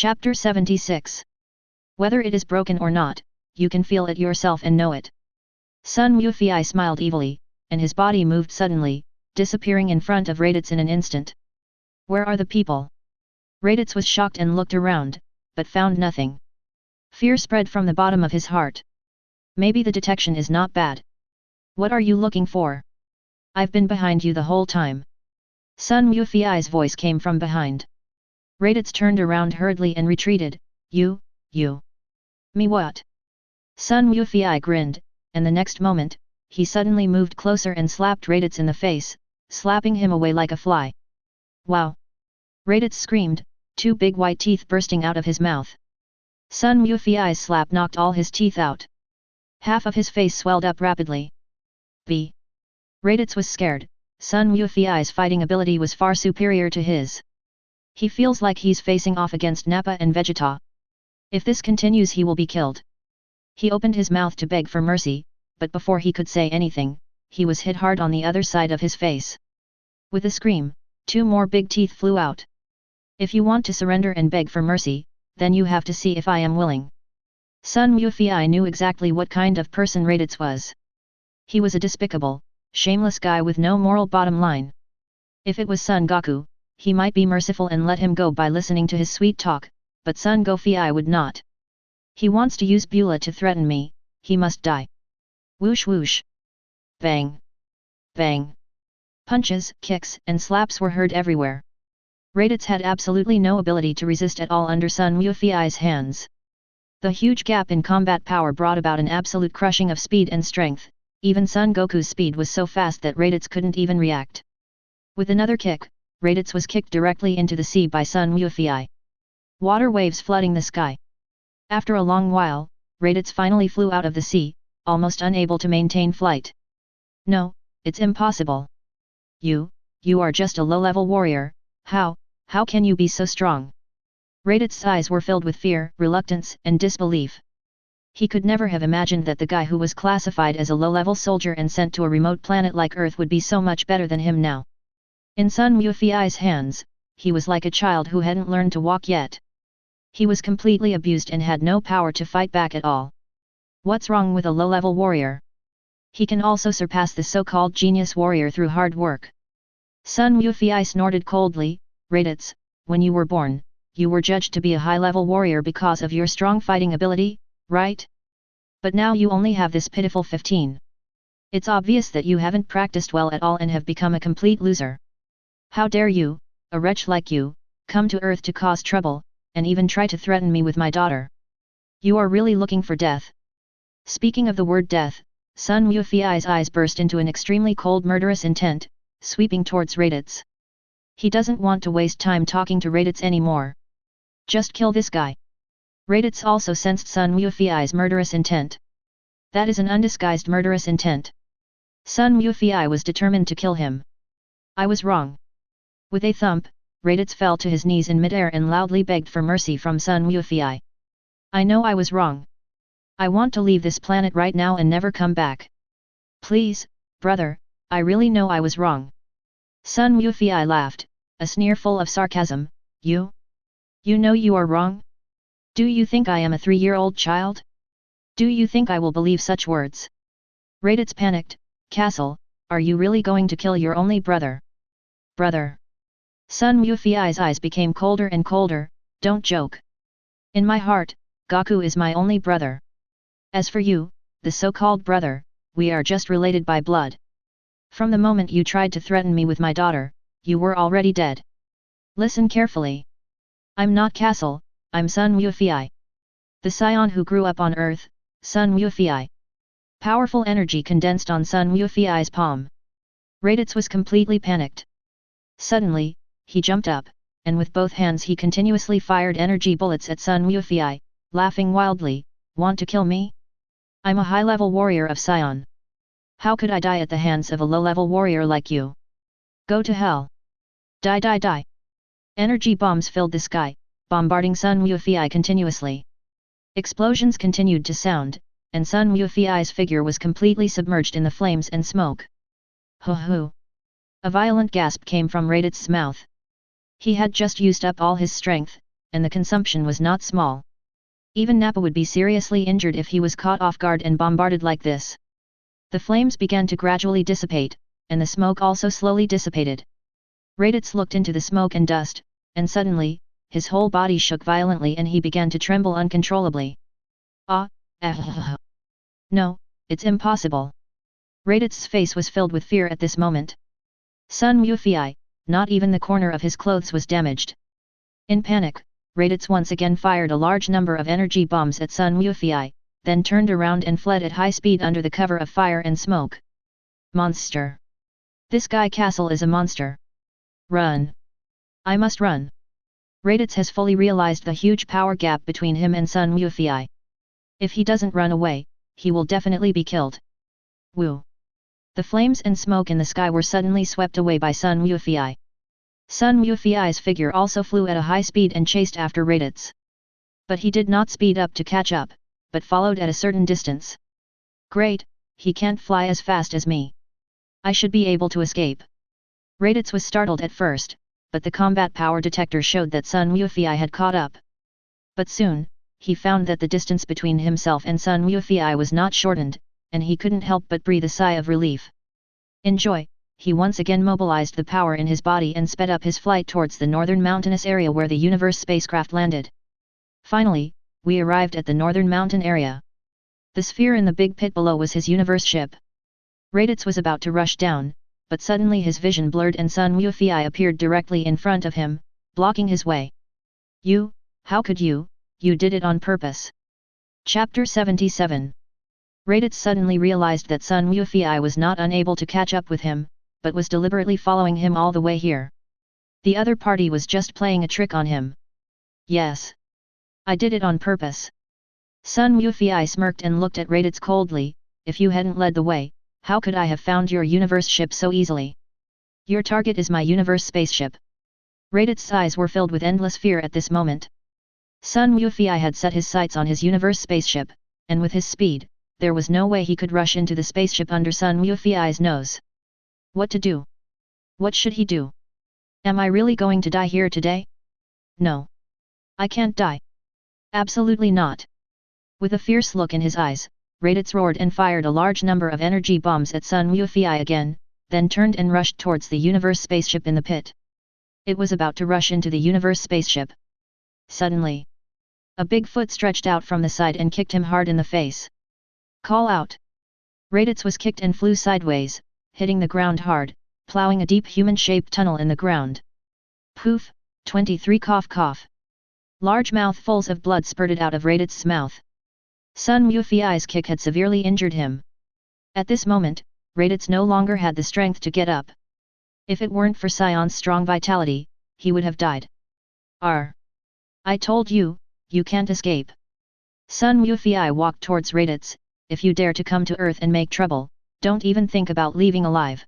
Chapter 76. Whether it is broken or not, you can feel it yourself and know it. Sun Wufei smiled evilly, and his body moved suddenly, disappearing in front of Raditz in an instant. Where are the people? Raditz was shocked and looked around, but found nothing. Fear spread from the bottom of his heart. Maybe the detection is not bad. What are you looking for? I've been behind you the whole time. Sun Wufei's voice came from behind. Raditz turned around hurriedly and retreated. You. Me what? Sun Wufei grinned, and the next moment, he suddenly moved closer and slapped Raditz in the face, slapping him away like a fly. Wow! Raditz screamed, two big white teeth bursting out of his mouth. Sun Wufei's slap knocked all his teeth out. Half of his face swelled up rapidly. B. Raditz was scared. Sun Wufei's fighting ability was far superior to his. He feels like he's facing off against Nappa and Vegeta. If this continues, he will be killed. He opened his mouth to beg for mercy, but before he could say anything, he was hit hard on the other side of his face. With a scream, two more big teeth flew out. If you want to surrender and beg for mercy, then you have to see if I am willing. Sun Wufei knew exactly what kind of person Raditz was. He was a despicable, shameless guy with no moral bottom line. If it was Son Goku, he might be merciful and let him go by listening to his sweet talk, but Son Goku would not. He wants to use Beulah to threaten me, he must die. Whoosh whoosh. Bang. Bang. Punches, kicks, and slaps were heard everywhere. Raditz had absolutely no ability to resist at all under Sun Wufei's hands. The huge gap in combat power brought about an absolute crushing of speed and strength. Even Son Goku's speed was so fast that Raditz couldn't even react. With another kick, Raditz was kicked directly into the sea by Sun Wufei. Water waves flooding the sky. After a long while, Raditz finally flew out of the sea, almost unable to maintain flight. No, it's impossible. You are just a low-level warrior, how can you be so strong? Raditz's eyes were filled with fear, reluctance, and disbelief. He could never have imagined that the guy who was classified as a low-level soldier and sent to a remote planet like Earth would be so much better than him now. In Sun Wufei's hands, he was like a child who hadn't learned to walk yet. He was completely abused and had no power to fight back at all. What's wrong with a low-level warrior? He can also surpass the so-called genius warrior through hard work. Sun Wufei snorted coldly. Raditz, when you were born, you were judged to be a high-level warrior because of your strong fighting ability, right? But now you only have this pitiful 15. It's obvious that you haven't practiced well at all and have become a complete loser. How dare you, a wretch like you, come to Earth to cause trouble, and even try to threaten me with my daughter? You are really looking for death. Speaking of the word death, Sun Wufei's eyes burst into an extremely cold murderous intent, sweeping towards Raditz. He doesn't want to waste time talking to Raditz anymore. Just kill this guy. Raditz also sensed Sun Wufei's murderous intent. That is an undisguised murderous intent. Sun Wufei was determined to kill him. I was wrong. With a thump, Raditz fell to his knees in midair and loudly begged for mercy from Sun Wufei. I know I was wrong. I want to leave this planet right now and never come back. Please, brother, I really know I was wrong. Sun Wufei laughed, a sneer full of sarcasm. You know you are wrong? Do you think I am a 3-year-old child? Do you think I will believe such words? Raditz panicked. Castle, are you really going to kill your only brother? Brother. Sun Wufei's eyes became colder and colder. Don't joke. In my heart, Goku is my only brother. As for you, the so-called brother, we are just related by blood. From the moment you tried to threaten me with my daughter, you were already dead. Listen carefully. I'm not Castle, I'm Sun Wufei. The scion who grew up on Earth, Sun Wufei. Powerful energy condensed on Sun Wufei's palm. Raditz was completely panicked. Suddenly, he jumped up, and with both hands he continuously fired energy bullets at Sun Wufei, laughing wildly. Want to kill me? I'm a high-level warrior of Scion. How could I die at the hands of a low-level warrior like you? Go to hell. Die die die. Energy bombs filled the sky, bombarding Sun Wufei continuously. Explosions continued to sound, and Sun Wufei's figure was completely submerged in the flames and smoke. Hoo hoo. A violent gasp came from Raditz's mouth. He had just used up all his strength, and the consumption was not small. Even Nappa would be seriously injured if he was caught off guard and bombarded like this. The flames began to gradually dissipate, and the smoke also slowly dissipated. Raditz looked into the smoke and dust, and suddenly, his whole body shook violently and he began to tremble uncontrollably. No, it's impossible. Raditz's face was filled with fear at this moment. Sun Wufiai, not even the corner of his clothes was damaged. In panic, Raditz once again fired a large number of energy bombs at Sun Wufiai, then turned around and fled at high speed under the cover of fire and smoke. Monster! This guy Castle is a monster. Run! I must run! Raditz has fully realized the huge power gap between him and Sun Wufiai. If he doesn't run away, he will definitely be killed. Woo! The flames and smoke in the sky were suddenly swept away by Sun Wufiai. Sun Wufiai's figure also flew at a high speed and chased after Raditz. But he did not speed up to catch up, but followed at a certain distance. Great, he can't fly as fast as me. I should be able to escape. Raditz was startled at first, but the combat power detector showed that Sun Wufiai had caught up. But soon, he found that the distance between himself and Sun Wufiai was not shortened, and he couldn't help but breathe a sigh of relief. In joy, he once again mobilized the power in his body and sped up his flight towards the northern mountainous area where the Universe spacecraft landed. Finally, we arrived at the northern mountain area. The sphere in the big pit below was his Universe ship. Raditz was about to rush down, but suddenly his vision blurred and Sun Wufiai appeared directly in front of him, blocking his way. You, how could you did it on purpose. Chapter 77. Raditz suddenly realized that Sun Wufiai was not unable to catch up with him, but was deliberately following him all the way here. The other party was just playing a trick on him. Yes. I did it on purpose. Sun Wufiai smirked and looked at Raditz coldly. If you hadn't led the way, how could I have found your Universe ship so easily? Your target is my Universe spaceship. Raditz's eyes were filled with endless fear at this moment. Sun Wufiai had set his sights on his Universe spaceship, and with his speed, there was no way he could rush into the spaceship under Sun Wufiai's nose. What to do? What should he do? Am I really going to die here today? No. I can't die. Absolutely not. With a fierce look in his eyes, Raditz roared and fired a large number of energy bombs at Sun Wufiai again, then turned and rushed towards the Universe spaceship in the pit. It was about to rush into the Universe spaceship. Suddenly, a big foot stretched out from the side and kicked him hard in the face. Call out! Raditz was kicked and flew sideways, hitting the ground hard, plowing a deep human-shaped tunnel in the ground. Poof, 23 cough cough. Large mouthfuls of blood spurted out of Raditz's mouth. Sun Wufiai's kick had severely injured him. At this moment, Raditz no longer had the strength to get up. If it weren't for Sion's strong vitality, he would have died. I told you, you can't escape. Sun Wufiai walked towards Raditz. If you dare to come to Earth and make trouble, don't even think about leaving alive.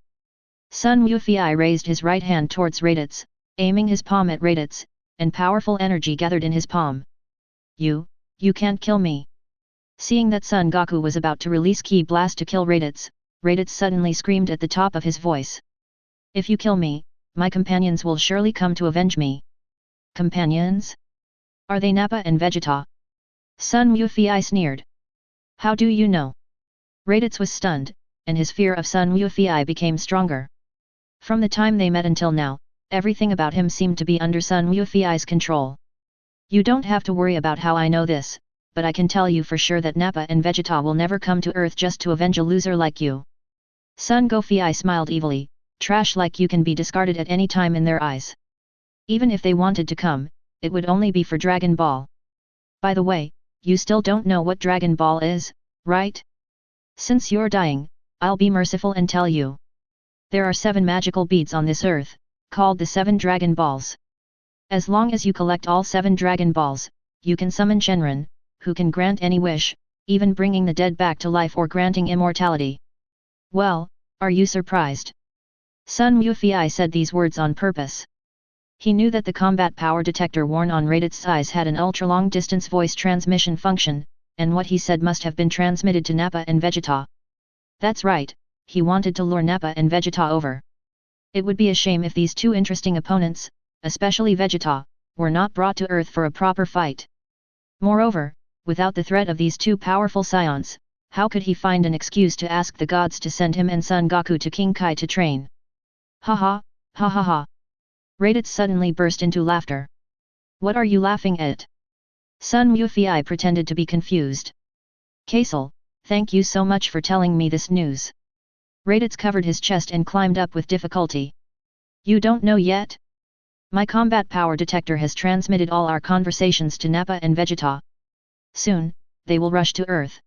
Sun Wufiai raised his right hand towards Raditz, aiming his palm at Raditz, and powerful energy gathered in his palm. You can't kill me. Seeing that Son Goku was about to release Ki Blast to kill Raditz, Raditz suddenly screamed at the top of his voice. If you kill me, my companions will surely come to avenge me. Companions? Are they Nappa and Vegeta? Sun Wufiai sneered. How do you know? Raditz was stunned, and his fear of Sun Wufiai became stronger. From the time they met until now, everything about him seemed to be under Sun Wufiai's control. You don't have to worry about how I know this, but I can tell you for sure that Nappa and Vegeta will never come to Earth just to avenge a loser like you. Sun Wufiai smiled evilly. Trash like you can be discarded at any time in their eyes. Even if they wanted to come, it would only be for Dragon Ball. By the way, you still don't know what Dragon Ball is, right? Since you're dying, I'll be merciful and tell you. There are 7 magical beads on this earth, called the 7 Dragon Balls. As long as you collect all 7 Dragon Balls, you can summon Shenron, who can grant any wish, even bringing the dead back to life or granting immortality. Well, are you surprised? Sun Wufiai said these words on purpose. He knew that the combat power detector worn on Raditz's eyes had an ultra-long distance voice transmission function, and what he said must have been transmitted to Nappa and Vegeta. That's right, he wanted to lure Nappa and Vegeta over. It would be a shame if these two interesting opponents, especially Vegeta, were not brought to Earth for a proper fight. Moreover, without the threat of these two powerful scions, how could he find an excuse to ask the gods to send him and Son Goku to King Kai to train? Ha ha, ha ha ha. Raditz suddenly burst into laughter. What are you laughing at? Sun Wufei pretended to be confused. Kaisel, thank you so much for telling me this news. Raditz covered his chest and climbed up with difficulty. You don't know yet? My combat power detector has transmitted all our conversations to Nappa and Vegeta. Soon, they will rush to Earth.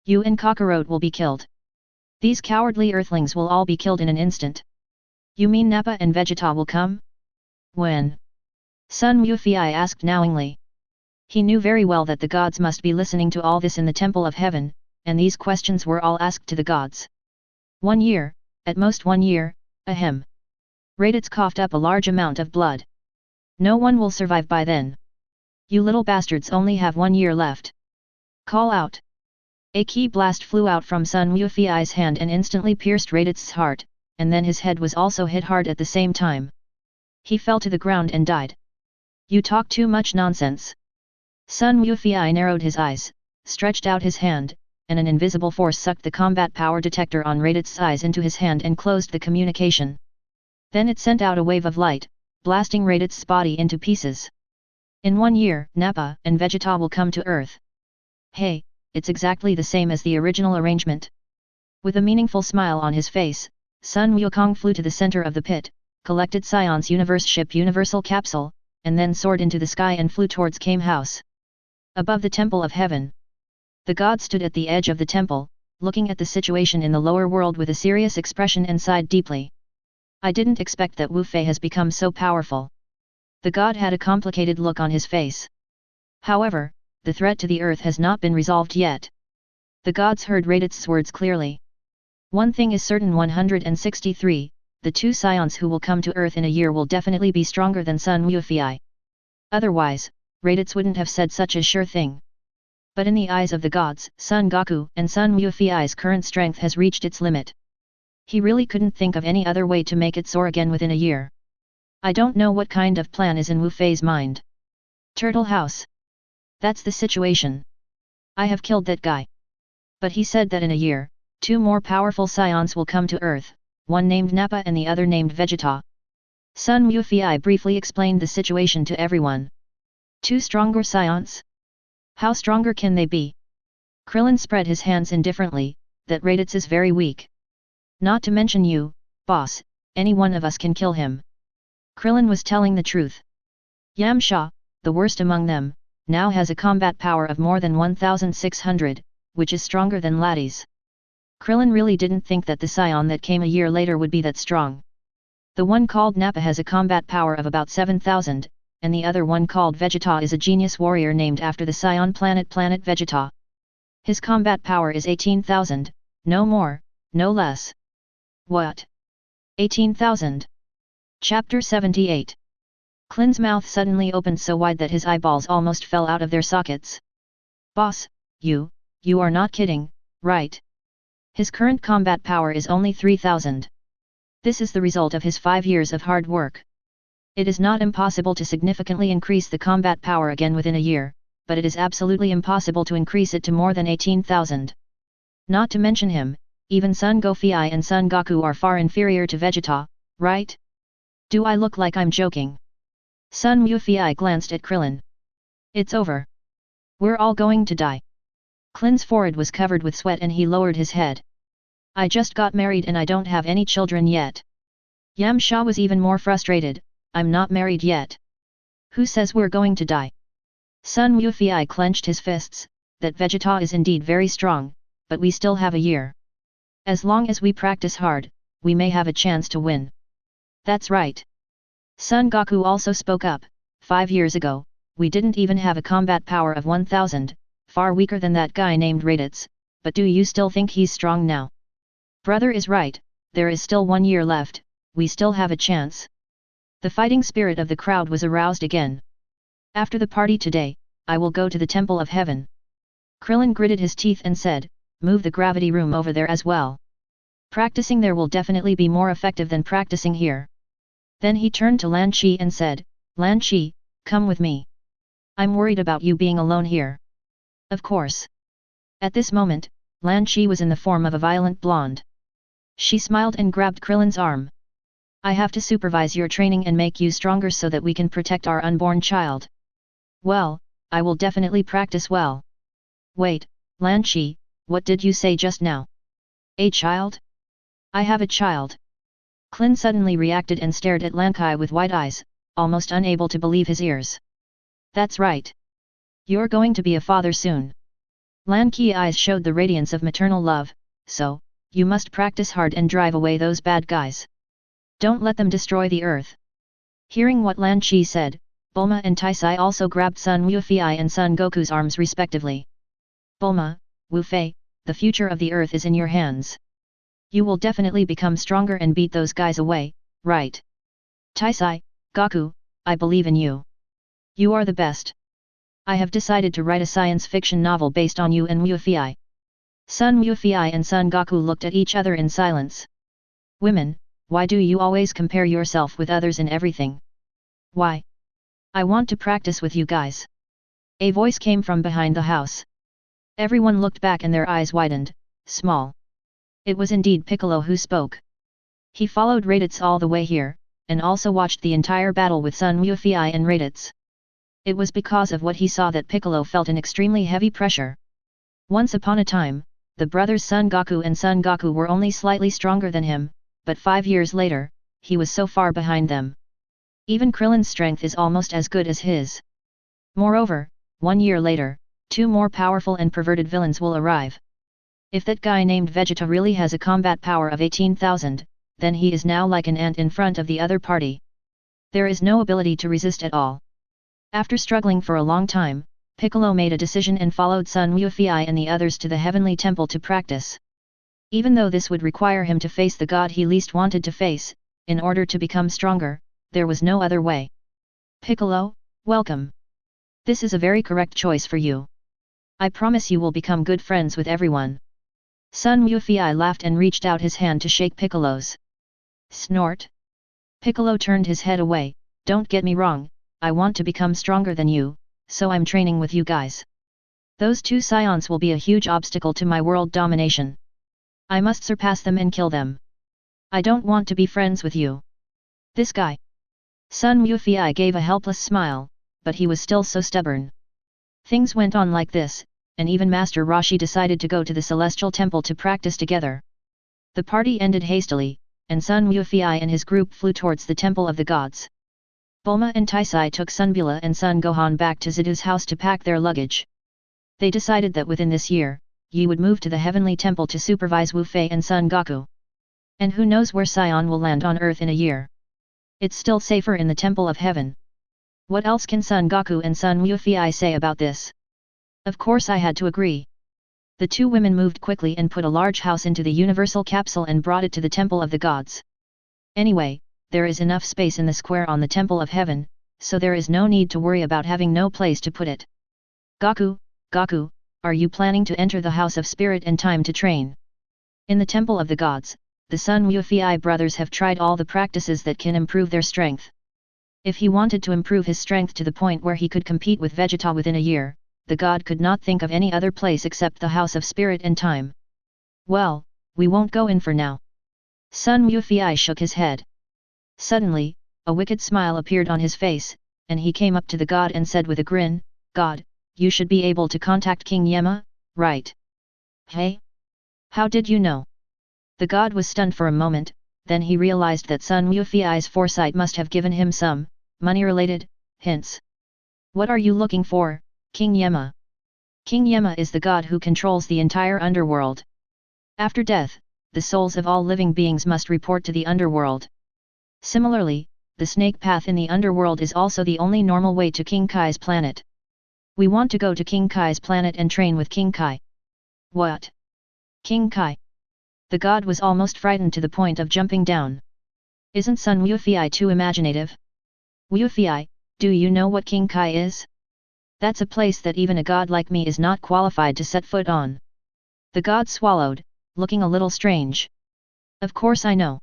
You and Kakarot will be killed. These cowardly Earthlings will all be killed in an instant. You mean Nappa and Vegeta will come? When? Sun Wufei asked knowingly. He knew very well that the gods must be listening to all this in the Temple of Heaven, and these questions were all asked to the gods. 1 year, at most 1 year, ahem. Raditz coughed up a large amount of blood. No one will survive by then. You little bastards only have 1 year left. Call out. A key blast flew out from Sun Wufei's hand and instantly pierced Raditz's heart, and then his head was also hit hard at the same time. He fell to the ground and died. You talk too much nonsense. Sun Wufei narrowed his eyes, stretched out his hand, and an invisible force sucked the combat power detector on Raditz's eyes into his hand and closed the communication. Then it sent out a wave of light, blasting Raditz's body into pieces. In 1 year, Nappa and Vegeta will come to Earth. Hey, it's exactly the same as the original arrangement. With a meaningful smile on his face, Sun Wukong flew to the center of the pit, collected Scion's Universe ship Universal Capsule, and then soared into the sky and flew towards Kame House. Above the Temple of Heaven. The god stood at the edge of the temple, looking at the situation in the lower world with a serious expression and sighed deeply. I didn't expect that Wu Fei has become so powerful. The god had a complicated look on his face. However, the threat to the earth has not been resolved yet. The gods heard Raditz's words clearly. One thing is certain, 163, the two scions who will come to Earth in a year will definitely be stronger than Sun Wufei. Otherwise, Raditz wouldn't have said such a sure thing. But in the eyes of the gods, Son Goku and Sun Wufei's current strength has reached its limit. He really couldn't think of any other way to make it soar again within a year. I don't know what kind of plan is in Wu Fei's mind. Turtle House. That's the situation. I have killed that guy. But he said that in a year, 2 more powerful scions will come to Earth, one named Nappa and the other named Vegeta. Sun Wufei briefly explained the situation to everyone. 2 stronger scions? How stronger can they be? Krillin spread his hands indifferently, that Raditz is very weak. Not to mention you, boss, any one of us can kill him. Krillin was telling the truth. Yamcha, the worst among them, now has a combat power of more than 1,600, which is stronger than Laddie's. Krillin really didn't think that the scion that came a year later would be that strong. The one called Nappa has a combat power of about 7,000, and the other one called Vegeta is a genius warrior named after the scion planet Vegeta. His combat power is 18,000, no more, no less. What? 18,000? Chapter 78. Klin's mouth suddenly opened so wide that his eyeballs almost fell out of their sockets. Boss, you are not kidding, right? His current combat power is only 3,000. This is the result of his 5 years of hard work. It is not impossible to significantly increase the combat power again within a year, but it is absolutely impossible to increase it to more than 18,000. Not to mention him, even Son Goku and Son Goku are far inferior to Vegeta, right? Do I look like I'm joking? Sun Wufei glanced at Krillin. It's over. We're all going to die. Klin's forehead was covered with sweat and he lowered his head. I just got married and I don't have any children yet. Yamcha was even more frustrated, I'm not married yet. Who says we're going to die? Sun Wufei clenched his fists, that Vegeta is indeed very strong, but we still have a year. As long as we practice hard, we may have a chance to win. That's right. Son Goku also spoke up, 5 years ago, we didn't even have a combat power of 1,000, far weaker than that guy named Raditz, but do you still think he's strong now? Brother is right, there is still 1 year left, we still have a chance. The fighting spirit of the crowd was aroused again. After the party today, I will go to the Temple of Heaven. Krillin gritted his teeth and said, move the gravity room over there as well. Practicing there will definitely be more effective than practicing here. Then he turned to Lan Chi and said, Lan Chi, Come with me. I'm worried about you being alone here. Of course. At this moment, Lan Chi was in the form of a violent blonde. She smiled and grabbed Krillin's arm. I have to supervise your training and make you stronger so that we can protect our unborn child. Well, I will definitely practice well. Wait, Lan Chi, what did you say just now? A child? I have a child. Krillin suddenly reacted and stared at Lan Kai with wide eyes, almost unable to believe his ears. That's right. You're going to be a father soon. Lan Kai's eyes showed the radiance of maternal love, so, you must practice hard and drive away those bad guys. Don't let them destroy the earth. Hearing what Lan Chi said, Bulma and Taisai also grabbed Sun Wufei and Son Goku's arms respectively. Bulma, Wu Fei, the future of the earth is in your hands. You will definitely become stronger and beat those guys away, right? Taisai, Goku, I believe in you. You are the best. I have decided to write a science fiction novel based on you and Wu Fei. Sun Wufei and Son Goku looked at each other in silence. Women, why do you always compare yourself with others in everything? Why? I want to practice with you guys. A voice came from behind the house. Everyone looked back and their eyes widened, small. It was indeed Piccolo who spoke. He followed Raditz all the way here, and also watched the entire battle with Sun Wufei and Raditz. It was because of what he saw that Piccolo felt an extremely heavy pressure. Once upon a time, the brothers Son Goku and Son Goku were only slightly stronger than him, but 5 years later, he was so far behind them. Even Krillin's strength is almost as good as his. Moreover, 1 year later, 2 more powerful and perverted villains will arrive. If that guy named Vegeta really has a combat power of 18,000, then he is now like an ant in front of the other party. There is no ability to resist at all. After struggling for a long time, Piccolo made a decision and followed Sun Wufei and the others to the Heavenly Temple to practice. Even though this would require him to face the god he least wanted to face, in order to become stronger, there was no other way. Piccolo, welcome. This is a very correct choice for you. I promise you will become good friends with everyone. Sun Wufei laughed and reached out his hand to shake Piccolo's. Snort. Piccolo turned his head away. Don't get me wrong, I want to become stronger than you, so I'm training with you guys. Those 2 scions will be a huge obstacle to my world domination. I must surpass them and kill them. I don't want to be friends with you. This guy. Sun Wufei gave a helpless smile, but he was still so stubborn. Things went on like this, and even Master Roshi decided to go to the Celestial Temple to practice together. The party ended hastily, and Sun Wufei and his group flew towards the Temple of the Gods. Bulma and Taisai took Sunbula and Sun Gohan back to Zidu's house to pack their luggage. They decided that within this year, Yi would move to the Heavenly Temple to supervise Wu Fei and Son Goku. And who knows where Sion will land on Earth in a year. It's still safer in the Temple of Heaven. What else can Son Goku and Sun Wufei say about this? Of course I had to agree. The 2 women moved quickly and put a large house into the universal capsule and brought it to the Temple of the Gods. Anyway, there is enough space in the square on the Temple of Heaven, so there is no need to worry about having no place to put it. Goku, are you planning to enter the House of Spirit and Time to train? In the Temple of the Gods, the Sun Wufei brothers have tried all the practices that can improve their strength. If he wanted to improve his strength to the point where he could compete with Vegeta within a year, the god could not think of any other place except the House of Spirit and Time. Well, we won't go in for now. Sun Wufei shook his head. Suddenly, a wicked smile appeared on his face, and he came up to the god and said with a grin, God, you should be able to contact King Yema, right? Hey? How did you know? The god was stunned for a moment, then he realized that Sun Wufei's foresight must have given him some, money-related, hints. What are you looking for, King Yema? King Yema is the god who controls the entire underworld. After death, the souls of all living beings must report to the underworld. Similarly, the snake path in the underworld is also the only normal way to King Kai's planet. We want to go to King Kai's planet and train with King Kai. What? King Kai? The god was almost frightened to the point of jumping down. Isn't Sun Wufei too imaginative? Wufei, do you know what King Kai is? That's a place that even a god like me is not qualified to set foot on. The god swallowed, looking a little strange. Of course I know.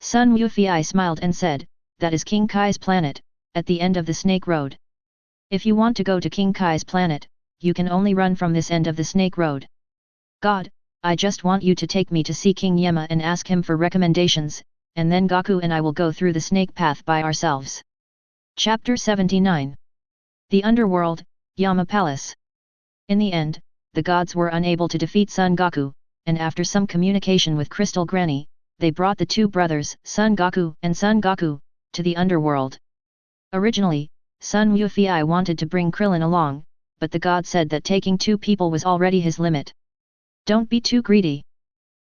Sun Wufei smiled and said, that is King Kai's planet, at the end of the Snake Road. If you want to go to King Kai's planet, you can only run from this end of the Snake Road. God, I just want you to take me to see King Yema and ask him for recommendations, and then Goku and I will go through the snake path by ourselves. Chapter 79. The Underworld, Yama Palace. In the end, the gods were unable to defeat Son Goku, and after some communication with Crystal Granny, they brought the two brothers, Son Goku and Son Goku, to the underworld. Originally, Sun Wufei wanted to bring Krillin along, but the god said that taking two people was already his limit. Don't be too greedy.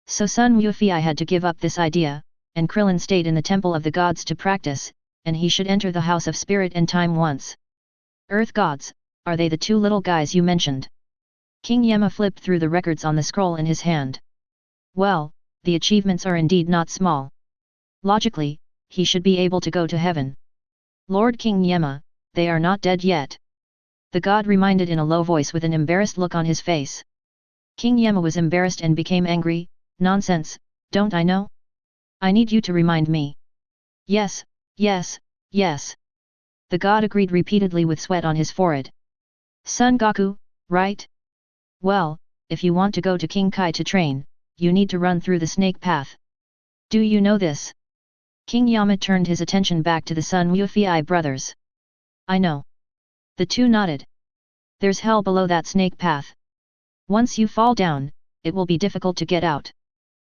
So Sun Wufei had to give up this idea, and Krillin stayed in the temple of the gods to practice, and he should enter the house of spirit and time once. Earth gods, are they the two little guys you mentioned? King Yema flipped through the records on the scroll in his hand. Well, the achievements are indeed not small. Logically, he should be able to go to heaven. Lord King Yema, they are not dead yet. The god reminded in a low voice with an embarrassed look on his face. King Yema was embarrassed and became angry. Nonsense, don't I know? I need you to remind me. Yes, yes, yes. The god agreed repeatedly with sweat on his forehead. Son Goku, right? Well, if you want to go to King Kai to train, you need to run through the snake path. Do you know this? King Yama turned his attention back to the Sun Wufei brothers. I know. The two nodded. There's hell below that snake path. Once you fall down, it will be difficult to get out.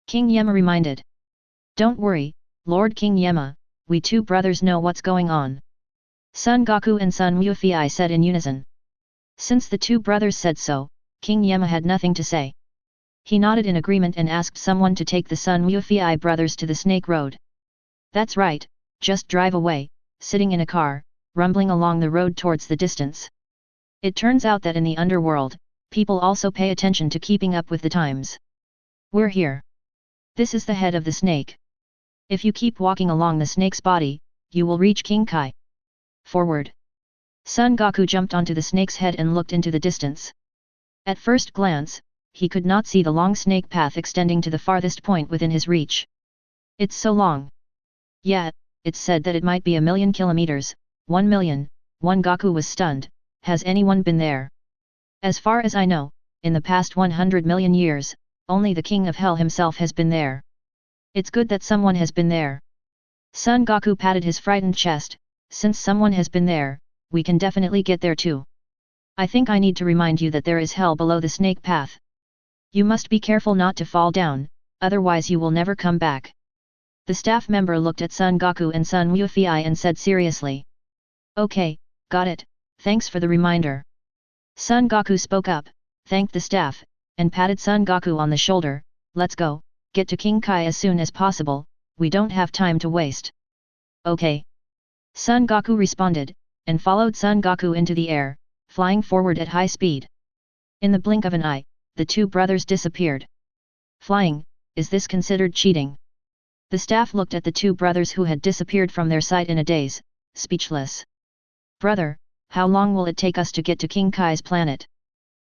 King Yema reminded. Don't worry, Lord King Yema, we two brothers know what's going on. Son Goku and Sun Wufei said in unison. Since the two brothers said so, King Yema had nothing to say. He nodded in agreement and asked someone to take the Sun Wufei brothers to the Snake Road. That's right, just drive away, sitting in a car, rumbling along the road towards the distance. It turns out that in the underworld, people also pay attention to keeping up with the times. We're here. This is the head of the snake. If you keep walking along the snake's body, you will reach King Kai. Forward. Son Goku jumped onto the snake's head and looked into the distance. At first glance, he could not see the long snake path extending to the farthest point within his reach. It's so long. Yeah, it's said that it might be 1,000,000 kilometers, 1,000,000, Goku was stunned. Has anyone been there? As far as I know, in the past 100 million years, only the King of Hell himself has been there. It's good that someone has been there. Son Goku patted his frightened chest. Since someone has been there, we can definitely get there too. I think I need to remind you that there is hell below the snake path. You must be careful not to fall down, otherwise you will never come back. The staff member looked at Son Goku and Sun Wufei and said seriously. Okay, got it, thanks for the reminder. Son Goku spoke up, thanked the staff, and patted Son Goku on the shoulder. Let's go, get to King Kai as soon as possible, we don't have time to waste. Okay. Son Goku responded, and followed Son Goku into the air, flying forward at high speed. In the blink of an eye, the two brothers disappeared. Flying, is this considered cheating? The staff looked at the two brothers who had disappeared from their sight in a daze, speechless. Brother, how long will it take us to get to King Kai's planet?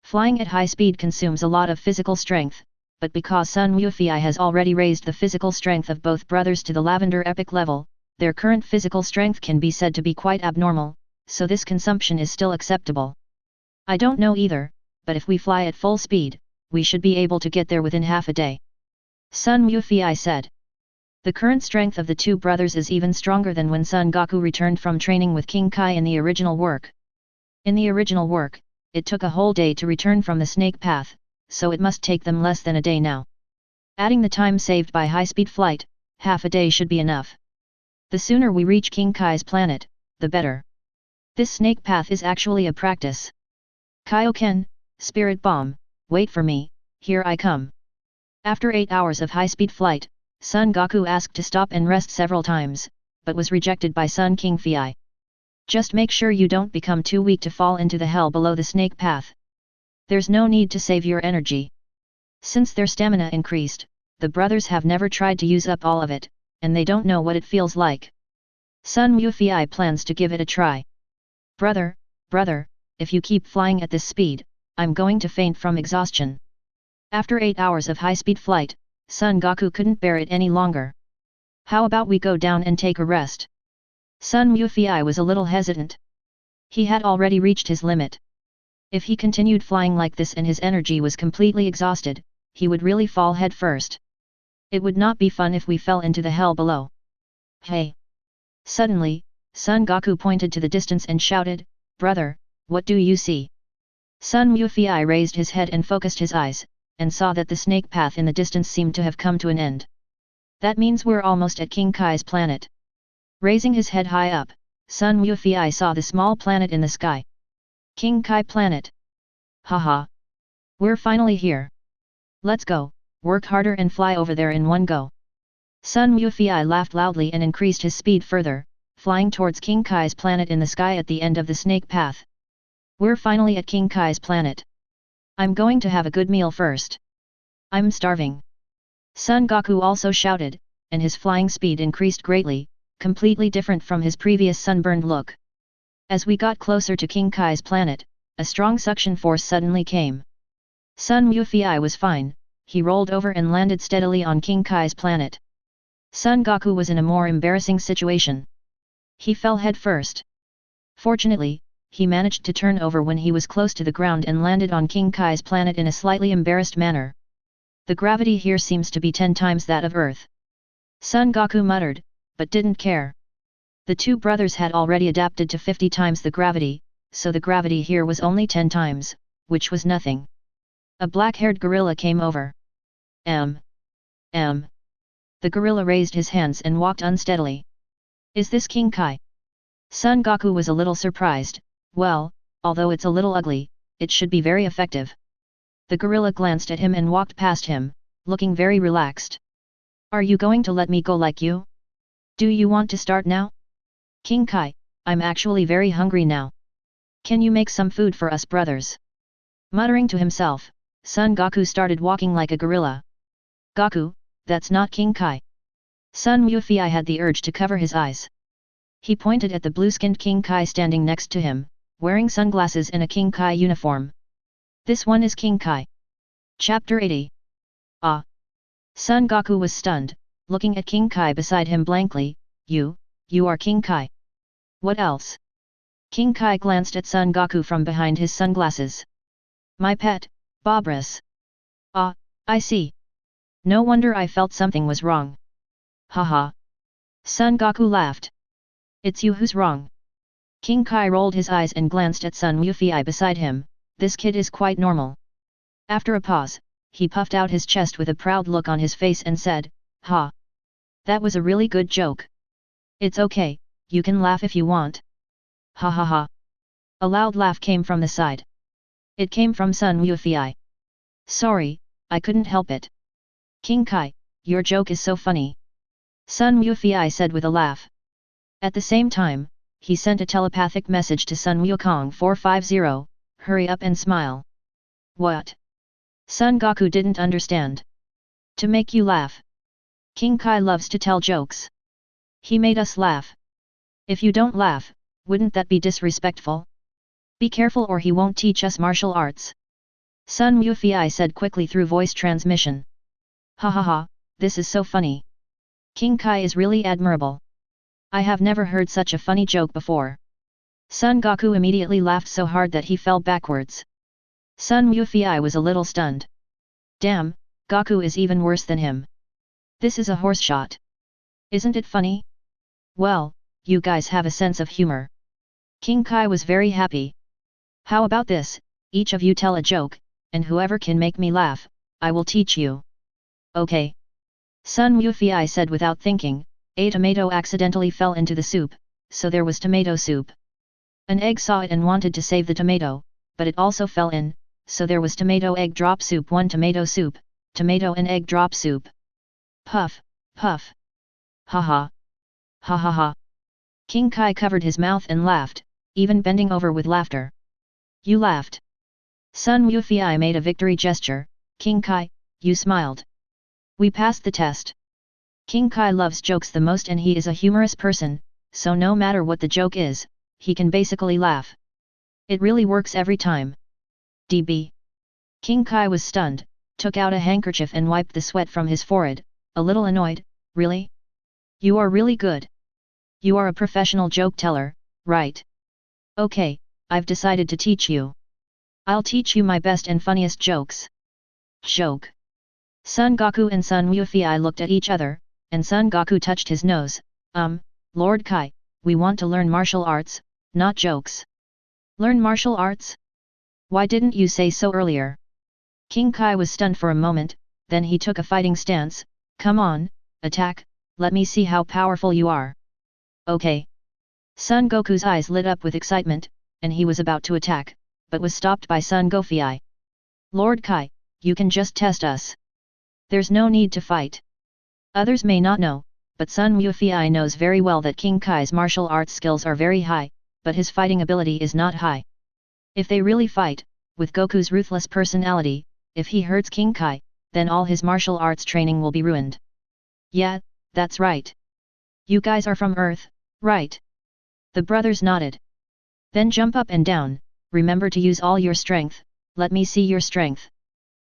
Flying at high speed consumes a lot of physical strength, but because Sun Wufei has already raised the physical strength of both brothers to the Lavender Epic level, their current physical strength can be said to be quite abnormal, so this consumption is still acceptable. I don't know either, but if we fly at full speed, we should be able to get there within half a day. Sun Wufei said. The current strength of the two brothers is even stronger than when Son Goku returned from training with King Kai in the original work. In the original work, it took a whole day to return from the snake path, so it must take them less than a day now. Adding the time saved by high-speed flight, half a day should be enough. The sooner we reach King Kai's planet, the better. This snake path is actually a practice. Kaioken, Spirit Bomb, wait for me, here I come. After 8 hours of high-speed flight, Son Goku asked to stop and rest several times, but was rejected by Sun King Fei. Just make sure you don't become too weak to fall into the hell below the snake path. There's no need to save your energy. Since their stamina increased, the brothers have never tried to use up all of it, and they don't know what it feels like. Sun Wufei plans to give it a try. Brother, if you keep flying at this speed, I'm going to faint from exhaustion. After 8 hours of high-speed flight, Son Goku couldn't bear it any longer. How about we go down and take a rest? Sun Yufei was a little hesitant. He had already reached his limit. If he continued flying like this and his energy was completely exhausted, he would really fall head first. It would not be fun if we fell into the hell below. Hey! Suddenly, Son Goku pointed to the distance and shouted, "Brother, what do you see?" Sun Yufei raised his head and focused his eyes, and saw that the snake path in the distance seemed to have come to an end. That means we're almost at King Kai's planet. Raising his head high up, Sun Yufei saw the small planet in the sky. King Kai planet. Haha. We're finally here. Let's go, work harder and fly over there in one go. Sun Yufei laughed loudly and increased his speed further, flying towards King Kai's planet in the sky at the end of the snake path. We're finally at King Kai's planet. I'm going to have a good meal first. I'm starving. Son Goku also shouted, and his flying speed increased greatly, completely different from his previous sunburned look. As we got closer to King Kai's planet, a strong suction force suddenly came. Sun Yufei was fine, he rolled over and landed steadily on King Kai's planet. Son Goku was in a more embarrassing situation. He fell head first. Fortunately, he managed to turn over when he was close to the ground and landed on King Kai's planet in a slightly embarrassed manner. The gravity here seems to be 10 times that of Earth. Son Goku muttered, but didn't care. The two brothers had already adapted to 50 times the gravity, so the gravity here was only 10 times, which was nothing. A black-haired gorilla came over. The gorilla raised his hands and walked unsteadily. Is this King Kai? Son Goku was a little surprised. Well, although it's a little ugly, it should be very effective. The gorilla glanced at him and walked past him, looking very relaxed. Are you going to let me go like you? Do you want to start now? King Kai, I'm actually very hungry now. Can you make some food for us brothers? Muttering to himself, Son Goku started walking like a gorilla. Goku, that's not King Kai. Sun Yufei had the urge to cover his eyes. He pointed at the blue-skinned King Kai standing next to him, wearing sunglasses in a King Kai uniform. This one is King Kai. Chapter 80. Ah! Son Goku was stunned, looking at King Kai beside him blankly. You are King Kai. What else? King Kai glanced at Son Goku from behind his sunglasses. My pet, Bobris. Ah, I see. No wonder I felt something was wrong. Haha. Son Goku laughed. It's you who's wrong. King Kai rolled his eyes and glanced at Sun Yufei beside him. This kid is quite normal. After a pause, he puffed out his chest with a proud look on his face and said, Ha! That was a really good joke. It's okay, you can laugh if you want. Ha ha ha. A loud laugh came from the side. It came from Sun Yufei. Sorry, I couldn't help it. King Kai, your joke is so funny. Sun Yufei said with a laugh. At the same time, he sent a telepathic message to Sun Wukong 450, hurry up and smile. What? Son Goku didn't understand. To make you laugh. King Kai loves to tell jokes. He made us laugh. If you don't laugh, wouldn't that be disrespectful? Be careful or he won't teach us martial arts. Sun Yufei said quickly through voice transmission. Ha ha ha, this is so funny. King Kai is really admirable. I have never heard such a funny joke before. Son Goku immediately laughed so hard that he fell backwards. Sun Yufei was a little stunned. Damn, Goku is even worse than him. This is a horse shot. Isn't it funny? Well, you guys have a sense of humor. King Kai was very happy. How about this, each of you tell a joke, and whoever can make me laugh, I will teach you. Okay. Sun Yufei said without thinking. A tomato accidentally fell into the soup, so there was tomato soup. An egg saw it and wanted to save the tomato, but it also fell in, so there was tomato egg drop soup. 1 tomato soup, tomato and egg drop soup. Puff, puff. Ha ha. Ha ha ha. King Kai covered his mouth and laughed, even bending over with laughter. You laughed. Sun Yufei made a victory gesture. King Kai, you smiled. We passed the test. King Kai loves jokes the most and he is a humorous person, so no matter what the joke is, he can basically laugh. It really works every time. DB. King Kai was stunned, took out a handkerchief and wiped the sweat from his forehead, a little annoyed. Really? You are really good. You are a professional joke teller, right? Okay, I've decided to teach you. I'll teach you my best and funniest jokes. Joke. Son Goku and Son Wufei looked at each other, and Son Goku touched his nose. Lord Kai, we want to learn martial arts, not jokes. Learn martial arts? Why didn't you say so earlier? King Kai was stunned for a moment, then he took a fighting stance. Come on, attack, let me see how powerful you are. Okay. Son Goku's eyes lit up with excitement, and he was about to attack, but was stopped by Son Gofiei. Lord Kai, you can just test us. There's no need to fight. Others may not know, but Son Wufiei knows very well that King Kai's martial arts skills are very high, but his fighting ability is not high. If they really fight, with Goku's ruthless personality, if he hurts King Kai, then all his martial arts training will be ruined. Yeah, that's right. You guys are from Earth, right? The brothers nodded. Then jump up and down, remember to use all your strength, let me see your strength.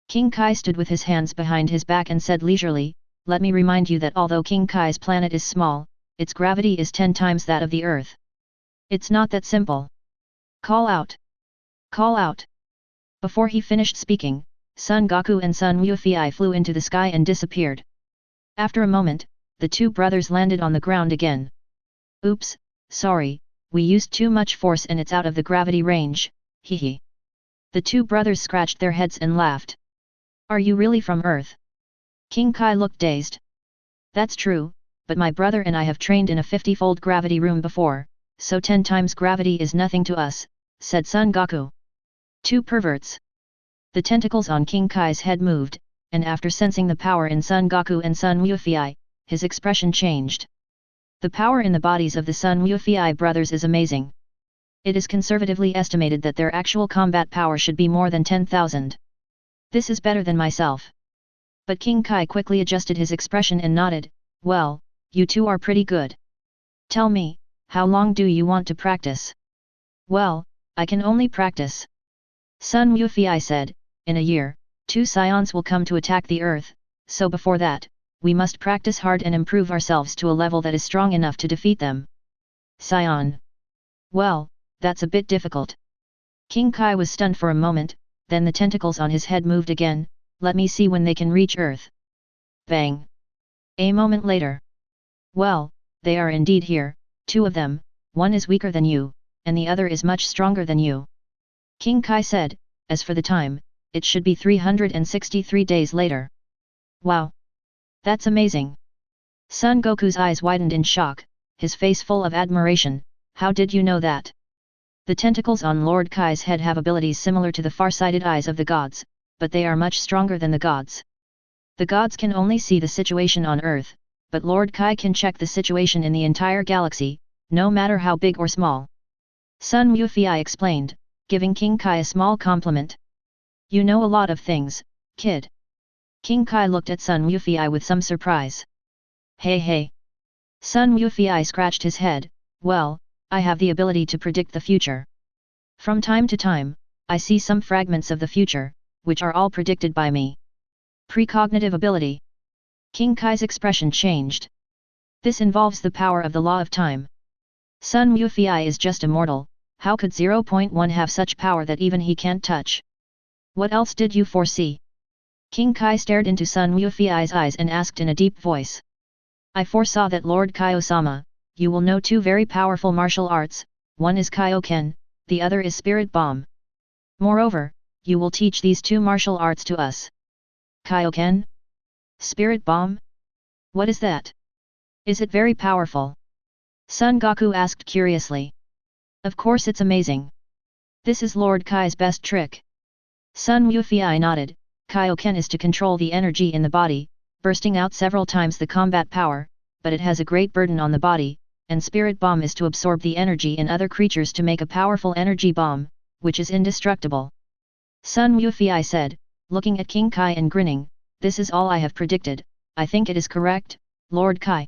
King Kai stood with his hands behind his back and said leisurely, let me remind you that although King Kai's planet is small, its gravity is 10 times that of the Earth. It's not that simple. Call out. Call out. Before he finished speaking, Son Goku and Son Wufiei flew into the sky and disappeared. After a moment, the two brothers landed on the ground again. Oops, sorry, we used too much force and it's out of the gravity range, hehe. The two brothers scratched their heads and laughed. Are you really from Earth? King Kai looked dazed. That's true, but my brother and I have trained in a 50-fold gravity room before, so 10 times gravity is nothing to us, said Son Goku. Two perverts. The tentacles on King Kai's head moved, and after sensing the power in Son Goku and Son Wufiei, his expression changed. The power in the bodies of the Son Wufiei brothers is amazing. It is conservatively estimated that their actual combat power should be more than 10,000. This is better than myself. But King Kai quickly adjusted his expression and nodded, well, you two are pretty good. Tell me, how long do you want to practice? Well, I can only practice. Son Wufiei said, in a year, 2 scions will come to attack the Earth, so before that, we must practice hard and improve ourselves to a level that is strong enough to defeat them. Scion. Well, that's a bit difficult. King Kai was stunned for a moment, then the tentacles on his head moved again, let me see when they can reach Earth. Bang. A moment later. Well, they are indeed here, 2 of them, one is weaker than you, and the other is much stronger than you. King Kai said, as for the time, it should be 363 days later. Wow! That's amazing! Son Goku's eyes widened in shock, his face full of admiration, how did you know that? The tentacles on Lord Kai's head have abilities similar to the far-sighted eyes of the gods, but they are much stronger than the gods. The gods can only see the situation on Earth, but Lord Kai can check the situation in the entire galaxy, no matter how big or small. Son Wufiei explained, giving King Kai a small compliment. You know a lot of things, kid. King Kai looked at Son Wufiei with some surprise. Hey. Son Wufiei scratched his head, well, I have the ability to predict the future. From time to time, I see some fragments of the future, which are all predicted by me. Precognitive ability. King Kai's expression changed. This involves the power of the law of time. Son Wufiei is just a mortal, how could 0.1 have such power that even he can't touch? What else did you foresee? King Kai stared into Son Wufiei's eyes and asked in a deep voice. I foresaw that Lord Kai-osama, you will know 2 very powerful martial arts, one is Kaioken, the other is Spirit Bomb. Moreover, you will teach these 2 martial arts to us. Kaioken? Spirit Bomb? What is that? Is it very powerful? Son Goku asked curiously. Of course it's amazing. This is Lord Kai's best trick. Son Wufiei nodded, Kaioken is to control the energy in the body, bursting out several times the combat power, but it has a great burden on the body, and Spirit Bomb is to absorb the energy in other creatures to make a powerful energy bomb, which is indestructible. Son Wufiei said, looking at King Kai and grinning, this is all I have predicted, I think it is correct, Lord Kai.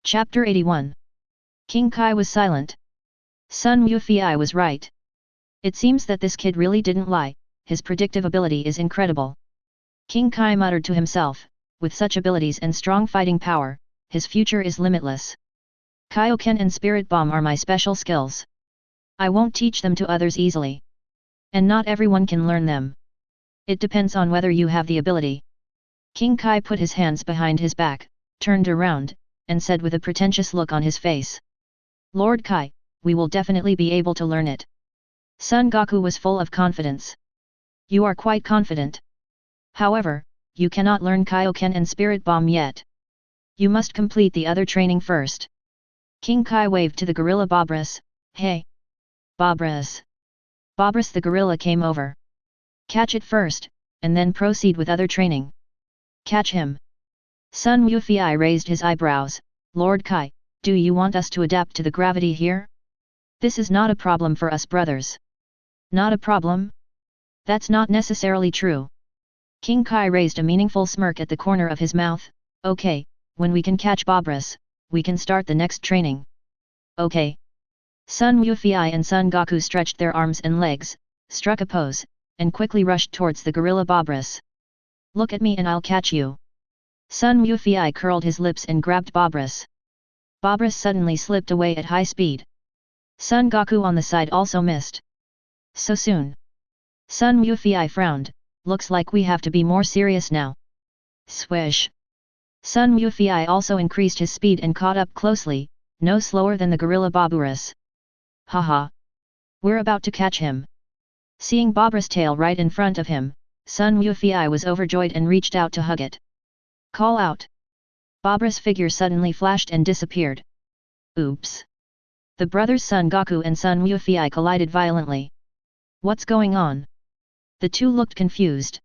Chapter 81. King Kai was silent. Son Wufiei was right. It seems that this kid really didn't lie, his predictive ability is incredible. King Kai muttered to himself, with such abilities and strong fighting power, his future is limitless. Kaioken and Spirit Bomb are my special skills. I won't teach them to others easily. And not everyone can learn them. It depends on whether you have the ability. King Kai put his hands behind his back, turned around, and said with a pretentious look on his face. Lord Kai, we will definitely be able to learn it. Son Goku was full of confidence. You are quite confident. However, you cannot learn Kaioken and Spirit Bomb yet. You must complete the other training first. King Kai waved to the gorilla Bobris. Hey! Bobris! Bobris the gorilla came over. Catch it first, and then proceed with other training. Catch him. Sun Wufei raised his eyebrows. Lord Kai, do you want us to adapt to the gravity here? This is not a problem for us brothers. Not a problem? That's not necessarily true. King Kai raised a meaningful smirk at the corner of his mouth. Okay, when we can catch Bobris, we can start the next training. Okay. Sun Wufei and Son Goku stretched their arms and legs, struck a pose, and quickly rushed towards the gorilla Bobris. Look at me and I'll catch you. Sun Wufei curled his lips and grabbed Bobris. Bobris suddenly slipped away at high speed. Son Goku on the side also missed. So soon. Sun Wufei frowned. Looks like we have to be more serious now. Swish. Sun Wufei also increased his speed and caught up closely, no slower than the gorilla Bobris. Haha. We're about to catch him. Seeing Bobris' tail right in front of him, Sun Wufei was overjoyed and reached out to hug it. Call out. Bobris' figure suddenly flashed and disappeared. Oops. The brothers Son Goku and Sun Wufei collided violently. What's going on? The two looked confused.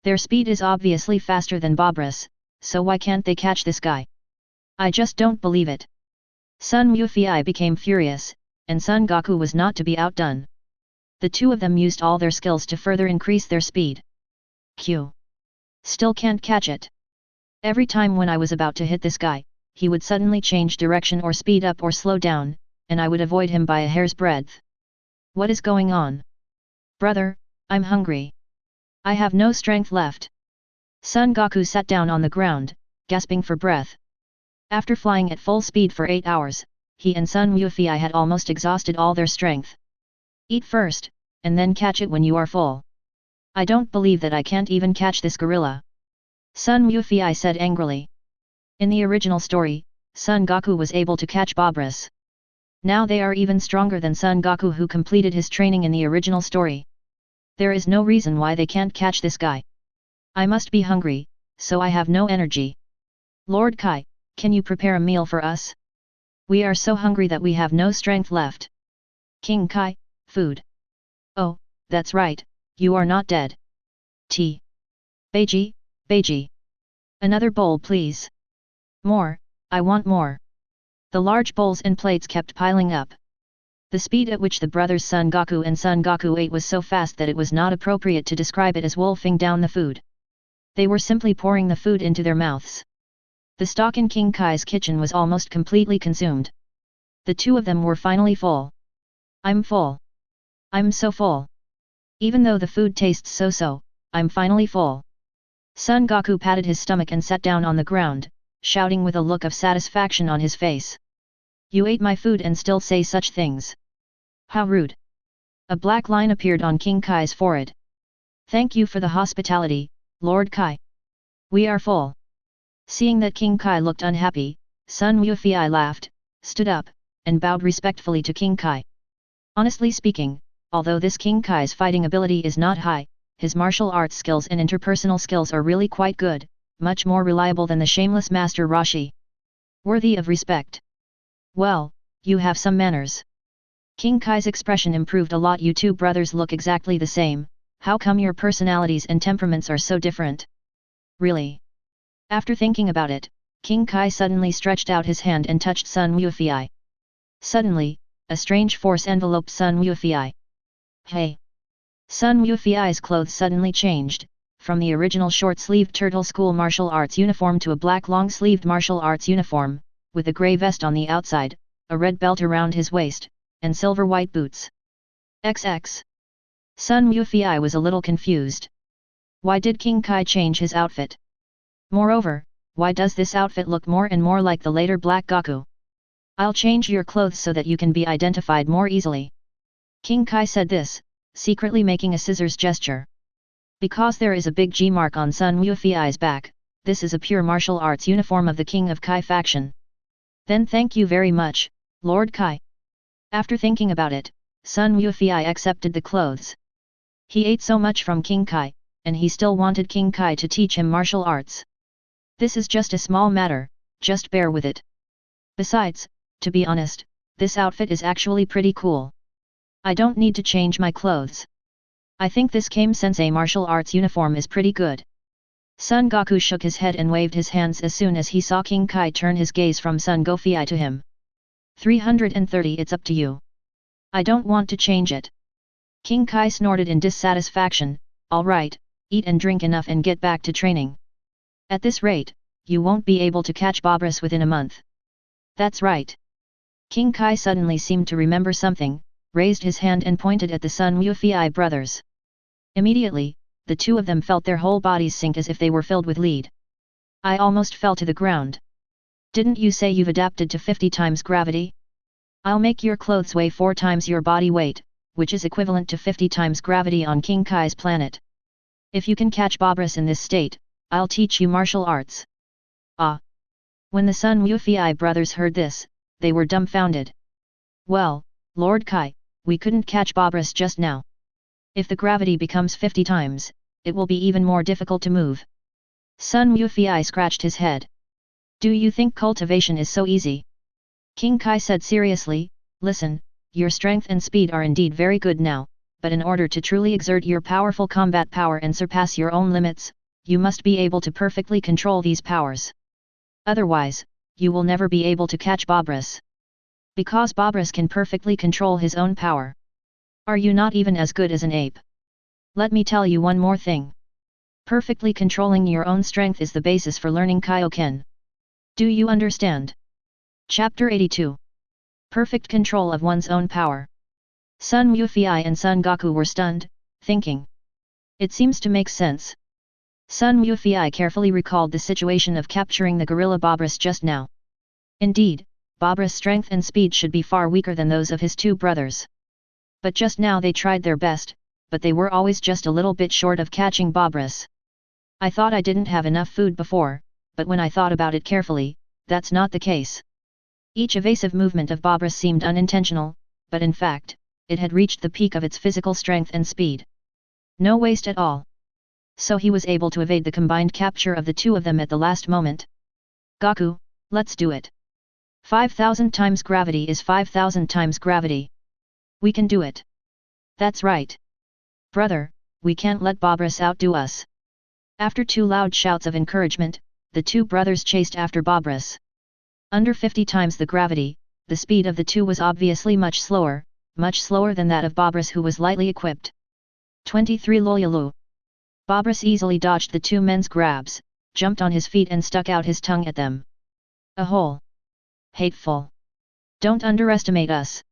Their speed is obviously faster than Bobris, so why can't they catch this guy? I just don't believe it. Sun Wufei became furious, and Son Goku was not to be outdone. The two of them used all their skills to further increase their speed. Q. Still can't catch it. Every time when I was about to hit this guy, he would suddenly change direction or speed up or slow down, and I would avoid him by a hair's breadth. What is going on? Brother, I'm hungry. I have no strength left. Son Goku sat down on the ground, gasping for breath. After flying at full speed for 8 hours, he and Sun Wufei had almost exhausted all their strength. Eat first, and then catch it when you are full. I don't believe that I can't even catch this gorilla. Sun Wufei said angrily. In the original story, Son Goku was able to catch Bobris. Now they are even stronger than Son Goku who completed his training in the original story. There is no reason why they can't catch this guy. I must be hungry, so I have no energy. Lord Kai, can you prepare a meal for us? We are so hungry that we have no strength left. King Kai, food. Oh, that's right, you are not dead. Tea. Beiji, Beiji. Another bowl please. More, I want more. The large bowls and plates kept piling up. The speed at which the brothers Son Goku and Son Goku ate was so fast that it was not appropriate to describe it as wolfing down the food. They were simply pouring the food into their mouths. The stock in King Kai's kitchen was almost completely consumed. The two of them were finally full. I'm full. I'm so full. Even though the food tastes so-so, I'm finally full. Son Goku patted his stomach and sat down on the ground, shouting with a look of satisfaction on his face. You ate my food and still say such things. How rude. A black line appeared on King Kai's forehead. Thank you for the hospitality, Lord Kai. We are full. Seeing that King Kai looked unhappy, Sun Wufei laughed, stood up, and bowed respectfully to King Kai. Honestly speaking, although this King Kai's fighting ability is not high, his martial arts skills and interpersonal skills are really quite good, much more reliable than the shameless Master Roshi. Worthy of respect. Well, you have some manners. King Kai's expression improved a lot. You two brothers look exactly the same, how come your personalities and temperaments are so different? Really? After thinking about it, King Kai suddenly stretched out his hand and touched Sun Wufei. Suddenly, a strange force enveloped Sun Wufei. Hey! Sun Wufei's clothes suddenly changed, from the original short-sleeved turtle school martial arts uniform to a black long-sleeved martial arts uniform, with a grey vest on the outside, a red belt around his waist, and silver-white boots. XX. Sun Wufei was a little confused. Why did King Kai change his outfit? Moreover, why does this outfit look more and more like the later Black Goku? I'll change your clothes so that you can be identified more easily. King Kai said this, secretly making a scissors gesture. Because there is a big G mark on Sun Wufi's back, this is a pure martial arts uniform of the King of Kai faction. Then thank you very much, Lord Kai. After thinking about it, Sun Wufi accepted the clothes. He ate so much from King Kai, and he still wanted King Kai to teach him martial arts. This is just a small matter, just bear with it. Besides, to be honest, this outfit is actually pretty cool. I don't need to change my clothes. I think this Kame-sensei martial arts uniform is pretty good. Son Goku shook his head and waved his hands as soon as he saw King Kai turn his gaze from Son Goku to him. 330 It's up to you. I don't want to change it. King Kai snorted in dissatisfaction, alright, eat and drink enough and get back to training. At this rate, you won't be able to catch Bobris within a month. That's right. King Kai suddenly seemed to remember something, raised his hand and pointed at the Sun Wufi brothers. Immediately, the two of them felt their whole bodies sink as if they were filled with lead. I almost fell to the ground. Didn't you say you've adapted to 50 times gravity? I'll make your clothes weigh 4 times your body weight, which is equivalent to 50 times gravity on King Kai's planet. If you can catch Bobris in this state, I'll teach you martial arts. Ah! When the Sun Wufi brothers heard this, they were dumbfounded. Well, Lord Kai, we couldn't catch Bobris just now. If the gravity becomes 50 times, it will be even more difficult to move. Sun Wufi scratched his head. Do you think cultivation is so easy? King Kai said seriously, listen, your strength and speed are indeed very good now, but in order to truly exert your powerful combat power and surpass your own limits, you must be able to perfectly control these powers. Otherwise, you will never be able to catch Bobris. Because Bobris can perfectly control his own power. Are you not even as good as an ape? Let me tell you one more thing. Perfectly controlling your own strength is the basis for learning Kaioken. Do you understand? Chapter 82. Perfect control of one's own power. Sun Wufi and Son Goku were stunned, thinking. It seems to make sense. Sun Wufi carefully recalled the situation of capturing the gorilla Bobris just now. Indeed, Bobris' strength and speed should be far weaker than those of his two brothers. But just now they tried their best, but they were always just a little bit short of catching Bobris. I thought I didn't have enough food before, but when I thought about it carefully, that's not the case. Each evasive movement of Bobris seemed unintentional, but in fact, it had reached the peak of its physical strength and speed. No waste at all. So he was able to evade the combined capture of the two of them at the last moment. Goku, let's do it. 5,000 times gravity is 5,000 times gravity. We can do it. That's right. Brother, we can't let Bobris outdo us. After 2 loud shouts of encouragement, the two brothers chased after Bobris. Under 50 times the gravity, the speed of the two was obviously much slower than that of Bobris, who was lightly equipped. 23 Loyalu. Bobris easily dodged the two men's grabs, jumped on his feet and stuck out his tongue at them. A hole. Hateful. Don't underestimate us.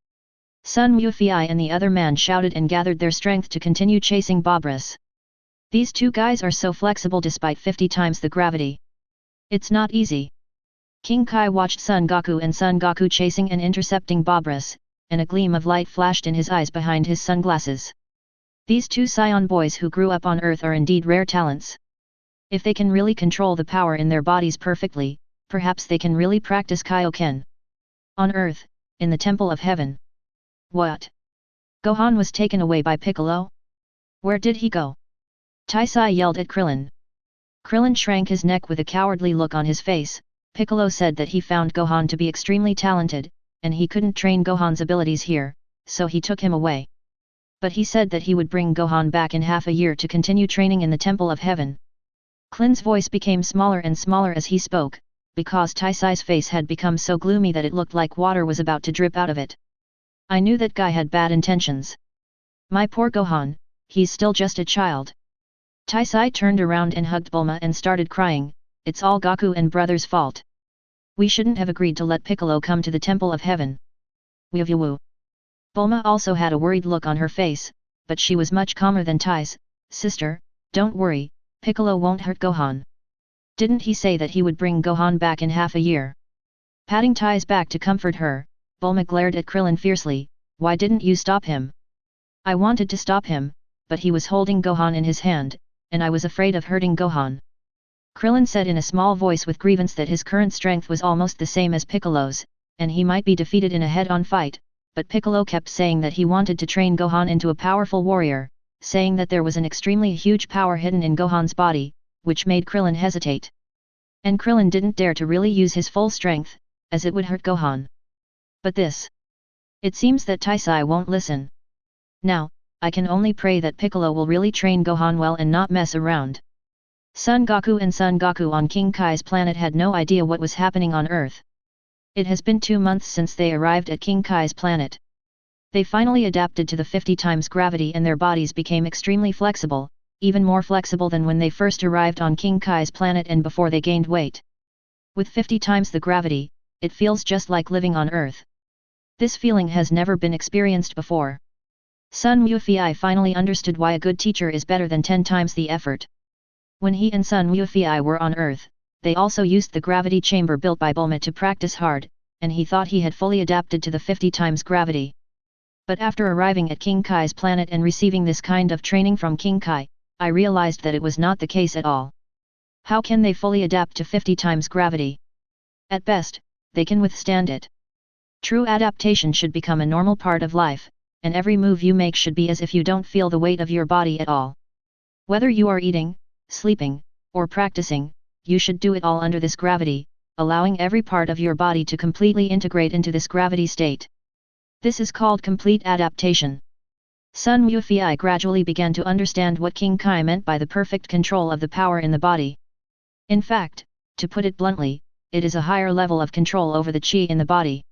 Sun Wufi and the other man shouted and gathered their strength to continue chasing Bobris. These two guys are so flexible despite 50 times the gravity. It's not easy. King Kai watched Son Goku chasing and intercepting Bobris, and a gleam of light flashed in his eyes behind his sunglasses. These two Scion boys who grew up on Earth are indeed rare talents. If they can really control the power in their bodies perfectly, perhaps they can really practice Kaioken. On Earth, in the Temple of Heaven. What? Gohan was taken away by Piccolo? Where did he go? Taisai yelled at Krillin. Krillin shrank his neck with a cowardly look on his face. Piccolo said that he found Gohan to be extremely talented, and he couldn't train Gohan's abilities here, so he took him away. But he said that he would bring Gohan back in half a year to continue training in the Temple of Heaven. Klin's voice became smaller and smaller as he spoke, because Taisai's face had become so gloomy that it looked like water was about to drip out of it. I knew that guy had bad intentions. My poor Gohan, he's still just a child. Taisai turned around and hugged Bulma and started crying. It's all Goku and brother's fault. We shouldn't have agreed to let Piccolo come to the Temple of Heaven. Woo. Bulma also had a worried look on her face, but she was much calmer than Tai's. Sister, don't worry, Piccolo won't hurt Gohan. Didn't he say that he would bring Gohan back in half a year? Patting Tai's back to comfort her, Bulma glared at Krillin fiercely, "Why didn't you stop him?" "I wanted to stop him, but he was holding Gohan in his hand, and I was afraid of hurting Gohan." Krillin said in a small voice with grievance that his current strength was almost the same as Piccolo's, and he might be defeated in a head-on fight, but Piccolo kept saying that he wanted to train Gohan into a powerful warrior, saying that there was an extremely huge power hidden in Gohan's body, which made Krillin hesitate. And Krillin didn't dare to really use his full strength, as it would hurt Gohan. But this. It seems that Taisai won't listen. Now, I can only pray that Piccolo will really train Gohan well and not mess around. Son Goku and Son Goku on King Kai's planet had no idea what was happening on Earth. It has been 2 months since they arrived at King Kai's planet. They finally adapted to the 50 times gravity and their bodies became extremely flexible, even more flexible than when they first arrived on King Kai's planet and before they gained weight. With 50 times the gravity, it feels just like living on Earth. This feeling has never been experienced before. Sun Wufei finally understood why a good teacher is better than 10 times the effort. When he and Sun Wufei were on Earth, they also used the gravity chamber built by Bulma to practice hard, and he thought he had fully adapted to the 50 times gravity. But after arriving at King Kai's planet and receiving this kind of training from King Kai, I realized that it was not the case at all. How can they fully adapt to 50 times gravity? At best, they can withstand it. True adaptation should become a normal part of life, and every move you make should be as if you don't feel the weight of your body at all. Whether you are eating, sleeping, or practicing, you should do it all under this gravity, allowing every part of your body to completely integrate into this gravity state. This is called complete adaptation. Sun Wufei gradually began to understand what King Kai meant by the perfect control of the power in the body. In fact, to put it bluntly, it is a higher level of control over the chi in the body.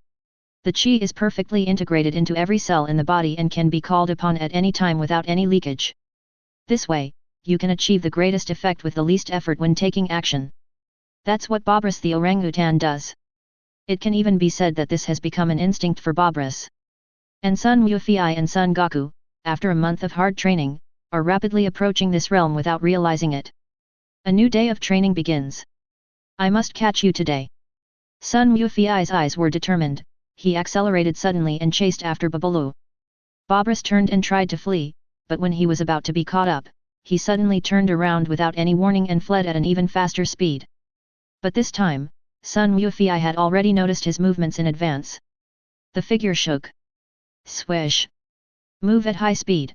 The chi is perfectly integrated into every cell in the body and can be called upon at any time without any leakage. This way, you can achieve the greatest effect with the least effort when taking action. That's what Bobris the orangutan does. It can even be said that this has become an instinct for Bobris. And Sun Wufei and Son Goku, after a month of hard training, are rapidly approaching this realm without realizing it. A new day of training begins. I must catch you today. Sun Wufei's eyes were determined. He accelerated suddenly and chased after Babalu. Bobris turned and tried to flee, but when he was about to be caught up, he suddenly turned around without any warning and fled at an even faster speed. But this time, Sun Wufei had already noticed his movements in advance. The figure shook. Swish! Move at high speed.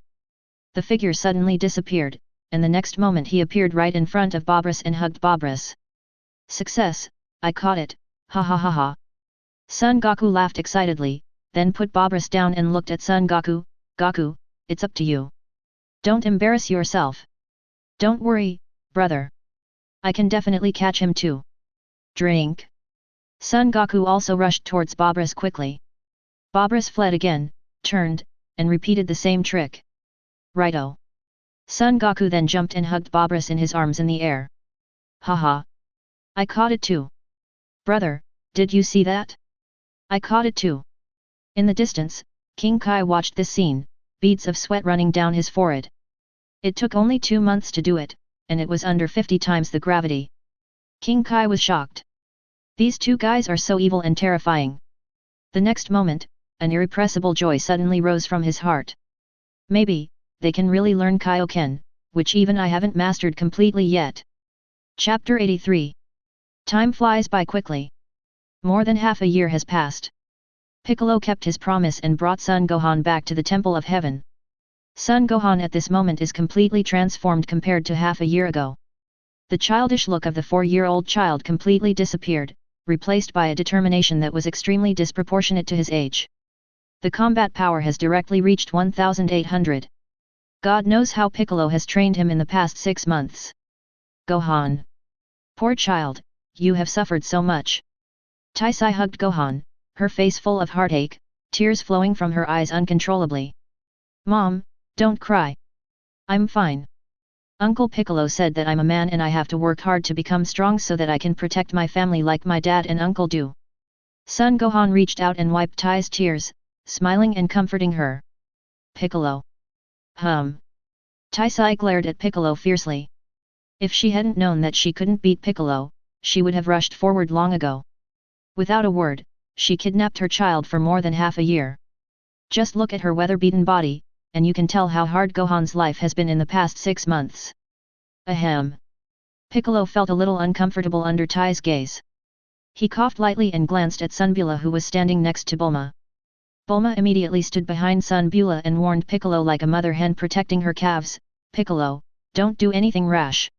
The figure suddenly disappeared, and the next moment he appeared right in front of Bobris and hugged Bobris. Success, I caught it, ha ha ha ha. Son Goku laughed excitedly, then put Bobris down and looked at Son Goku. Goku, it's up to you. Don't embarrass yourself. Don't worry, brother. I can definitely catch him too. Drink. Son Goku also rushed towards Bobris quickly. Bobris fled again, turned, and repeated the same trick. Righto. Son Goku then jumped and hugged Bobris in his arms in the air. Haha. I caught it too. Brother, did you see that? I caught it too. In the distance, King Kai watched this scene, beads of sweat running down his forehead. It took only 2 months to do it, and it was under 50 times the gravity. King Kai was shocked. These two guys are so evil and terrifying. The next moment, an irrepressible joy suddenly rose from his heart. Maybe, they can really learn Kaioken, which even I haven't mastered completely yet. Chapter 83. Time flies by quickly. More than half a year has passed. Piccolo kept his promise and brought Son Gohan back to the Temple of Heaven. Son Gohan at this moment is completely transformed compared to half a year ago. The childish look of the 4-year-old child completely disappeared, replaced by a determination that was extremely disproportionate to his age. The combat power has directly reached 1,800. God knows how Piccolo has trained him in the past 6 months. Gohan. Poor child, you have suffered so much. Taisai hugged Gohan, her face full of heartache, tears flowing from her eyes uncontrollably. Mom, don't cry. I'm fine. Uncle Piccolo said that I'm a man and I have to work hard to become strong so that I can protect my family like my dad and uncle do. Son Gohan reached out and wiped Tai's tears, smiling and comforting her. Piccolo. Taisai glared at Piccolo fiercely. If she hadn't known that she couldn't beat Piccolo, she would have rushed forward long ago. Without a word, she kidnapped her child for more than half a year. Just look at her weather-beaten body, and you can tell how hard Gohan's life has been in the past 6 months. Ahem. Piccolo felt a little uncomfortable under Tai's gaze. He coughed lightly and glanced at Sunbula, who was standing next to Bulma. Bulma immediately stood behind Sunbula and warned Piccolo like a mother hen protecting her calves, "Piccolo, don't do anything rash.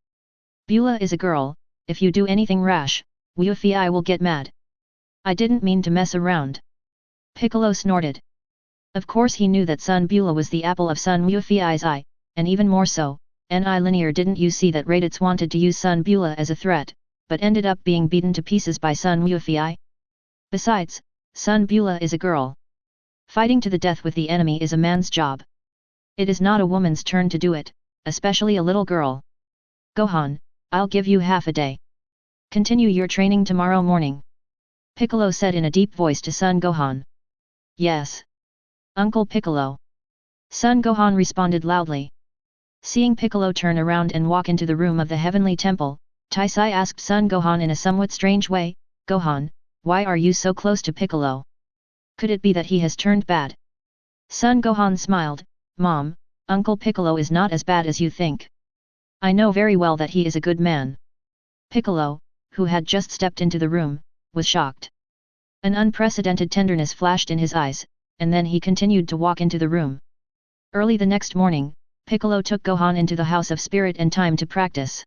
Bula is a girl, if you do anything rash, Wufi will get mad." "I didn't mean to mess around." Piccolo snorted. Of course he knew that Sunbula was the apple of Sun Wufi's eye, and even more so, Ni Linear didn't you see that Raditz wanted to use Sunbula as a threat, but ended up being beaten to pieces by Sun Wufi? Besides, Sunbula is a girl. Fighting to the death with the enemy is a man's job. It is not a woman's turn to do it, especially a little girl. "Gohan, I'll give you half a day. Continue your training tomorrow morning," Piccolo said in a deep voice to Son Gohan. "Yes, Uncle Piccolo." Son Gohan responded loudly. Seeing Piccolo turn around and walk into the room of the Heavenly Temple, Taisai asked Son Gohan in a somewhat strange way, "Gohan, why are you so close to Piccolo? Could it be that he has turned bad?" Son Gohan smiled, "Mom, Uncle Piccolo is not as bad as you think. I know very well that he is a good man." Piccolo, who had just stepped into the room, was shocked. An unprecedented tenderness flashed in his eyes, and then he continued to walk into the room. Early the next morning, Piccolo took Gohan into the House of Spirit and Time to practice.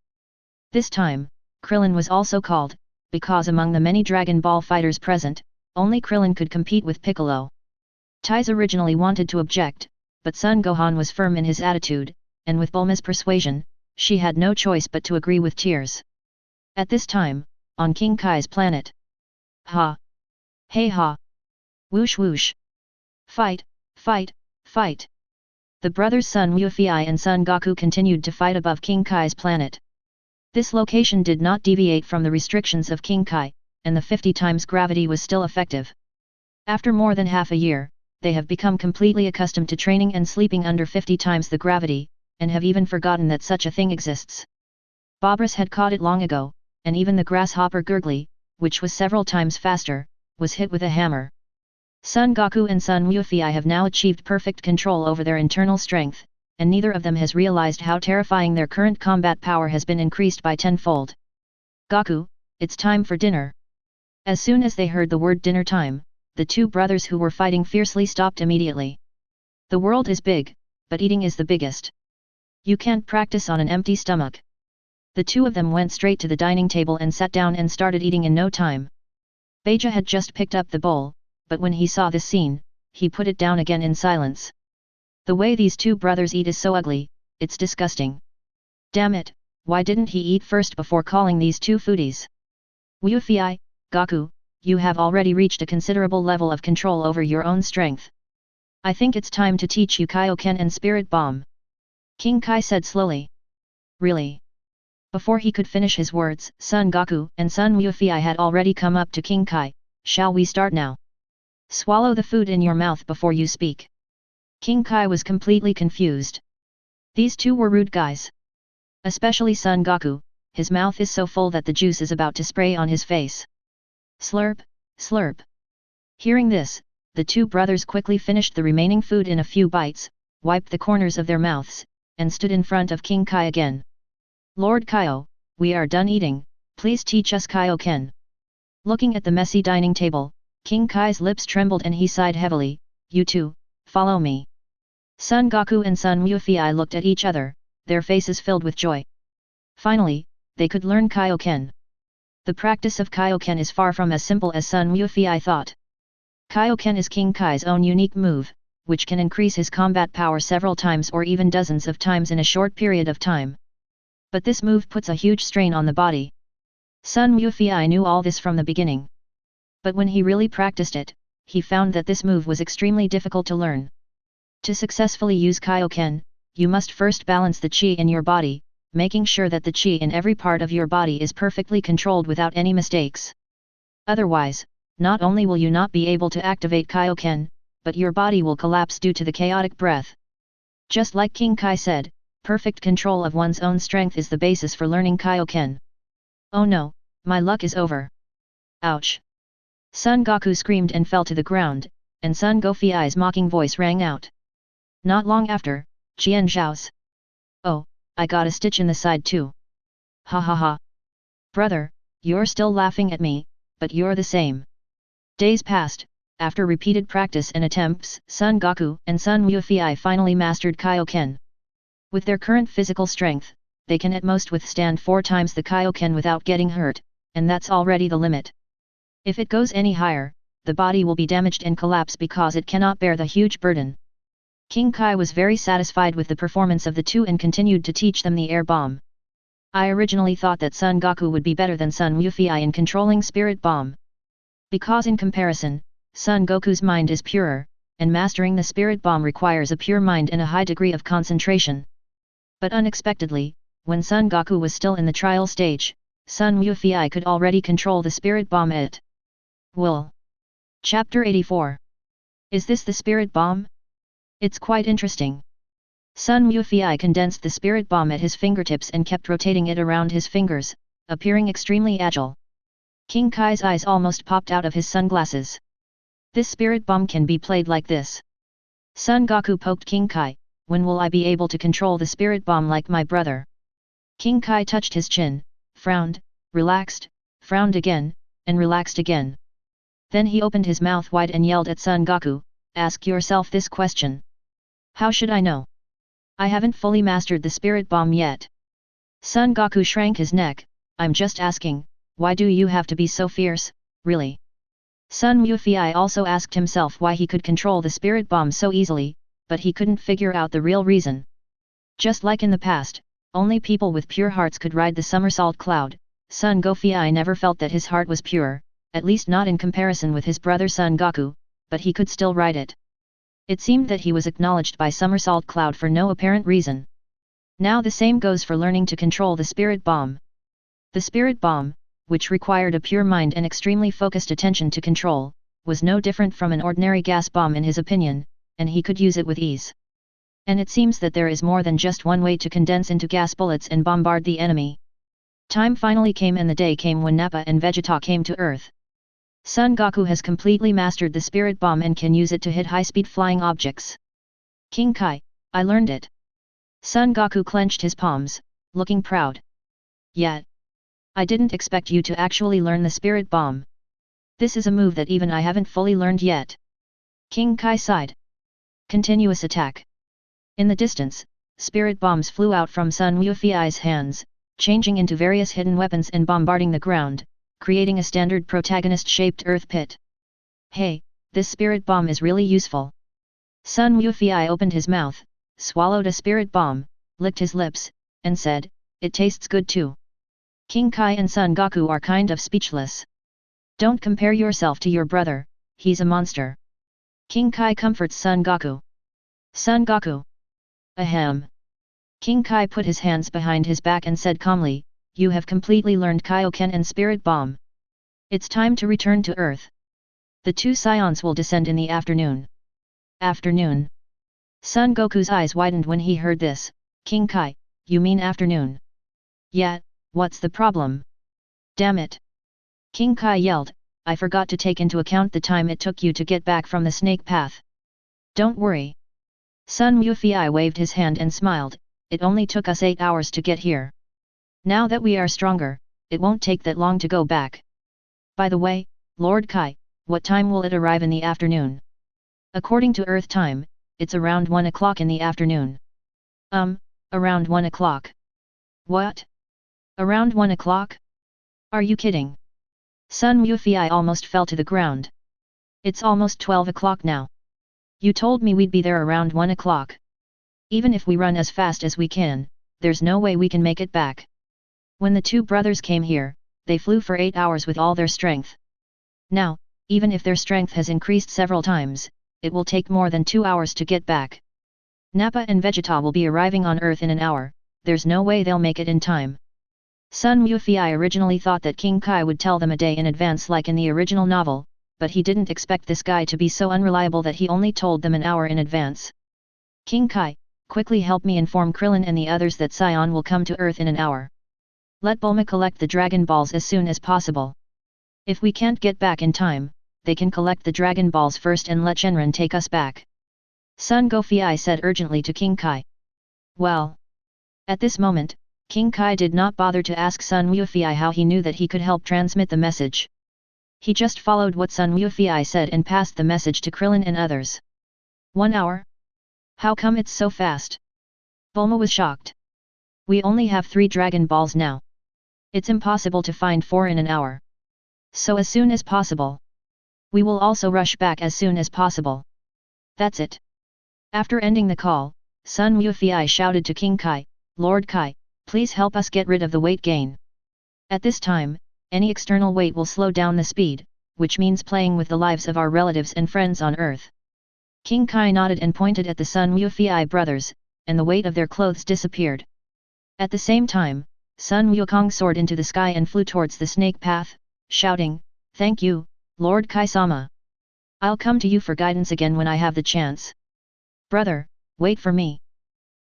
This time, Krillin was also called, because among the many Dragon Ball fighters present, only Krillin could compete with Piccolo. Taiz originally wanted to object, but Son Gohan was firm in his attitude, and with Bulma's persuasion, she had no choice but to agree with tears. At this time, on King Kai's planet. Ha! Hey ha! Whoosh whoosh! Fight, fight, fight! The brothers Sun Wufi and Son Goku continued to fight above King Kai's planet. This location did not deviate from the restrictions of King Kai, and the 50 times gravity was still effective. After more than half a year, they have become completely accustomed to training and sleeping under 50 times the gravity, and have even forgotten that such a thing exists. Bobris had caught it long ago, and even the grasshopper Gurgly, which was several times faster, was hit with a hammer. Son Goku and Son Wufi have now achieved perfect control over their internal strength, and neither of them has realized how terrifying their current combat power has been increased by tenfold. "Goku, it's time for dinner." As soon as they heard the word dinner time, the two brothers who were fighting fiercely stopped immediately. The world is big, but eating is the biggest. You can't practice on an empty stomach. The two of them went straight to the dining table and sat down and started eating in no time. Beja had just picked up the bowl, but when he saw this scene, he put it down again in silence. The way these two brothers eat is so ugly, it's disgusting. Damn it, why didn't he eat first before calling these two foodies? Wufi, Goku, you have already reached a considerable level of control over your own strength. I think it's time to teach you Kaioken and Spirit Bomb. King Kai said slowly. Really? Before he could finish his words, Son Goku and Son Wufi had already come up to King Kai. Shall we start now? Swallow the food in your mouth before you speak. King Kai was completely confused. These two were rude guys. Especially Son Goku, his mouth is so full that the juice is about to spray on his face. Slurp, slurp. Hearing this, the two brothers quickly finished the remaining food in a few bites, wiped the corners of their mouths, and stood in front of King Kai again. Lord Kaio, we are done eating, please teach us Kaioken. Looking at the messy dining table, King Kai's lips trembled and he sighed heavily. You two, follow me. Son Goku and Son Wufi looked at each other, their faces filled with joy. Finally, they could learn Kaioken. The practice of Kaioken is far from as simple as Son Wufi thought. Kaioken is King Kai's own unique move, which can increase his combat power several times or even dozens of times in a short period of time. But this move puts a huge strain on the body. Son Wufi knew all this from the beginning. But when he really practiced it, he found that this move was extremely difficult to learn. To successfully use Kaioken, you must first balance the chi in your body, making sure that the chi in every part of your body is perfectly controlled without any mistakes. Otherwise, not only will you not be able to activate Kaioken, but your body will collapse due to the chaotic breath. Just like King Kai said, perfect control of one's own strength is the basis for learning Kaioken. Oh no, my luck is over. Ouch! Son Goku screamed and fell to the ground, and Son Goku's mocking voice rang out. Not long after, Qian Zhao's. Oh, I got a stitch in the side too. Ha ha ha. Brother, you're still laughing at me, but you're the same. Days passed. After repeated practice and attempts, Son Goku and Son Wufei finally mastered Kaioken. With their current physical strength, they can at most withstand 4 times the Kaioken without getting hurt, and that's already the limit. If it goes any higher, the body will be damaged and collapse because it cannot bear the huge burden. King Kai was very satisfied with the performance of the two and continued to teach them the air bomb. I originally thought that Son Goku would be better than Son Wufei in controlling spirit bomb. Because in comparison, Son Goku's mind is purer, and mastering the spirit bomb requires a pure mind and a high degree of concentration. But unexpectedly, when Son Goku was still in the trial stage, Son Wufei could already control the spirit bomb at will. Chapter 84. Is this the spirit bomb? It's quite interesting. Son Wufei condensed the spirit bomb at his fingertips and kept rotating it around his fingers, appearing extremely agile. King Kai's eyes almost popped out of his sunglasses. This spirit bomb can be played like this. Son Goku poked King Kai, when will I be able to control the spirit bomb like my brother? King Kai touched his chin, frowned, relaxed, frowned again, and relaxed again. Then he opened his mouth wide and yelled at Son Goku, ask yourself this question. How should I know? I haven't fully mastered the spirit bomb yet. Son Goku shrank his neck, I'm just asking, why do you have to be so fierce, really? Son Wufei also asked himself why he could control the spirit bomb so easily, but he couldn't figure out the real reason. Just like in the past, only people with pure hearts could ride the somersault cloud, Son Goku never felt that his heart was pure, at least not in comparison with his brother Son Goku, but he could still ride it. It seemed that he was acknowledged by Somersault Cloud for no apparent reason. Now the same goes for learning to control the spirit bomb. The spirit bomb, which required a pure mind and extremely focused attention to control, was no different from an ordinary gas bomb in his opinion, and he could use it with ease. And it seems that there is more than just one way to condense into gas bullets and bombard the enemy. Time finally came and the day came when Nappa and Vegeta came to Earth. Son Goku has completely mastered the spirit bomb and can use it to hit high-speed flying objects. King Kai, I learned it. Son Goku clenched his palms, looking proud. Yet, I didn't expect you to actually learn the spirit bomb. This is a move that even I haven't fully learned yet. King Kai sighed. Continuous attack. In the distance, spirit bombs flew out from Son Wufei's hands, changing into various hidden weapons and bombarding the ground, creating a standard protagonist-shaped earth pit. Hey, this spirit bomb is really useful. Son Wufei opened his mouth, swallowed a spirit bomb, licked his lips, and said, it tastes good too. King Kai and Son Goku are kind of speechless. Don't compare yourself to your brother, he's a monster. King Kai comforts Son Goku. Son Goku. Ahem. King Kai put his hands behind his back and said calmly, you have completely learned Kaioken and Spirit Bomb. It's time to return to Earth. The 2 Scions will descend in the afternoon. Afternoon. Son Goku's eyes widened when he heard this. King Kai, you mean afternoon? Yeah, what's the problem? Damn it. King Kai yelled, I forgot to take into account the time it took you to get back from the snake path. Don't worry. Son Wufei waved his hand and smiled, it only took us 8 hours to get here. Now that we are stronger, it won't take that long to go back. By the way, Lord Kai, what time will it arrive in the afternoon? According to Earth time, it's around 1 o'clock in the afternoon. Around 1 o'clock. What? Around 1 o'clock? Are you kidding? Son Wufei almost fell to the ground. It's almost 12 o'clock now. You told me we'd be there around 1 o'clock. Even if we run as fast as we can, there's no way we can make it back. When the 2 brothers came here, they flew for 8 hours with all their strength. Now, even if their strength has increased several times, it will take more than 2 hours to get back. Nappa and Vegeta will be arriving on Earth in an hour, there's no way they'll make it in time. Son Wufei originally thought that King Kai would tell them a day in advance like in the original novel, but he didn't expect this guy to be so unreliable that he only told them an hour in advance. King Kai, quickly help me inform Krillin and the others that Scion will come to Earth in an hour. Let Bulma collect the Dragon Balls as soon as possible. If we can't get back in time, they can collect the Dragon Balls first and let Shenron take us back. Sun Gofei said urgently to King Kai. Well. At this moment, King Kai did not bother to ask Sun Wufei how he knew that he could help transmit the message. He just followed what Sun Wufei said and passed the message to Krillin and others. 1 hour? How come it's so fast? Bulma was shocked. We only have 3 Dragon Balls now. It's impossible to find 4 in an hour. So as soon as possible. We will also rush back as soon as possible. That's it. After ending the call, Sun Wufei shouted to King Kai, Lord Kai, please help us get rid of the weight gain. At this time, any external weight will slow down the speed, which means playing with the lives of our relatives and friends on Earth. King Kai nodded and pointed at the Sun Wufei brothers, and the weight of their clothes disappeared. At the same time, Sun Wukong soared into the sky and flew towards the snake path, shouting, Thank you, Lord Kai-sama. I'll come to you for guidance again when I have the chance. Brother, wait for me.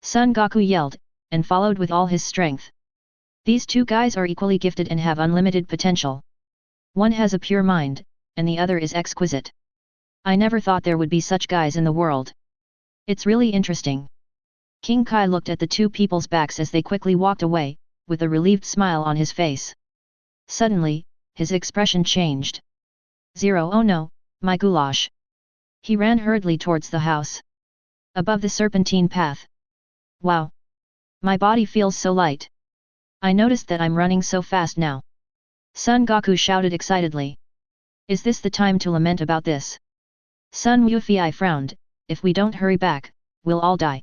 Son Goku yelled, and followed with all his strength. These 2 guys are equally gifted and have unlimited potential. One has a pure mind, and the other is exquisite. I never thought there would be such guys in the world. It's really interesting. King Kai looked at the 2 people's backs as they quickly walked away, with a relieved smile on his face. Suddenly, his expression changed. Oh no, my goulash. He ran hurriedly towards the house. Above the serpentine path. Wow! My body feels so light. I noticed that I'm running so fast now. Son Goku shouted excitedly. Is this the time to lament about this? Sun Wufei frowned, if we don't hurry back, we'll all die.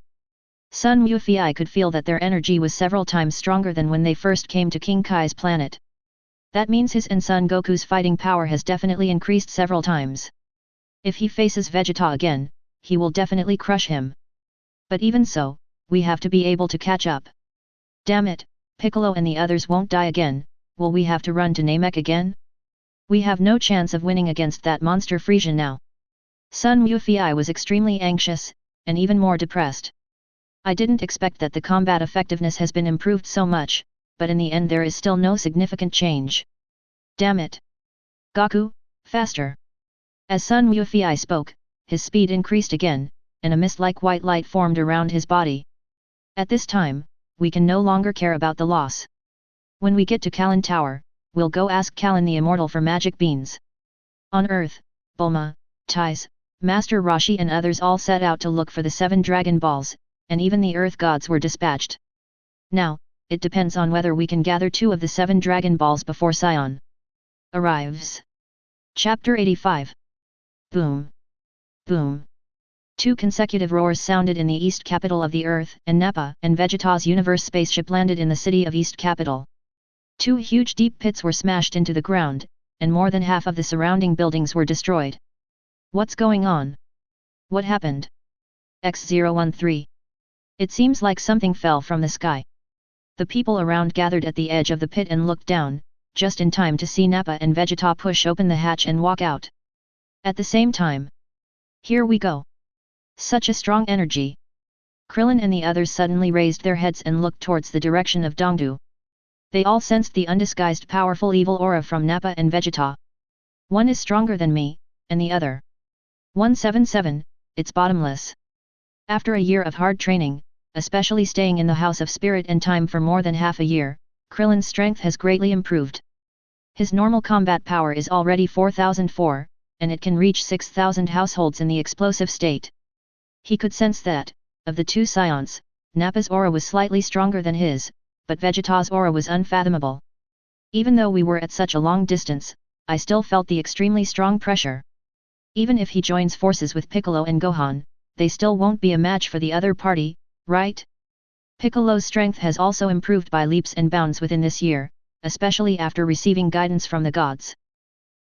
Sun Wufei could feel that their energy was several times stronger than when they first came to King Kai's planet. That means his and Son Goku's fighting power has definitely increased several times. If he faces Vegeta again, he will definitely crush him. But even so, we have to be able to catch up. Damn it, Piccolo and the others won't die again, will we have to run to Namek again? We have no chance of winning against that monster Frieza now. Sun Wufei was extremely anxious, and even more depressed. I didn't expect that the combat effectiveness has been improved so much, but in the end there is still no significant change. Damn it! Goku, faster! As Sun Wufei spoke, his speed increased again, and a mist-like white light formed around his body. At this time, we can no longer care about the loss. When we get to Kalin Tower, we'll go ask Kalin the Immortal for magic beans. On Earth, Bulma, Tais, Master Roshi and others all set out to look for the 7 Dragon Balls, and even the Earth Gods were dispatched. Now, it depends on whether we can gather 2 of the 7 Dragon Balls before Sion arrives. Chapter 85. Boom! Boom! 2 consecutive roars sounded in the East capital of the Earth, and Nappa and Vegeta's universe spaceship landed in the city of East capital. 2 huge deep pits were smashed into the ground, and more than half of the surrounding buildings were destroyed. What's going on? What happened? X013. It seems like something fell from the sky. The people around gathered at the edge of the pit and looked down, just in time to see Nappa and Vegeta push open the hatch and walk out. At the same time. Here we go. Such a strong energy. Krillin and the others suddenly raised their heads and looked towards the direction of Dongdu. They all sensed the undisguised powerful evil aura from Nappa and Vegeta. One is stronger than me, and the other. 177, it's bottomless. After a year of hard training, especially staying in the House of Spirit and Time for more than half a year, Krillin's strength has greatly improved. His normal combat power is already 4004, and it can reach 6000 households in the explosive state. He could sense that, of the 2 Scions, Nappa's aura was slightly stronger than his, but Vegeta's aura was unfathomable. Even though we were at such a long distance, I still felt the extremely strong pressure. Even if he joins forces with Piccolo and Gohan, they still won't be a match for the other party, right? Piccolo's strength has also improved by leaps and bounds within this year, especially after receiving guidance from the gods.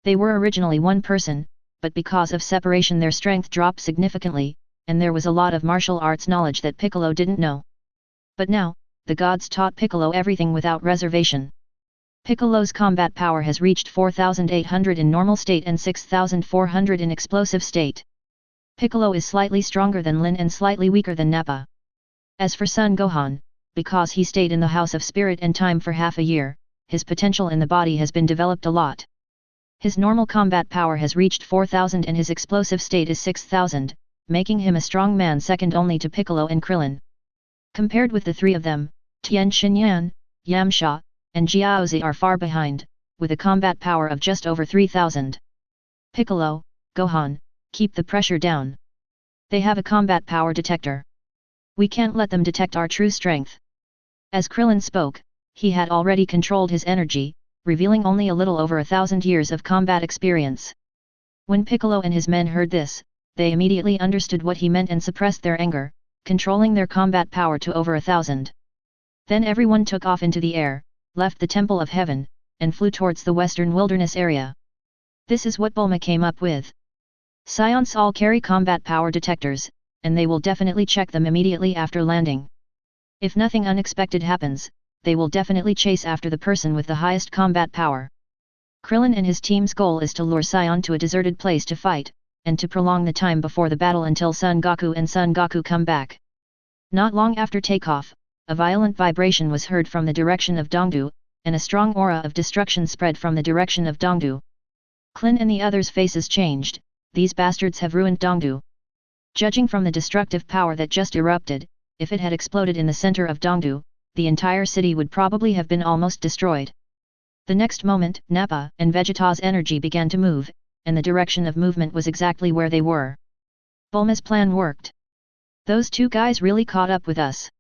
They were originally one person, but because of separation their strength dropped significantly, and there was a lot of martial arts knowledge that Piccolo didn't know. But now, the gods taught Piccolo everything without reservation. Piccolo's combat power has reached 4800 in normal state and 6400 in explosive state. Piccolo is slightly stronger than Lin and slightly weaker than Nappa. As for Son Gohan, because he stayed in the House of Spirit and Time for half a year, his potential in the body has been developed a lot. His normal combat power has reached 4000 and his explosive state is 6000, making him a strong man second only to Piccolo and Krillin. Compared with the three of them, Tien Shinyan, Yamcha, and Jiaozi are far behind, with a combat power of just over 3000. Piccolo, Gohan, keep the pressure down. They have a combat power detector. We can't let them detect our true strength. As Krillin spoke, he had already controlled his energy, revealing only a little over 1000 years of combat experience. When Piccolo and his men heard this, they immediately understood what he meant and suppressed their anger, controlling their combat power to over 1000. Then everyone took off into the air, left the Temple of Heaven, and flew towards the western wilderness area. This is what Bulma came up with. Scions all carry combat power detectors, and they will definitely check them immediately after landing. If nothing unexpected happens, they will definitely chase after the person with the highest combat power. Krillin and his team's goal is to lure Scion to a deserted place to fight, and to prolong the time before the battle until Son Goku and Son Goku come back. Not long after takeoff, a violent vibration was heard from the direction of Dongdu, and a strong aura of destruction spread from the direction of Dongdu. Krillin and the others' faces changed. These bastards have ruined Dongdu. Judging from the destructive power that just erupted, if it had exploded in the center of Dongdu, the entire city would probably have been almost destroyed. The next moment, Nappa and Vegeta's energy began to move, and the direction of movement was exactly where they were. Bulma's plan worked. Those two guys really caught up with us.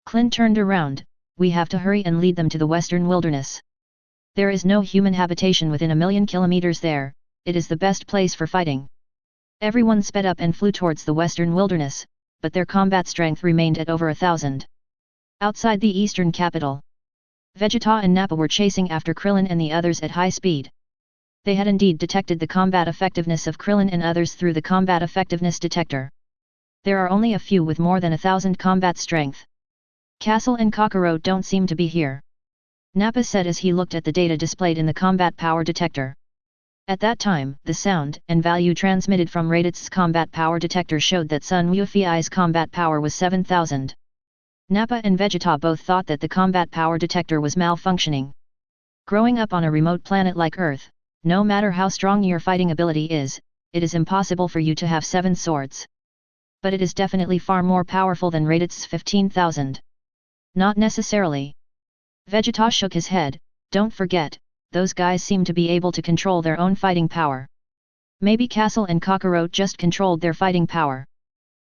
Krillin turned around. We have to hurry and lead them to the western wilderness. There is no human habitation within 1,000,000 kilometers there, it is the best place for fighting. Everyone sped up and flew towards the western wilderness, but their combat strength remained at over 1000. Outside the eastern capital, Vegeta and Nappa were chasing after Krillin and the others at high speed. They had indeed detected the combat effectiveness of Krillin and others through the combat effectiveness detector. There are only a few with more than 1000 combat strength. Castle and Kakarot don't seem to be here, Nappa said as he looked at the data displayed in the combat power detector. At that time, the sound and value transmitted from Raditz combat power detector showed that Sun Wufi's combat power was 7000. Nappa and Vegeta both thought that the combat power detector was malfunctioning. Growing up on a remote planet like Earth, no matter how strong your fighting ability is, it is impossible for you to have 7 swords. But it is definitely far more powerful than Raditz 15,000. Not necessarily. Vegeta shook his head. Don't forget, those guys seem to be able to control their own fighting power. Maybe Castle and Kakarot just controlled their fighting power.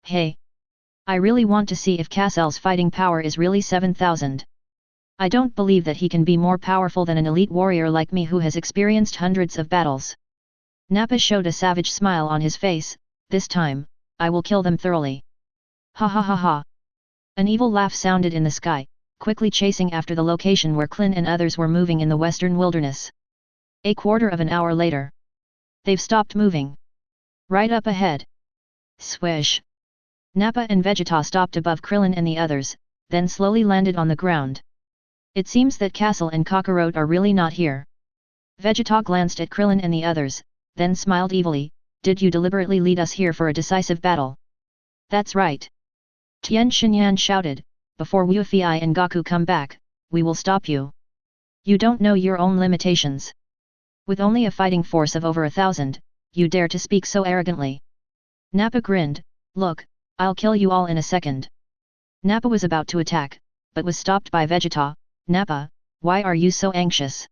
Hey! I really want to see if Castle's fighting power is really 7000. I don't believe that he can be more powerful than an elite warrior like me who has experienced hundreds of battles. Nappa showed a savage smile on his face. This time, I will kill them thoroughly. Ha ha ha ha. An evil laugh sounded in the sky, quickly chasing after the location where Krillin and others were moving in the western wilderness. A quarter of an hour later, they've stopped moving. Right up ahead. Swish! Nappa and Vegeta stopped above Krillin and the others, then slowly landed on the ground. It seems that Castle and Kakarot are really not here. Vegeta glanced at Krillin and the others, then smiled evilly. Did you deliberately lead us here for a decisive battle? That's right. Tien Shinyan shouted, before Wufi and Goku come back, we will stop you. You don't know your own limitations. With only a fighting force of over 1000, you dare to speak so arrogantly. Nappa grinned, look, I'll kill you all in a second. Nappa was about to attack, but was stopped by Vegeta. Nappa, why are you so anxious?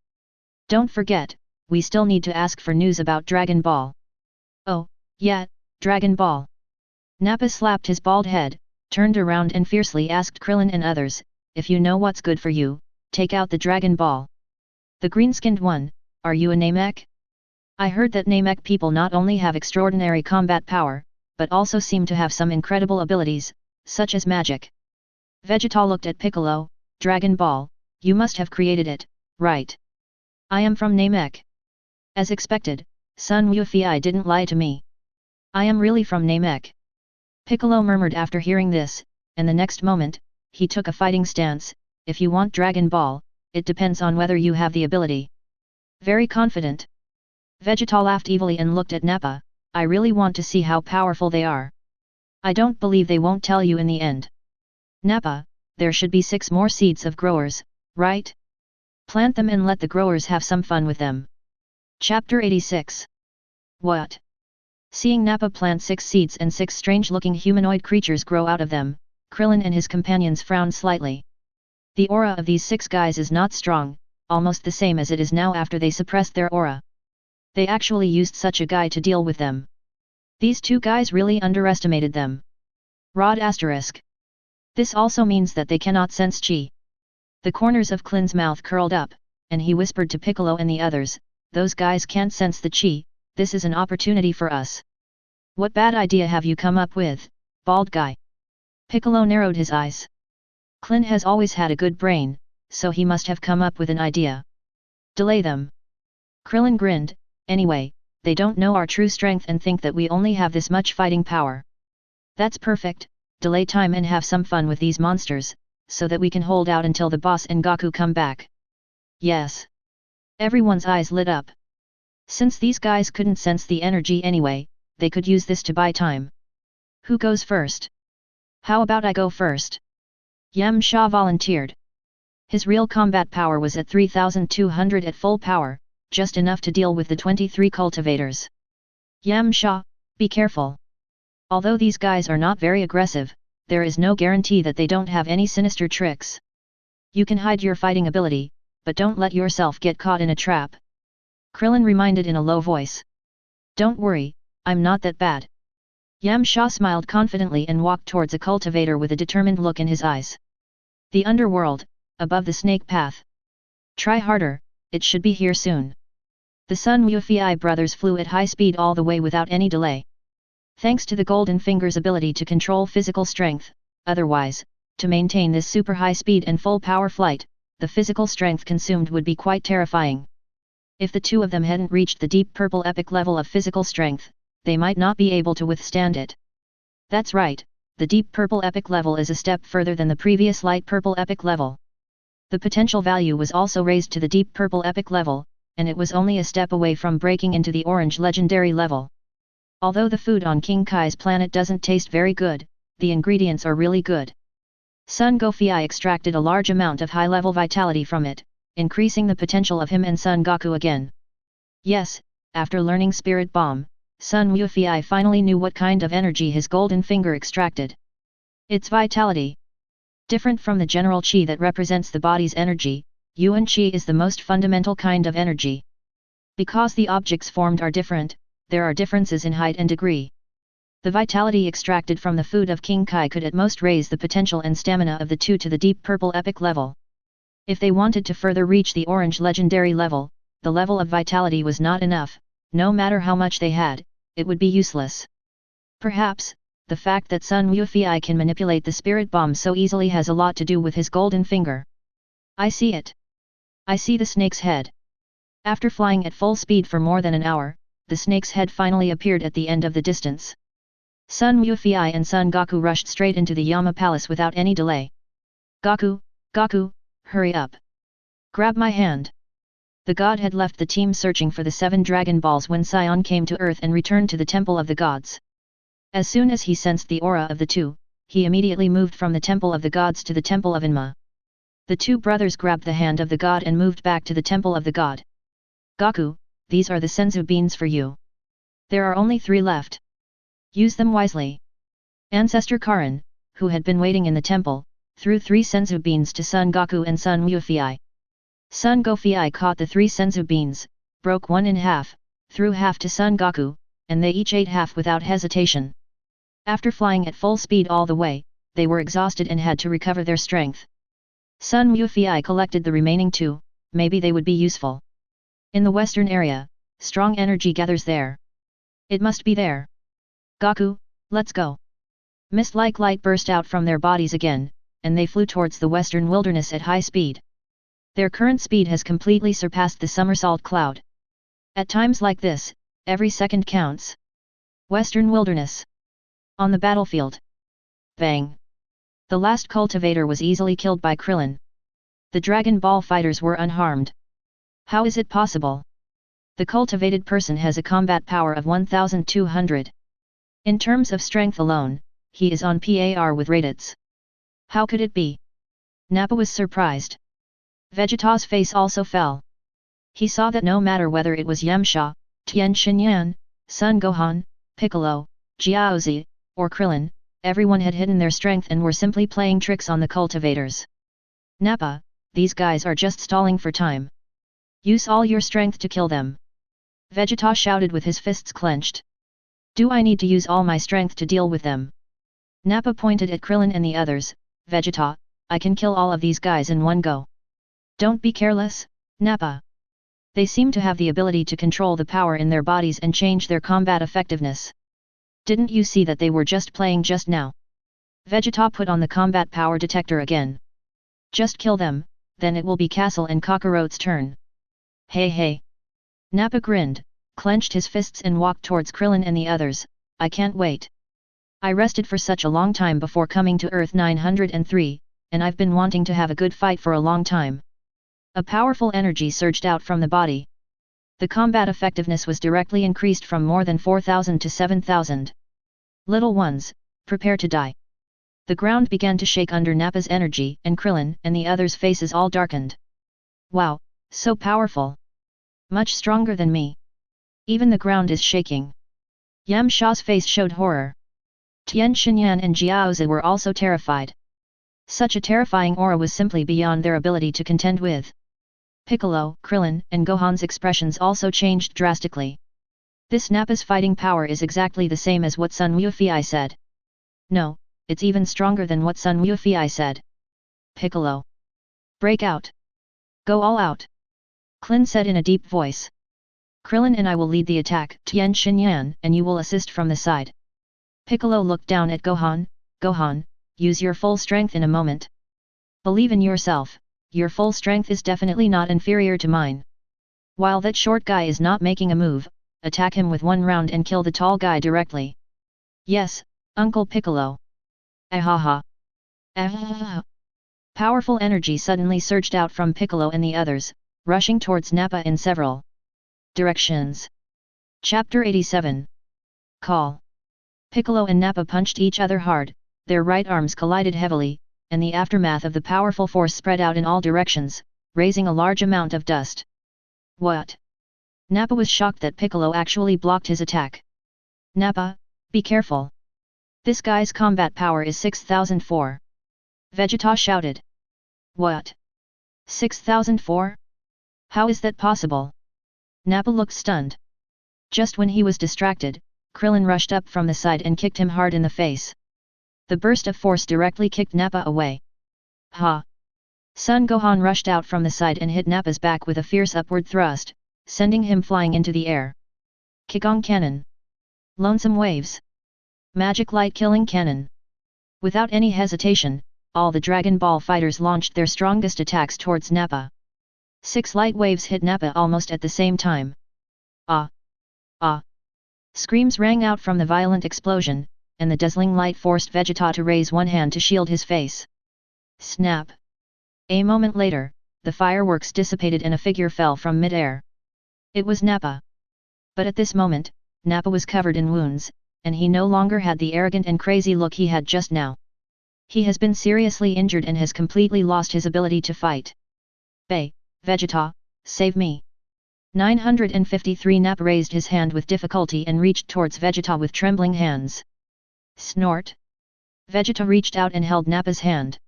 Don't forget, we still need to ask for news about Dragon Ball. Oh, yeah, Dragon Ball. Nappa slapped his bald head, turned around and fiercely asked Krillin and others, if you know what's good for you, take out the Dragon Ball. The green-skinned one, are you a Namek? I heard that Namek people not only have extraordinary combat power, but also seem to have some incredible abilities, such as magic. Vegeta looked at Piccolo. Dragon Ball, you must have created it, right? I am from Namek. As expected, Sun Wufi didn't lie to me. I am really from Namek. Piccolo murmured after hearing this, and the next moment, he took a fighting stance. If you want Dragon Ball, it depends on whether you have the ability. Very confident. Vegeta laughed evilly and looked at Nappa. I really want to see how powerful they are. I don't believe they won't tell you in the end. Nappa, there should be 6 more seeds of growers, right? Plant them and let the growers have some fun with them. Chapter 86. What? Seeing Nappa plant 6 seeds and 6 strange-looking humanoid creatures grow out of them, Krillin and his companions frowned slightly. The aura of these 6 guys is not strong, almost the same as it is now after they suppressed their aura. They actually used such a guy to deal with them. These 2 guys really underestimated them. Rod asterisk. This also means that they cannot sense chi. The corners of Klin's mouth curled up, and he whispered to Piccolo and the others, "Those guys can't sense the chi, this is an opportunity for us." "What bad idea have you come up with, bald guy?" Piccolo narrowed his eyes. Klin has always had a good brain, so he must have come up with an idea. "Delay them." Krillin grinned, "Anyway, they don't know our true strength and think that we only have this much fighting power. That's perfect, delay time and have some fun with these monsters, so that we can hold out until the boss and Goku come back." "Yes." Everyone's eyes lit up. Since these guys couldn't sense the energy anyway, they could use this to buy time. "Who goes first?" "How about I go first?" Yamcha volunteered. His real combat power was at 3,200 at full power, just enough to deal with the 23 cultivators. "Yamcha, be careful. Although these guys are not very aggressive, there is no guarantee that they don't have any sinister tricks. You can hide your fighting ability, but don't let yourself get caught in a trap." Krillin reminded in a low voice. "Don't worry, I'm not that bad." Yamcha smiled confidently and walked towards a cultivator with a determined look in his eyes. "The underworld, above the snake path. Try harder, it should be here soon." The Sun Wufei brothers flew at high speed all the way without any delay. Thanks to the Golden Finger's ability to control physical strength, otherwise, to maintain this super high speed and full power flight, the physical strength consumed would be quite terrifying. If the 2 of them hadn't reached the deep purple epic level of physical strength, they might not be able to withstand it. That's right, the deep purple epic level is a step further than the previous light purple epic level. The potential value was also raised to the deep purple epic level, and it was only a step away from breaking into the orange legendary level. Although the food on King Kai's planet doesn't taste very good, the ingredients are really good. Sun Gofei extracted a large amount of high-level vitality from it, increasing the potential of him and Son Goku again. Yes, after learning Spirit Bomb, Sun Wufei finally knew what kind of energy his golden finger extracted. It's vitality. Different from the general chi that represents the body's energy, Yuan chi is the most fundamental kind of energy. Because the objects formed are different, there are differences in height and degree. The vitality extracted from the food of King Kai could at most raise the potential and stamina of the 2 to the deep purple epic level. If they wanted to further reach the orange legendary level, the level of vitality was not enough. No matter how much they had, it would be useless. Perhaps, the fact that Sun Wufei can manipulate the Spirit Bomb so easily has a lot to do with his golden finger. "I see it. I see the snake's head." After flying at full speed for more than an hour, the snake's head finally appeared at the end of the distance. Sun Wufei and Son Goku rushed straight into the Yama Palace without any delay. "Goku, Goku, hurry up. Grab my hand." The god had left the team searching for the 7 Dragon Balls when Sion came to Earth and returned to the Temple of the Gods. As soon as he sensed the aura of the 2, he immediately moved from the Temple of the Gods to the Temple of Enma. The 2 brothers grabbed the hand of the god and moved back to the Temple of the God. "Goku, these are the senzu beans for you. There are only 3 left. Use them wisely." Ancestor Karin, who had been waiting in the temple, threw 3 senzu beans to Son Goku and Sun Wufei. Son Gofei caught the 3 senzu beans, broke one in half, threw half to Son Goku, and they each ate half without hesitation. After flying at full speed all the way, they were exhausted and had to recover their strength. Sun Wufei collected the remaining 2, maybe they would be useful. In the western area, strong energy gathers there. It must be there. "Goku, let's go." Mist-like light burst out from their bodies again, and they flew towards the western wilderness at high speed. Their current speed has completely surpassed the somersault cloud. At times like this, every second counts. Western Wilderness. On the battlefield. Bang! The last cultivator was easily killed by Krillin. The Dragon Ball fighters were unharmed. How is it possible? The cultivated person has a combat power of 1200. In terms of strength alone, he is on par with Raditz. How could it be? Nappa was surprised. Vegeta's face also fell. He saw that no matter whether it was Yamcha, Tien Shinyan, Son Gohan, Piccolo, Jiaozi, or Krillin, everyone had hidden their strength and were simply playing tricks on the cultivators. Nappa, these guys are just stalling for time. Use all your strength to kill them. Vegeta shouted with his fists clenched. Do I need to use all my strength to deal with them? Nappa pointed at Krillin and the others. Vegeta, I can kill all of these guys in one go. Don't be careless, Nappa. They seem to have the ability to control the power in their bodies and change their combat effectiveness. Didn't you see that they were just playing just now? Vegeta put on the combat power detector again. Just kill them, then it will be Castle and Kakarot's turn. Hey hey. Nappa grinned, clenched his fists and walked towards Krillin and the others. I can't wait. I rested for such a long time before coming to Earth 903, and I've been wanting to have a good fight for a long time. A powerful energy surged out from the body. The combat effectiveness was directly increased from more than 4,000 to 7,000. Little ones, prepare to die. The ground began to shake under Nappa's energy and Krillin and the others' faces all darkened. Wow, so powerful. Much stronger than me. Even the ground is shaking. Yamcha's face showed horror. Tien Shinyan and Jiaozi were also terrified. Such a terrifying aura was simply beyond their ability to contend with. Piccolo, Krillin, and Gohan's expressions also changed drastically. This Nappa's fighting power is exactly the same as what Sun Wufei said. No, it's even stronger than what Sun Wufei said. Piccolo. Break out. Go all out. Krillin said in a deep voice. Krillin and I will lead the attack, Tien Shinyan, and you will assist from the side. Piccolo looked down at Gohan. Gohan, use your full strength in a moment. Believe in yourself. Your full strength is definitely not inferior to mine. While that short guy is not making a move, attack him with one round and kill the tall guy directly. Yes, Uncle Piccolo. Ahaha. Ahaha. Powerful energy suddenly surged out from Piccolo and the others, rushing towards Nappa in several directions. Chapter 87. Call. Piccolo and Nappa punched each other hard, their right arms collided heavily, and the aftermath of the powerful force spread out in all directions, raising a large amount of dust. What? Nappa was shocked that Piccolo actually blocked his attack. Nappa, be careful. This guy's combat power is 6004. Vegeta shouted. What? 6004? How is that possible? Nappa looked stunned. Just when he was distracted, Krillin rushed up from the side and kicked him hard in the face. The burst of force directly kicked Nappa away. Ha! Son Gohan rushed out from the side and hit Nappa's back with a fierce upward thrust, sending him flying into the air. Kigong Cannon. Lonesome Waves. Magic Light Killing Cannon. Without any hesitation, all the Dragon Ball fighters launched their strongest attacks towards Nappa. 6 light waves hit Nappa almost at the same time. Ah! Ah! Screams rang out from the violent explosion, and the dazzling light forced Vegeta to raise one hand to shield his face. Snap! A moment later, the fireworks dissipated and a figure fell from mid-air. It was Nappa. But at this moment, Nappa was covered in wounds, and he no longer had the arrogant and crazy look he had just now. He has been seriously injured and has completely lost his ability to fight. Vegeta, save me. 953 Nappa raised his hand with difficulty and reached towards Vegeta with trembling hands. Snort. Vegeta reached out and held Nappa's hand.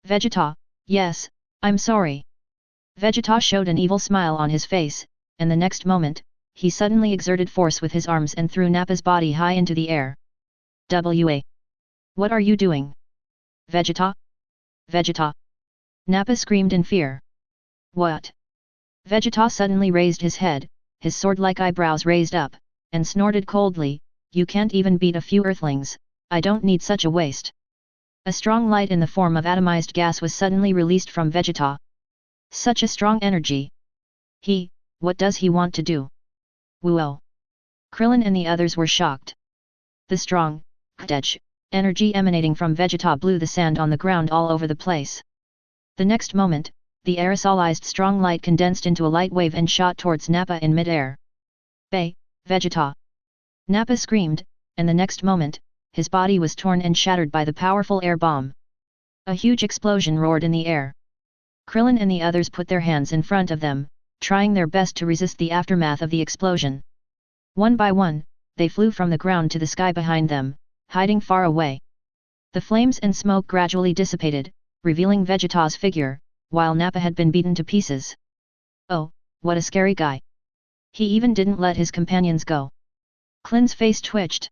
Vegeta, yes, I'm sorry. Vegeta showed an evil smile on his face, and the next moment, he suddenly exerted force with his arms and threw Nappa's body high into the air. Wa! What are you doing? Vegeta? Vegeta! Nappa screamed in fear. What? Vegeta suddenly raised his head, his sword-like eyebrows raised up, and snorted coldly, you can't even beat a few earthlings, I don't need such a waste. A strong light in the form of atomized gas was suddenly released from Vegeta. Such a strong energy. What does he want to do? Whoa! Krillin and the others were shocked. The strong, energy emanating from Vegeta blew the sand on the ground all over the place. The next moment, the aerosolized strong light condensed into a light wave and shot towards Nappa in mid-air. Vegeta! Nappa screamed, and the next moment, his body was torn and shattered by the powerful air bomb. A huge explosion roared in the air. Krillin and the others put their hands in front of them, trying their best to resist the aftermath of the explosion. One by one, they flew from the ground to the sky behind them, hiding far away. The flames and smoke gradually dissipated, revealing Vegeta's figure, while Nappa had been beaten to pieces. Oh, what a scary guy. He even didn't let his companions go. Klin's face twitched.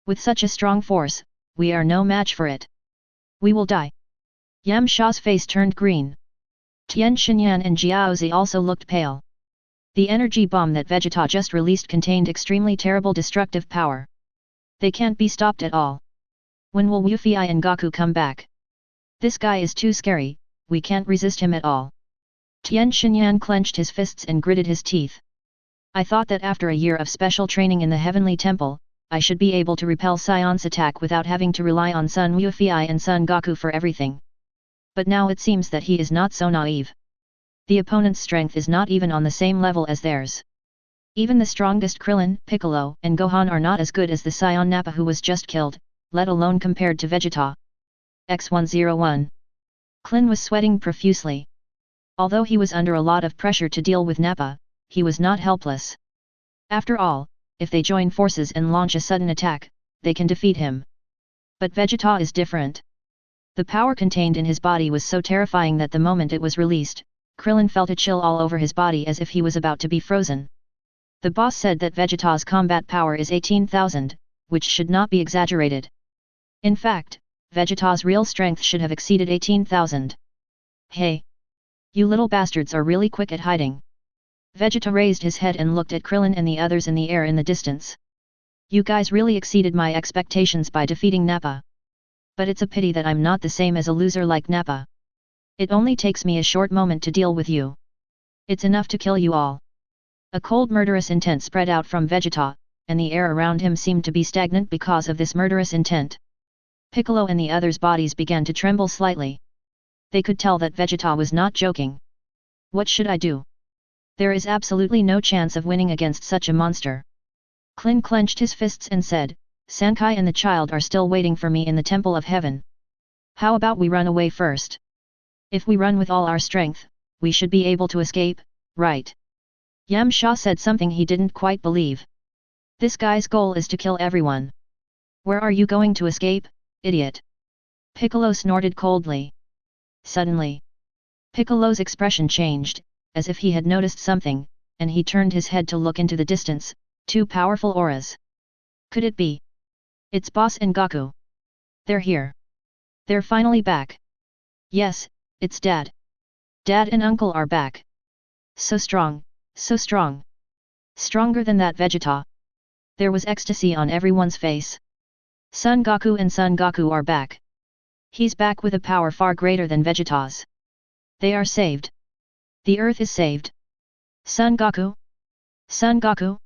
With such a strong force, we are no match for it. We will die. Yamcha's face turned green. Tian Xinyan and Jiaozi also looked pale. The energy bomb that Vegeta just released contained extremely terrible destructive power. They can't be stopped at all. When will Wufei and Goku come back? This guy is too scary, we can't resist him at all. Tian Xinyan clenched his fists and gritted his teeth. I thought that after a year of special training in the Heavenly Temple, I should be able to repel Sion's attack without having to rely on Son Wufei and Son Goku for everything. But now it seems that he is not so naive. The opponent's strength is not even on the same level as theirs. Even the strongest Krillin, Piccolo, and Gohan are not as good as the Sion Nappa who was just killed, let alone compared to Vegeta. X101. Klin was sweating profusely. Although he was under a lot of pressure to deal with Nappa, he was not helpless. After all, if they join forces and launch a sudden attack, they can defeat him. But Vegeta is different. The power contained in his body was so terrifying that the moment it was released, Krillin felt a chill all over his body as if he was about to be frozen. The boss said that Vegeta's combat power is 18,000, which should not be exaggerated. In fact, Vegeta's real strength should have exceeded 18,000. Hey! You little bastards are really quick at hiding. Vegeta raised his head and looked at Krillin and the others in the air in the distance. You guys really exceeded my expectations by defeating Nappa. But it's a pity that I'm not the same as a loser like Nappa. It only takes me a short moment to deal with you. It's enough to kill you all. A cold murderous intent spread out from Vegeta, and the air around him seemed to be stagnant because of this murderous intent. Piccolo and the others' bodies began to tremble slightly. They could tell that Vegeta was not joking. What should I do? There is absolutely no chance of winning against such a monster. Klin clenched his fists and said, Sankai and the child are still waiting for me in the Temple of Heaven. How about we run away first? If we run with all our strength, we should be able to escape, right? Yamcha said something he didn't quite believe. This guy's goal is to kill everyone. Where are you going to escape, idiot? Piccolo snorted coldly. Suddenly, Piccolo's expression changed, as if he had noticed something, and he turned his head to look into the distance. Two powerful auras. Could it be? It's Boss and Goku. They're here. They're finally back. Yes, it's Dad. Dad and Uncle are back. So strong, so strong. Stronger than that Vegeta. There was ecstasy on everyone's face. Son Goku and Son Goku are back. He's back with a power far greater than Vegeta's. They are saved. The Earth is saved. Son Goku? Son Goku?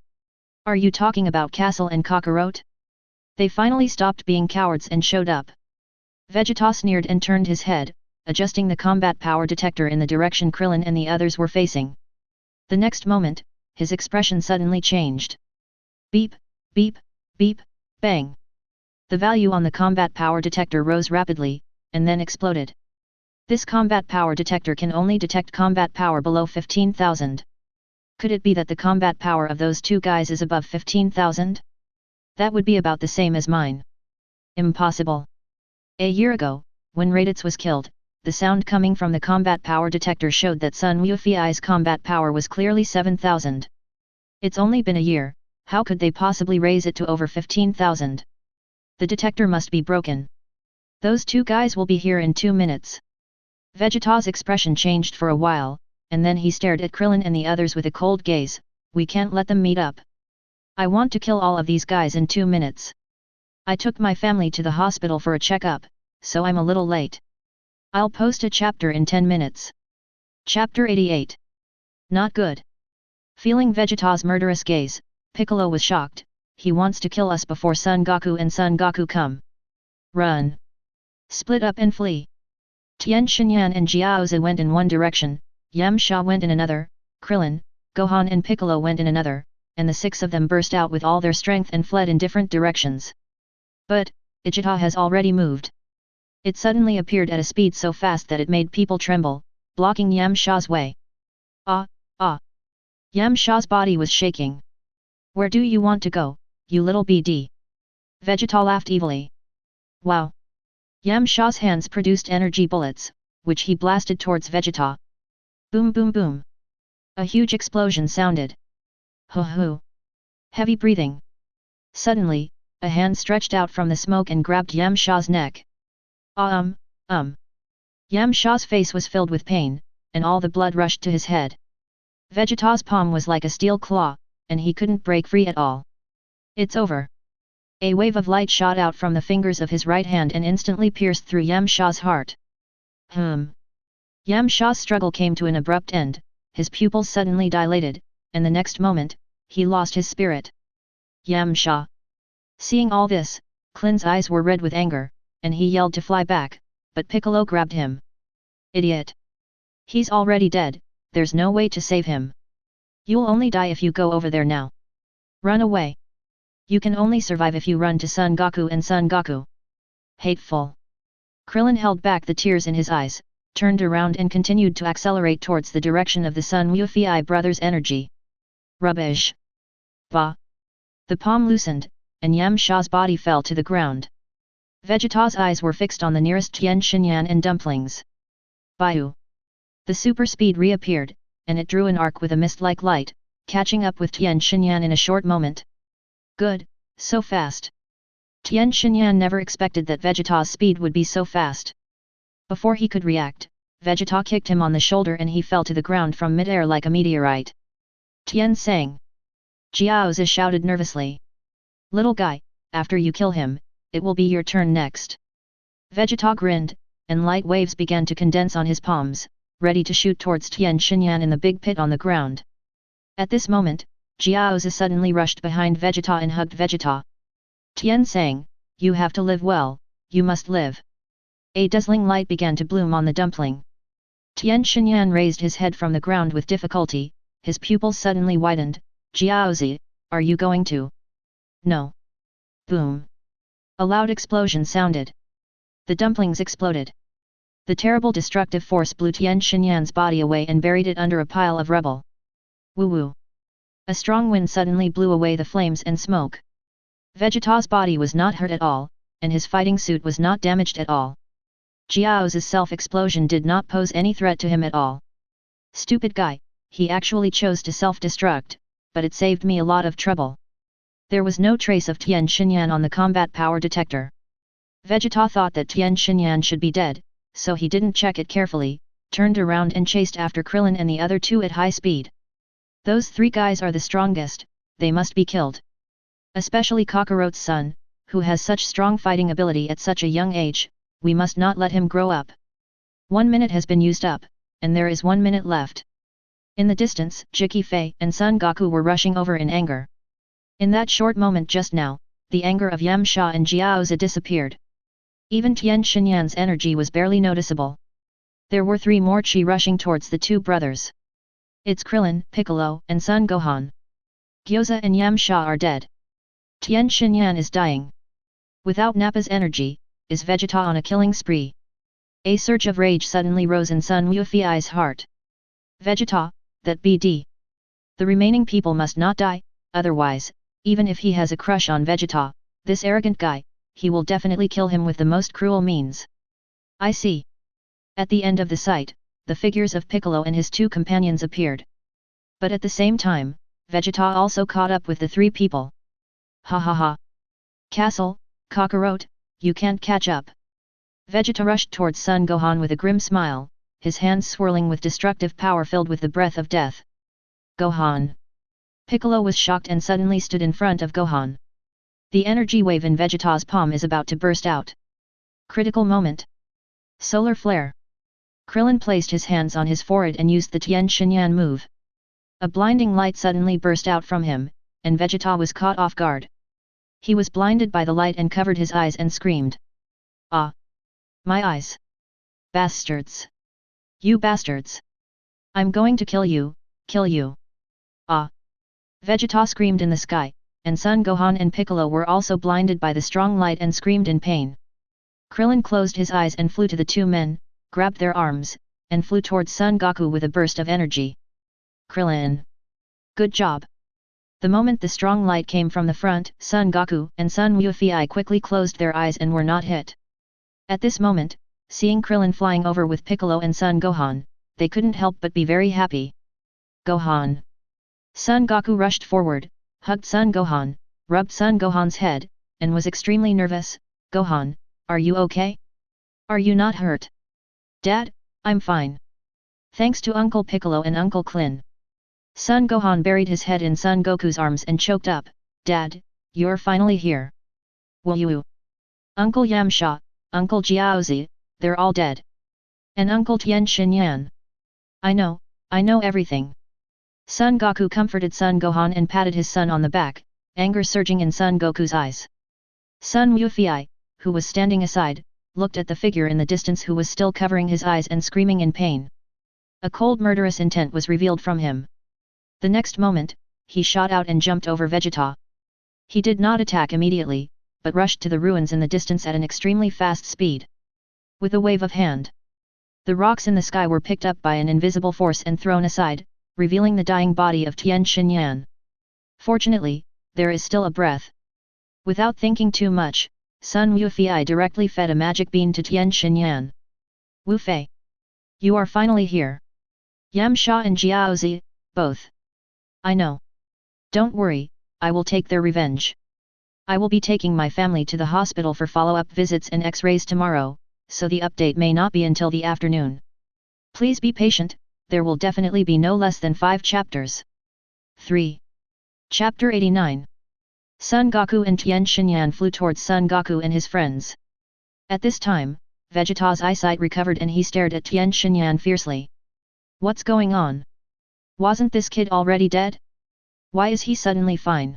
Are you talking about Castle and Kakarot? They finally stopped being cowards and showed up. Vegeta sneered and turned his head, adjusting the combat power detector in the direction Krillin and the others were facing. The next moment, his expression suddenly changed. Beep, beep, beep, bang. The value on the combat power detector rose rapidly, and then exploded. This combat power detector can only detect combat power below 15,000. Could it be that the combat power of those two guys is above 15,000? That would be about the same as mine. Impossible. A year ago, when Raditz was killed, the sound coming from the combat power detector showed that Sun Wufei's combat power was clearly 7,000. It's only been a year, how could they possibly raise it to over 15,000? The detector must be broken. Those two guys will be here in 2 minutes. Vegeta's expression changed for a while, and then he stared at Krillin and the others with a cold gaze. We can't let them meet up. I want to kill all of these guys in 2 minutes. I took my family to the hospital for a checkup, so I'm a little late. I'll post a chapter in 10 minutes. Chapter 88. Not good. Feeling Vegeta's murderous gaze, Piccolo was shocked. He wants to kill us before Son Goku and Son Goku come. Run. Split up and flee. Tian Xinyan and Jiaozi went in one direction, Yamcha went in another, Krillin, Gohan and Piccolo went in another, and the 6 of them burst out with all their strength and fled in different directions. But, Vegeta has already moved. It suddenly appeared at a speed so fast that it made people tremble, blocking Yamcha's way. Ah, Ah! Yamcha's body was shaking. Where do you want to go, you little BD? Vegeta laughed evilly. Wow! Yamcha's hands produced energy bullets, which he blasted towards Vegeta. Boom boom boom! A huge explosion sounded. Hoo-hoo! Heavy breathing. Suddenly, a hand stretched out from the smoke and grabbed Yamcha's neck. Yamcha's face was filled with pain, and all the blood rushed to his head. Vegeta's palm was like a steel claw, and he couldn't break free at all. It's over. A wave of light shot out from the fingers of his right hand and instantly pierced through Yamcha's heart. Yamcha's struggle came to an abrupt end, his pupils suddenly dilated, and the next moment, he lost his spirit. Yamcha! Seeing all this, Krillin's eyes were red with anger, and he yelled to fly back, but Piccolo grabbed him. Idiot! He's already dead, there's no way to save him. You'll only die if you go over there now. Run away. You can only survive if you run to Son Goku and Son Goku. Hateful! Krillin held back the tears in his eyes, turned around and continued to accelerate towards the direction of the Sun Wufei brothers' energy. Rubbish! Bah! The palm loosened, and Yamcha's body fell to the ground. Vegeta's eyes were fixed on the nearest Tien Shinyan and dumplings. Baiu! The super speed reappeared, and it drew an arc with a mist-like light, catching up with Tien Shinyan in a short moment. Good, so fast. Tien Shinyan never expected that Vegeta's speed would be so fast. Before he could react, Vegeta kicked him on the shoulder and he fell to the ground from mid-air like a meteorite. Tien sang. Jiaozi shouted nervously. Little guy, after you kill him, it will be your turn next. Vegeta grinned, and light waves began to condense on his palms, ready to shoot towards Tien Shinyan in the big pit on the ground. At this moment, Jiaozi suddenly rushed behind Vegeta and hugged Vegeta. Tien sang, you have to live well, you must live. A dazzling light began to bloom on the dumpling. Tien Shinyan raised his head from the ground with difficulty, his pupils suddenly widened. Jiaozi, are you going to? No. Boom. A loud explosion sounded. The dumplings exploded. The terrible destructive force blew Tien Shinyan's body away and buried it under a pile of rubble. Woo-woo. A strong wind suddenly blew away the flames and smoke. Vegeta's body was not hurt at all, and his fighting suit was not damaged at all. Jiaozi's self-explosion did not pose any threat to him at all. Stupid guy, he actually chose to self-destruct, but it saved me a lot of trouble. There was no trace of Tien Shinyan on the combat power detector. Vegeta thought that Tien Shinyan should be dead, so he didn't check it carefully, turned around and chased after Krillin and the other two at high speed. Those three guys are the strongest, they must be killed. Especially Kakarot's son, who has such strong fighting ability at such a young age, we must not let him grow up. 1 minute has been used up, and there is 1 minute left. In the distance, Jiki Fei and Son Goku were rushing over in anger. In that short moment just now, the anger of Yamcha and Jiaozi disappeared. Even Tien Shinyan's energy was barely noticeable. There were 3 more chi rushing towards the two brothers. It's Krillin, Piccolo, and Son Gohan. Gyoza and Yamcha are dead. Tien Shinyan is dying. Without Nappa's energy, is Vegeta on a killing spree? A surge of rage suddenly rose in Sun Wufei's heart. Vegeta, that BD. The remaining people must not die, otherwise, even if he has a crush on Vegeta, this arrogant guy, he will definitely kill him with the most cruel means. I see. At the end of the sight, the figures of Piccolo and his 2 companions appeared. But at the same time, Vegeta also caught up with the 3 people. Ha ha ha. Castle, Kakarot, you can't catch up. Vegeta rushed towards Son Gohan with a grim smile, his hands swirling with destructive power filled with the breath of death. Gohan. Piccolo was shocked and suddenly stood in front of Gohan. The energy wave in Vegeta's palm is about to burst out. Critical moment. Solar flare. Krillin placed his hands on his forehead and used the Tien Shinyan move. A blinding light suddenly burst out from him, and Vegeta was caught off guard. He was blinded by the light and covered his eyes and screamed. Ah! My eyes! Bastards! You bastards! I'm going to kill you, kill you! Ah! Vegeta screamed in the sky, and Son Gohan and Piccolo were also blinded by the strong light and screamed in pain. Krillin closed his eyes and flew to the 2 men, grabbed their arms, and flew towards Son Goku with a burst of energy. Krillin. Good job. The moment the strong light came from the front, Son Goku and Son Wufei quickly closed their eyes and were not hit. At this moment, seeing Krillin flying over with Piccolo and Son Gohan, they couldn't help but be very happy. Gohan. Son Goku rushed forward, hugged Son Gohan, rubbed Son Gohan's head, and was extremely nervous. Gohan, are you okay? Are you not hurt? Dad, I'm fine. Thanks to Uncle Piccolo and Uncle Krillin. Son Gohan buried his head in Son Goku's arms and choked up. Dad, you're finally here. Woo! Uncle Yamcha, Uncle Jiaozi, they're all dead. And Uncle Tien Shinyan. I know everything. Son Goku comforted Son Gohan and patted his son on the back, anger surging in Son Goku's eyes. Son Wufei, who was standing aside, looked at the figure in the distance who was still covering his eyes and screaming in pain. A cold murderous intent was revealed from him. The next moment, he shot out and jumped over Vegeta. He did not attack immediately, but rushed to the ruins in the distance at an extremely fast speed. With a wave of hand, the rocks in the sky were picked up by an invisible force and thrown aside, revealing the dying body of Tien Shinyan. Fortunately, there is still a breath. Without thinking too much, Son Wufei directly fed a magic bean to Tien Shinyan. Wufei! You are finally here. Yamcha and Jiaozi, both. I know. Don't worry, I will take their revenge. I will be taking my family to the hospital for follow-up visits and x-rays tomorrow, so the update may not be until the afternoon. Please be patient, there will definitely be no less than 5 chapters. 3. Chapter 89. Son Goku and Tien Shinyan flew towards Son Goku and his friends. At this time, Vegeta's eyesight recovered and he stared at Tien Shinyan fiercely. What's going on? Wasn't this kid already dead? Why is he suddenly fine?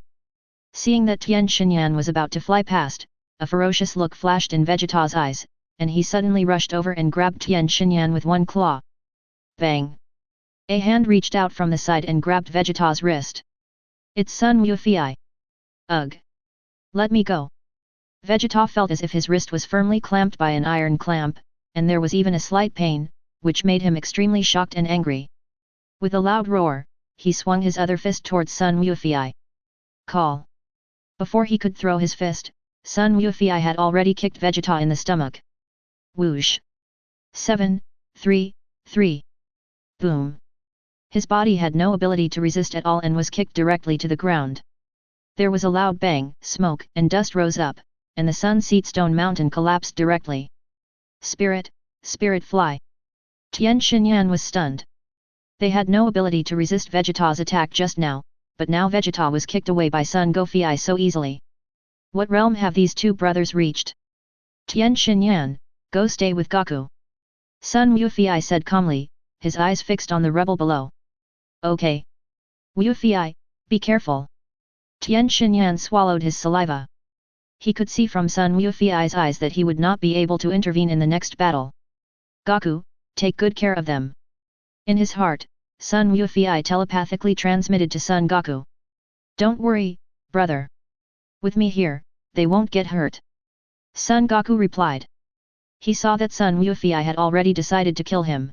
Seeing that Tien Shinyan was about to fly past, a ferocious look flashed in Vegeta's eyes, and he suddenly rushed over and grabbed Tien Shinyan with one claw. Bang! A hand reached out from the side and grabbed Vegeta's wrist. It's Son Wufei. Ugh! Let me go! Vegeta felt as if his wrist was firmly clamped by an iron clamp, and there was even a slight pain, which made him extremely shocked and angry. With a loud roar, he swung his other fist towards Son Wufei. Call! Before he could throw his fist, Son Wufei had already kicked Vegeta in the stomach. Whoosh! 7, 3, 3. Boom! His body had no ability to resist at all and was kicked directly to the ground. There was a loud bang, smoke and dust rose up, and the Sun Seat Stone Mountain collapsed directly. Spirit, spirit fly! Tien Shinyan was stunned. They had no ability to resist Vegeta's attack just now, but now Vegeta was kicked away by Son Goku so easily. What realm have these two brothers reached? Tien Shinyan, go stay with Goku. Son Wufei said calmly, his eyes fixed on the rebel below. Okay. Wufei, be careful. Tien Shinyan swallowed his saliva. He could see from Son Wufei's eyes that he would not be able to intervene in the next battle. Goku, take good care of them. In his heart, Son Wufei telepathically transmitted to Son Goku. Don't worry, brother. With me here, they won't get hurt. Son Goku replied. He saw that Son Wufei had already decided to kill him.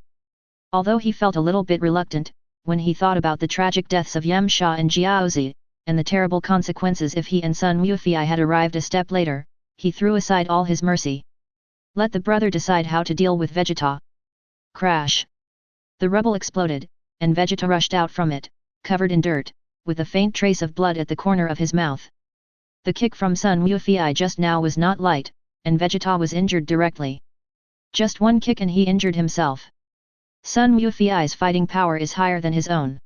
Although he felt a little bit reluctant, when he thought about the tragic deaths of Yamcha and Jiaozi, and the terrible consequences if he and Son Wufei had arrived a step later, he threw aside all his mercy. Let the brother decide how to deal with Vegeta. Crash! The rubble exploded, and Vegeta rushed out from it, covered in dirt, with a faint trace of blood at the corner of his mouth. The kick from Son Wufei just now was not light, and Vegeta was injured directly. Just one kick and he injured himself. Son Wufei's fighting power is higher than his own.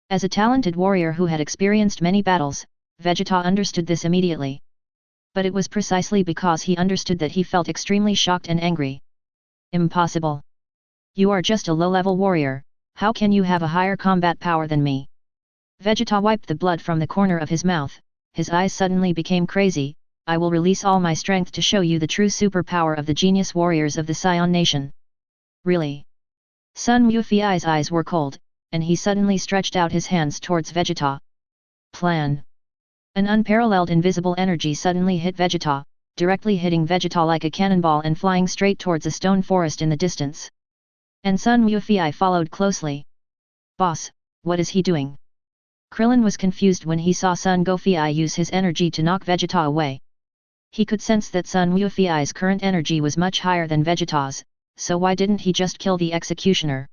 As a talented warrior who had experienced many battles, Vegeta understood this immediately. But it was precisely because he understood that he felt extremely shocked and angry. Impossible! You are just a low-level warrior, how can you have a higher combat power than me? Vegeta wiped the blood from the corner of his mouth, his eyes suddenly became crazy. I will release all my strength to show you the true superpower of the genius warriors of the Scion Nation. Really? Son Wufei's eyes were cold, and he suddenly stretched out his hands towards Vegeta. Plan! An unparalleled invisible energy suddenly hit Vegeta, directly hitting Vegeta like a cannonball and flying straight towards a stone forest in the distance. And Son Wufei followed closely. Boss, what is he doing? Krillin was confused when he saw Son Goku use his energy to knock Vegeta away. He could sense that Son Wufi's current energy was much higher than Vegeta's, so why didn't he just kill the executioner?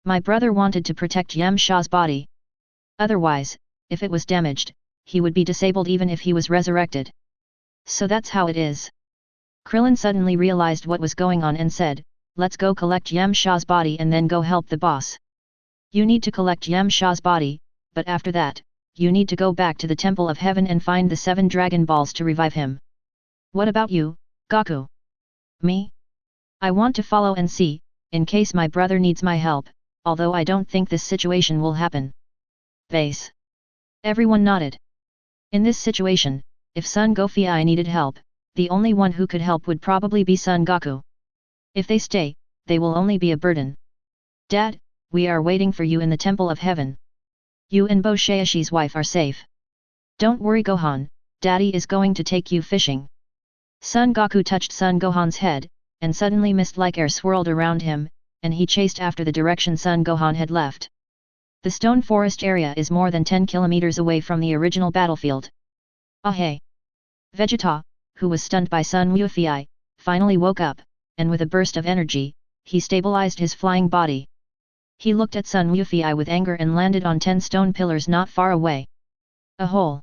My brother wanted to protect Yamcha's body. Otherwise, if it was damaged, he would be disabled even if he was resurrected. So that's how it is. Krillin suddenly realized what was going on and said, let's go collect Yamcha's body and then go help the boss. You need to collect Yamcha's body, but after that, you need to go back to the Temple of Heaven and find the 7 Dragon Balls to revive him. What about you, Goku? Me? I want to follow and see, in case my brother needs my help, although I don't think this situation will happen. Base. Everyone nodded. In this situation, if Son Goku needed help, the only one who could help would probably be Son Goku. If they stay, they will only be a burden. Dad, we are waiting for you in the Temple of Heaven. You and Boshiashi's wife are safe. Don't worry Gohan, Daddy is going to take you fishing. Son Goku touched Son Gohan's head, and suddenly mist-like air swirled around him, and he chased after the direction Son Gohan had left. The stone forest area is more than 10 kilometers away from the original battlefield. Ah hey! Vegeta, who was stunned by Son Wufi, finally woke up, and with a burst of energy, he stabilized his flying body. He looked at Son Wufi with anger and landed on 10 stone pillars not far away. A hole.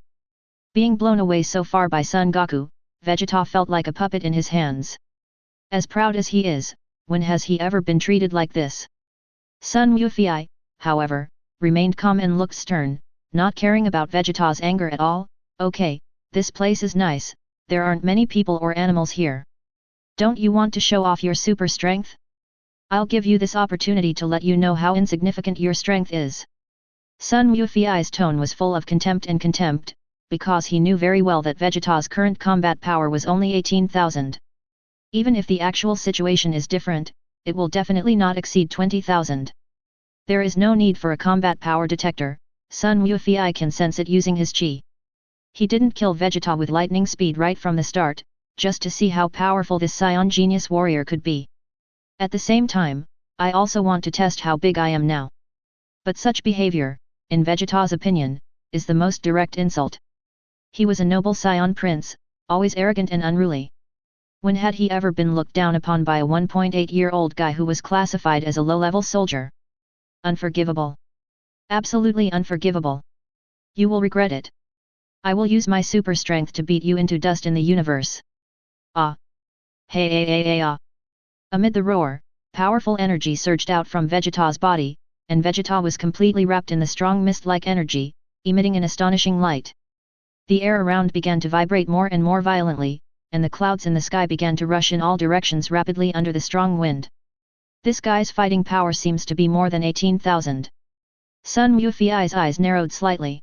Being blown away so far by Son Goku, Vegeta felt like a puppet in his hands. As proud as he is, when has he ever been treated like this? Son Wufi, however, remained calm and looked stern, not caring about Vegeta's anger at all. Okay, this place is nice, there aren't many people or animals here. Don't you want to show off your super strength? I'll give you this opportunity to let you know how insignificant your strength is. Son Wufi's tone was full of contempt, because he knew very well that Vegeta's current combat power was only 18,000. Even if the actual situation is different, it will definitely not exceed 20,000. There is no need for a combat power detector, Son Wufi can sense it using his chi. He didn't kill Vegeta with lightning speed right from the start, just to see how powerful this Saiyan genius warrior could be. At the same time, I also want to test how big I am now. But such behavior, in Vegeta's opinion, is the most direct insult. He was a noble Saiyan prince, always arrogant and unruly. When had he ever been looked down upon by a 1.8-year-old guy who was classified as a low-level soldier? Unforgivable. Absolutely unforgivable. You will regret it. I will use my super strength to beat you into dust in the universe. Ah! Hey hey hey hey ah! Amid the roar, powerful energy surged out from Vegeta's body, and Vegeta was completely wrapped in the strong mist-like energy, emitting an astonishing light. The air around began to vibrate more and more violently, and the clouds in the sky began to rush in all directions rapidly under the strong wind. This guy's fighting power seems to be more than 18,000. Son Wufi's eyes narrowed slightly.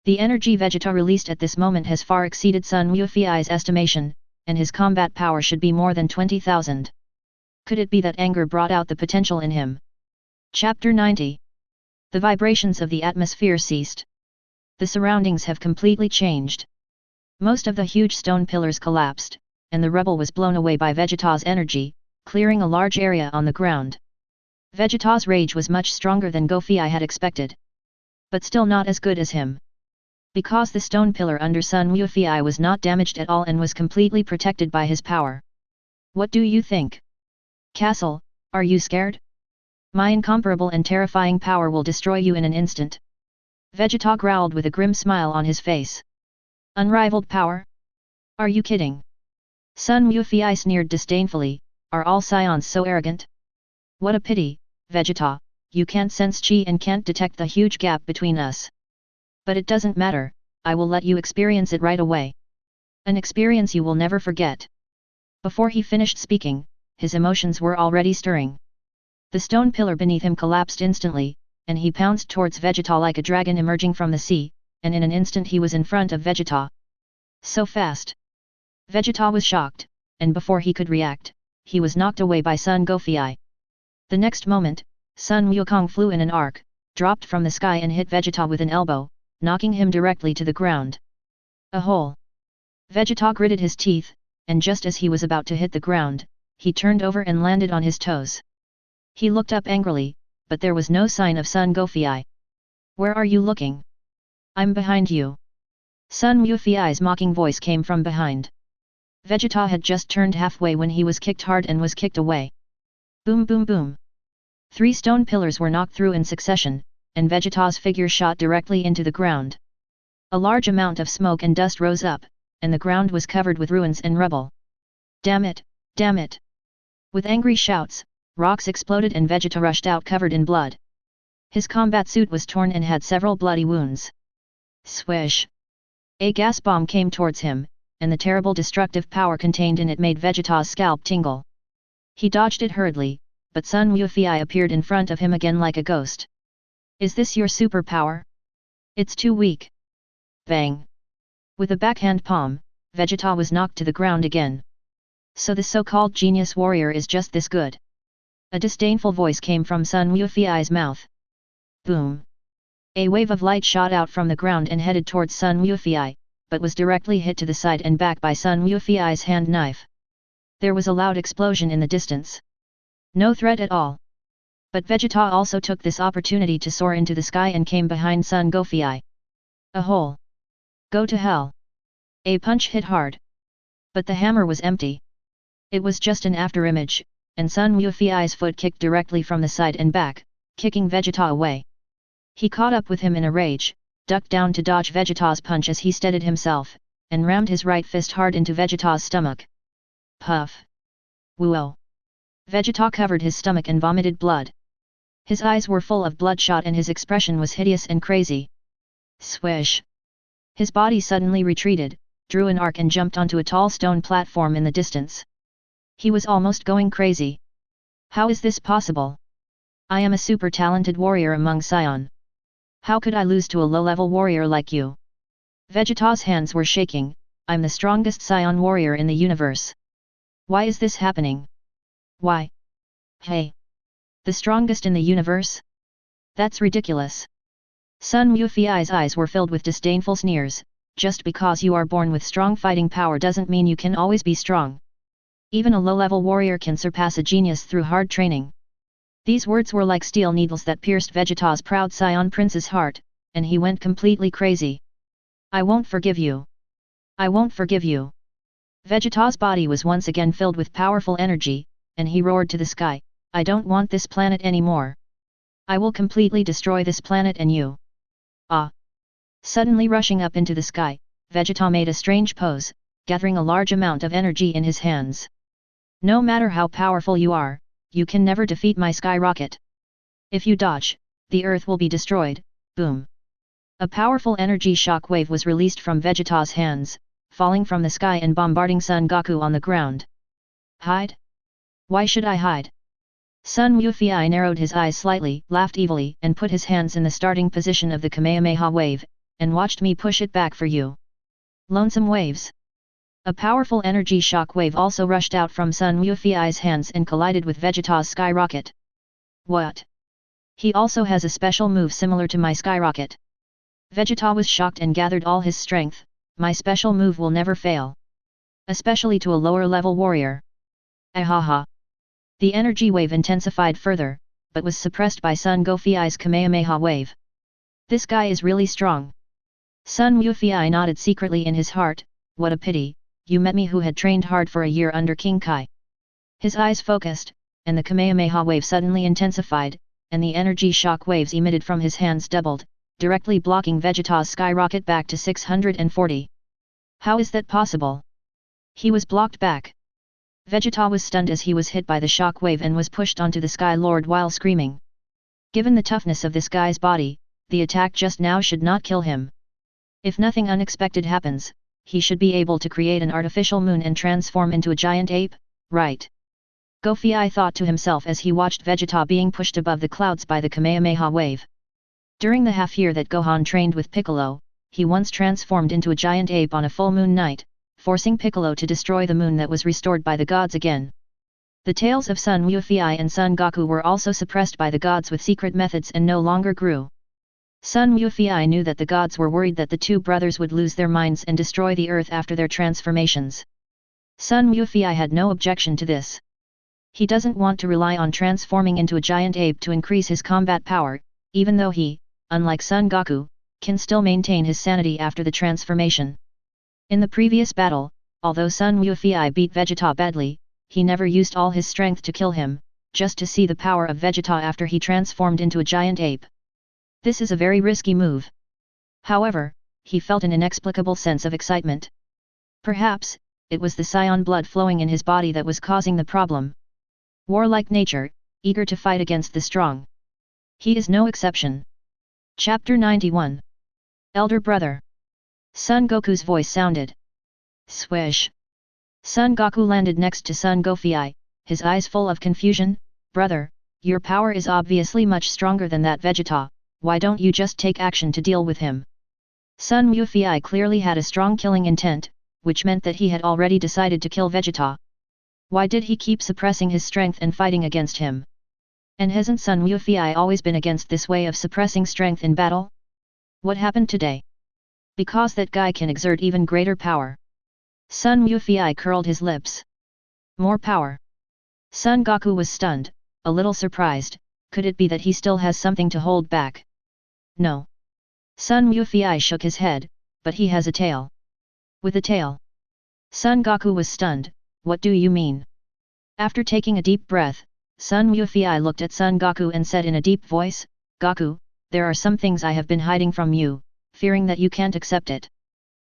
The energy Vegeta released at this moment has far exceeded Son Wufi's estimation, and his combat power should be more than 20,000. Could it be that anger brought out the potential in him? Chapter 90. The vibrations of the atmosphere ceased. The surroundings have completely changed. Most of the huge stone pillars collapsed, and the rubble was blown away by Vegeta's energy, clearing a large area on the ground. Vegeta's rage was much stronger than Goku had expected. But still not as good as him. Because the stone pillar under Son Wufi was not damaged at all and was completely protected by his power. What do you think? Castle, are you scared? My incomparable and terrifying power will destroy you in an instant. Vegeta growled with a grim smile on his face. Unrivaled power? Are you kidding? Son Wufi sneered disdainfully, are all Saiyans so arrogant? What a pity, Vegeta, you can't sense chi and can't detect the huge gap between us. But it doesn't matter, I will let you experience it right away. An experience you will never forget. Before he finished speaking, his emotions were already stirring. The stone pillar beneath him collapsed instantly, and he pounced towards Vegeta like a dragon emerging from the sea, and in an instant he was in front of Vegeta. So fast! Vegeta was shocked, and before he could react, he was knocked away by Son Goku. The next moment, Sun Wukong flew in an arc, dropped from the sky and hit Vegeta with an elbow, knocking him directly to the ground. A hole! Vegeta gritted his teeth, and just as he was about to hit the ground, he turned over and landed on his toes. He looked up angrily, but there was no sign of Son Goku. Where are you looking? I'm behind you. Sun Wufi's mocking voice came from behind. Vegeta had just turned halfway when he was kicked hard and was kicked away. Boom boom boom. 3 stone pillars were knocked through in succession, and Vegeta's figure shot directly into the ground. A large amount of smoke and dust rose up, and the ground was covered with ruins and rubble. Damn it, damn it! With angry shouts, rocks exploded and Vegeta rushed out covered in blood. His combat suit was torn and had several bloody wounds. Swish! A gas bomb came towards him, and the terrible destructive power contained in it made Vegeta's scalp tingle. He dodged it hurriedly, but Sun Wufi appeared in front of him again like a ghost. Is this your superpower? It's too weak. Bang! With a backhand palm, Vegeta was knocked to the ground again. So the so-called genius warrior is just this good. A disdainful voice came from Sun Wufi's mouth. Boom! A wave of light shot out from the ground and headed towards Sun Wufi, but was directly hit to the side and back by Sun Wufi's hand knife. There was a loud explosion in the distance. No threat at all. But Vegeta also took this opportunity to soar into the sky and came behind Sun Goku. A hole. Go to hell. A punch hit hard. But the hammer was empty. It was just an afterimage, and Sun Wufi's foot kicked directly from the side and back, kicking Vegeta away. He caught up with him in a rage, ducked down to dodge Vegeta's punch as he steadied himself, and rammed his right fist hard into Vegeta's stomach. Puff! Whoa! Vegeta covered his stomach and vomited blood. His eyes were full of bloodshot and his expression was hideous and crazy. Swish! His body suddenly retreated, drew an arc and jumped onto a tall stone platform in the distance. He was almost going crazy. How is this possible? I am a super talented warrior among Saiyan. How could I lose to a low-level warrior like you? Vegeta's hands were shaking. I'm the strongest Saiyan warrior in the universe. Why is this happening? Why? Hey! The strongest in the universe? That's ridiculous. Sun Wufi's eyes were filled with disdainful sneers. Just because you are born with strong fighting power doesn't mean you can always be strong. Even a low-level warrior can surpass a genius through hard training. These words were like steel needles that pierced Vegeta's proud Saiyan prince's heart, and he went completely crazy. I won't forgive you. I won't forgive you. Vegeta's body was once again filled with powerful energy, and he roared to the sky, I don't want this planet anymore. I will completely destroy this planet and you. Ah! Suddenly rushing up into the sky, Vegeta made a strange pose, gathering a large amount of energy in his hands. No matter how powerful you are, you can never defeat my skyrocket. If you dodge, the earth will be destroyed. Boom! A powerful energy shock wave was released from Vegeta's hands, falling from the sky and bombarding Son Goku on the ground. Hide? Why should I hide? Sun Wufi narrowed his eyes slightly, laughed evilly, and put his hands in the starting position of the Kamehameha wave, and watched me push it back for you. Lonesome waves. A powerful energy shock wave also rushed out from Sun Wufi's hands and collided with Vegeta's skyrocket. What? He also has a special move similar to my skyrocket. Vegeta was shocked and gathered all his strength. My special move will never fail. Especially to a lower level warrior. Ahaha. The energy wave intensified further, but was suppressed by Sun Goku's Kamehameha wave. This guy is really strong. Sun Wufi nodded secretly in his heart, what a pity, you met me who had trained hard for a year under King Kai. His eyes focused, and the Kamehameha wave suddenly intensified, and the energy shock waves emitted from his hands doubled, directly blocking Vegeta's skyrocket back to 640. How is that possible? He was blocked back. Vegeta was stunned as he was hit by the shock wave and was pushed onto the Sky Lord while screaming. Given the toughness of this guy's body, the attack just now should not kill him. If nothing unexpected happens, he should be able to create an artificial moon and transform into a giant ape, right? Goku thought to himself as he watched Vegeta being pushed above the clouds by the Kamehameha wave. During the half year that Gohan trained with Piccolo, he once transformed into a giant ape on a full moon night, forcing Piccolo to destroy the moon that was restored by the gods again. The tales of Sun Wufi and Son Goku were also suppressed by the gods with secret methods and no longer grew. Sun Wufi knew that the gods were worried that the two brothers would lose their minds and destroy the earth after their transformations. Sun Wufi had no objection to this. He doesn't want to rely on transforming into a giant ape to increase his combat power, even though he, unlike Son Goku, can still maintain his sanity after the transformation. In the previous battle, although Sun Wufei beat Vegeta badly, he never used all his strength to kill him, just to see the power of Vegeta after he transformed into a giant ape. This is a very risky move. However, he felt an inexplicable sense of excitement. Perhaps, it was the Saiyan blood flowing in his body that was causing the problem. Warlike nature, eager to fight against the strong. He is no exception. Chapter 91. Elder Brother. Son Goku's voice sounded. Swish. Son Goku landed next to Son Goku, his eyes full of confusion. Brother, your power is obviously much stronger than that Vegeta, why don't you just take action to deal with him? Son Wufei clearly had a strong killing intent, which meant that he had already decided to kill Vegeta. Why did he keep suppressing his strength and fighting against him? And hasn't Son Wufei always been against this way of suppressing strength in battle? What happened today? Because that guy can exert even greater power. Son Wufei curled his lips. More power. Son Goku was stunned, a little surprised. Could it be that he still has something to hold back? No. Son Wufei shook his head, but he has a tail. With a tail. Son Goku was stunned. What do you mean? After taking a deep breath, Son Wufei looked at Son Goku and said in a deep voice, Goku, there are some things I have been hiding from you, fearing that you can't accept it.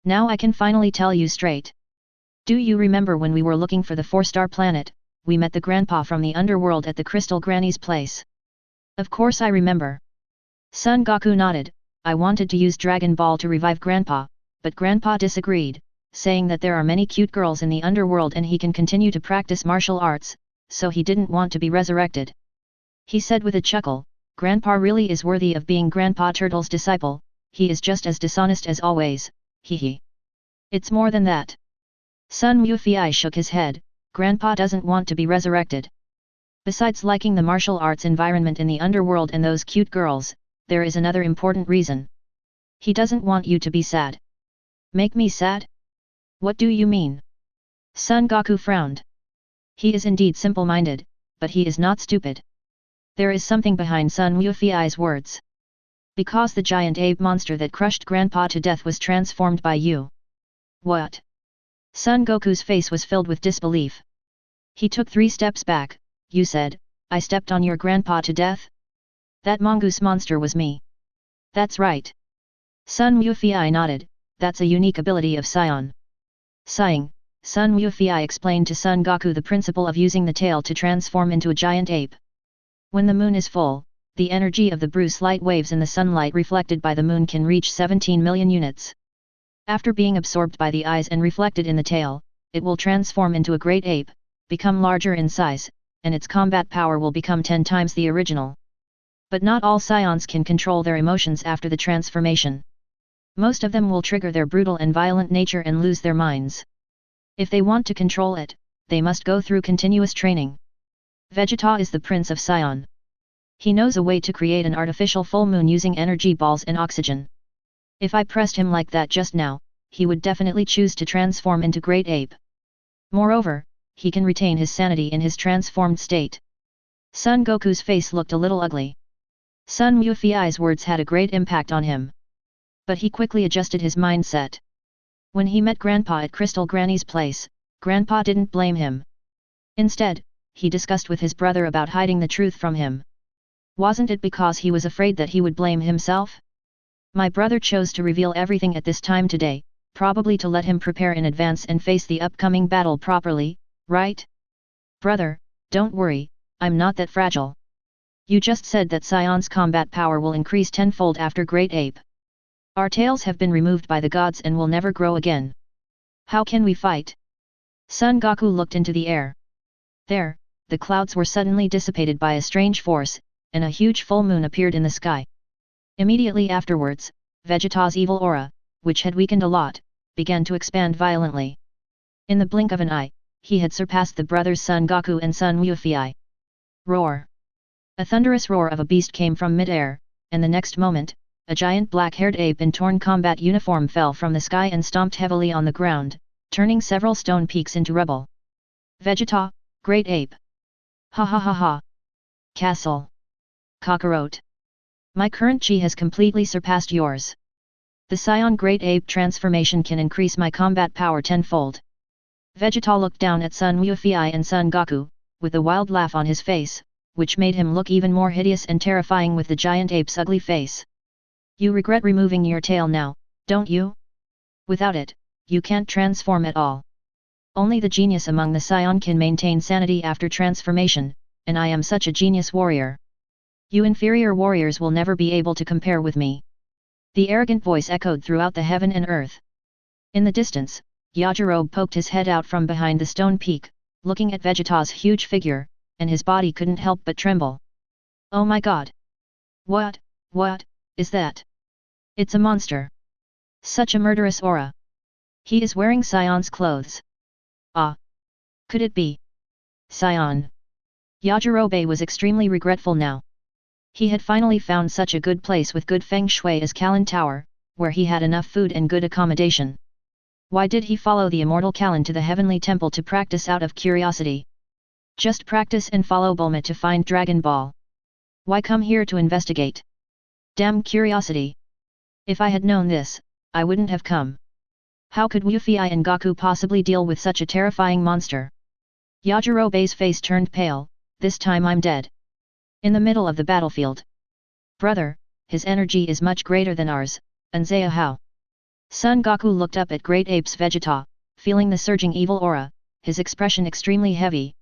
Now I can finally tell you straight. Do you remember when we were looking for the 4-star planet, we met the grandpa from the underworld at the Crystal Granny's place? Of course I remember. Son Goku nodded. I wanted to use Dragon Ball to revive grandpa, but grandpa disagreed, saying that there are many cute girls in the underworld and he can continue to practice martial arts, so he didn't want to be resurrected. He said with a chuckle, Grandpa really is worthy of being Grandpa Turtle's disciple, he is just as dishonest as always, hee. It's more than that. Son Wufei shook his head, Grandpa doesn't want to be resurrected. Besides liking the martial arts environment in the underworld and those cute girls, there is another important reason. He doesn't want you to be sad. Make me sad? What do you mean? Son Goku frowned. He is indeed simple-minded, but he is not stupid. There is something behind Son Wufei's words. Because the giant ape monster that crushed Grandpa to death was transformed by you. What? Son Goku's face was filled with disbelief. He took 3 steps back. You said, I stepped on your grandpa to death? That mongoose monster was me. That's right. Son Wufei nodded, that's a unique ability of Saiyan. Sighing, Son Wufei explained to Son Goku the principle of using the tail to transform into a giant ape. When the moon is full, the energy of the Bruce light waves in the sunlight reflected by the moon can reach 17 million units. After being absorbed by the eyes and reflected in the tail, it will transform into a great ape, become larger in size, and its combat power will become 10 times the original. But not all Saiyans can control their emotions after the transformation. Most of them will trigger their brutal and violent nature and lose their minds. If they want to control it, they must go through continuous training. Vegeta is the Prince of Saiyan. He knows a way to create an artificial full moon using energy balls and oxygen. If I pressed him like that just now, he would definitely choose to transform into Great Ape. Moreover, he can retain his sanity in his transformed state. Son Goku's face looked a little ugly. Son Wufei's words had a great impact on him. But he quickly adjusted his mindset. When he met Grandpa at Crystal Granny's place, Grandpa didn't blame him. Instead, he discussed with his brother about hiding the truth from him. Wasn't it because he was afraid that he would blame himself? My brother chose to reveal everything at this time today, probably to let him prepare in advance and face the upcoming battle properly, right? Brother, don't worry, I'm not that fragile. You just said that Saiyan's combat power will increase tenfold after Great Ape. Our tails have been removed by the gods and will never grow again. How can we fight? Son Goku looked into the air. There, the clouds were suddenly dissipated by a strange force, and a huge full moon appeared in the sky. Immediately afterwards, Vegeta's evil aura, which had weakened a lot, began to expand violently. In the blink of an eye, he had surpassed the brothers Son Goku and Son Wufei. Roar! A thunderous roar of a beast came from mid-air, and the next moment, a giant black-haired ape in torn combat uniform fell from the sky and stomped heavily on the ground, turning several stone peaks into rubble. Vegeta, Great Ape! Ha ha ha ha! Castle! Kakarot! My current chi has completely surpassed yours. The Scion Great Ape transformation can increase my combat power tenfold. Vegeta looked down at Sun Wufei and Son Goku, with a wild laugh on his face, which made him look even more hideous and terrifying with the giant ape's ugly face. You regret removing your tail now, don't you? Without it, you can't transform at all. Only the genius among the Scion can maintain sanity after transformation, and I am such a genius warrior. You inferior warriors will never be able to compare with me. The arrogant voice echoed throughout the heaven and earth. In the distance, Yajirobe poked his head out from behind the stone peak, looking at Vegeta's huge figure, and his body couldn't help but tremble. Oh my god! What is that? It's a monster. Such a murderous aura. He is wearing Scion's clothes. Ah! Could it be Scion? Yajirobe was extremely regretful now. He had finally found such a good place with good feng shui as Kalin Tower, where he had enough food and good accommodation. Why did he follow the immortal Kalin to the heavenly temple to practice out of curiosity? Just practice and follow Bulma to find Dragon Ball. Why come here to investigate? Damn curiosity! If I had known this, I wouldn't have come. How could Wufei and Goku possibly deal with such a terrifying monster? Yajirobe's face turned pale. This time I'm dead. In the middle of the battlefield. Brother, his energy is much greater than ours, Anzea how? Son Goku looked up at Great Ape's Vegeta, feeling the surging evil aura, his expression extremely heavy.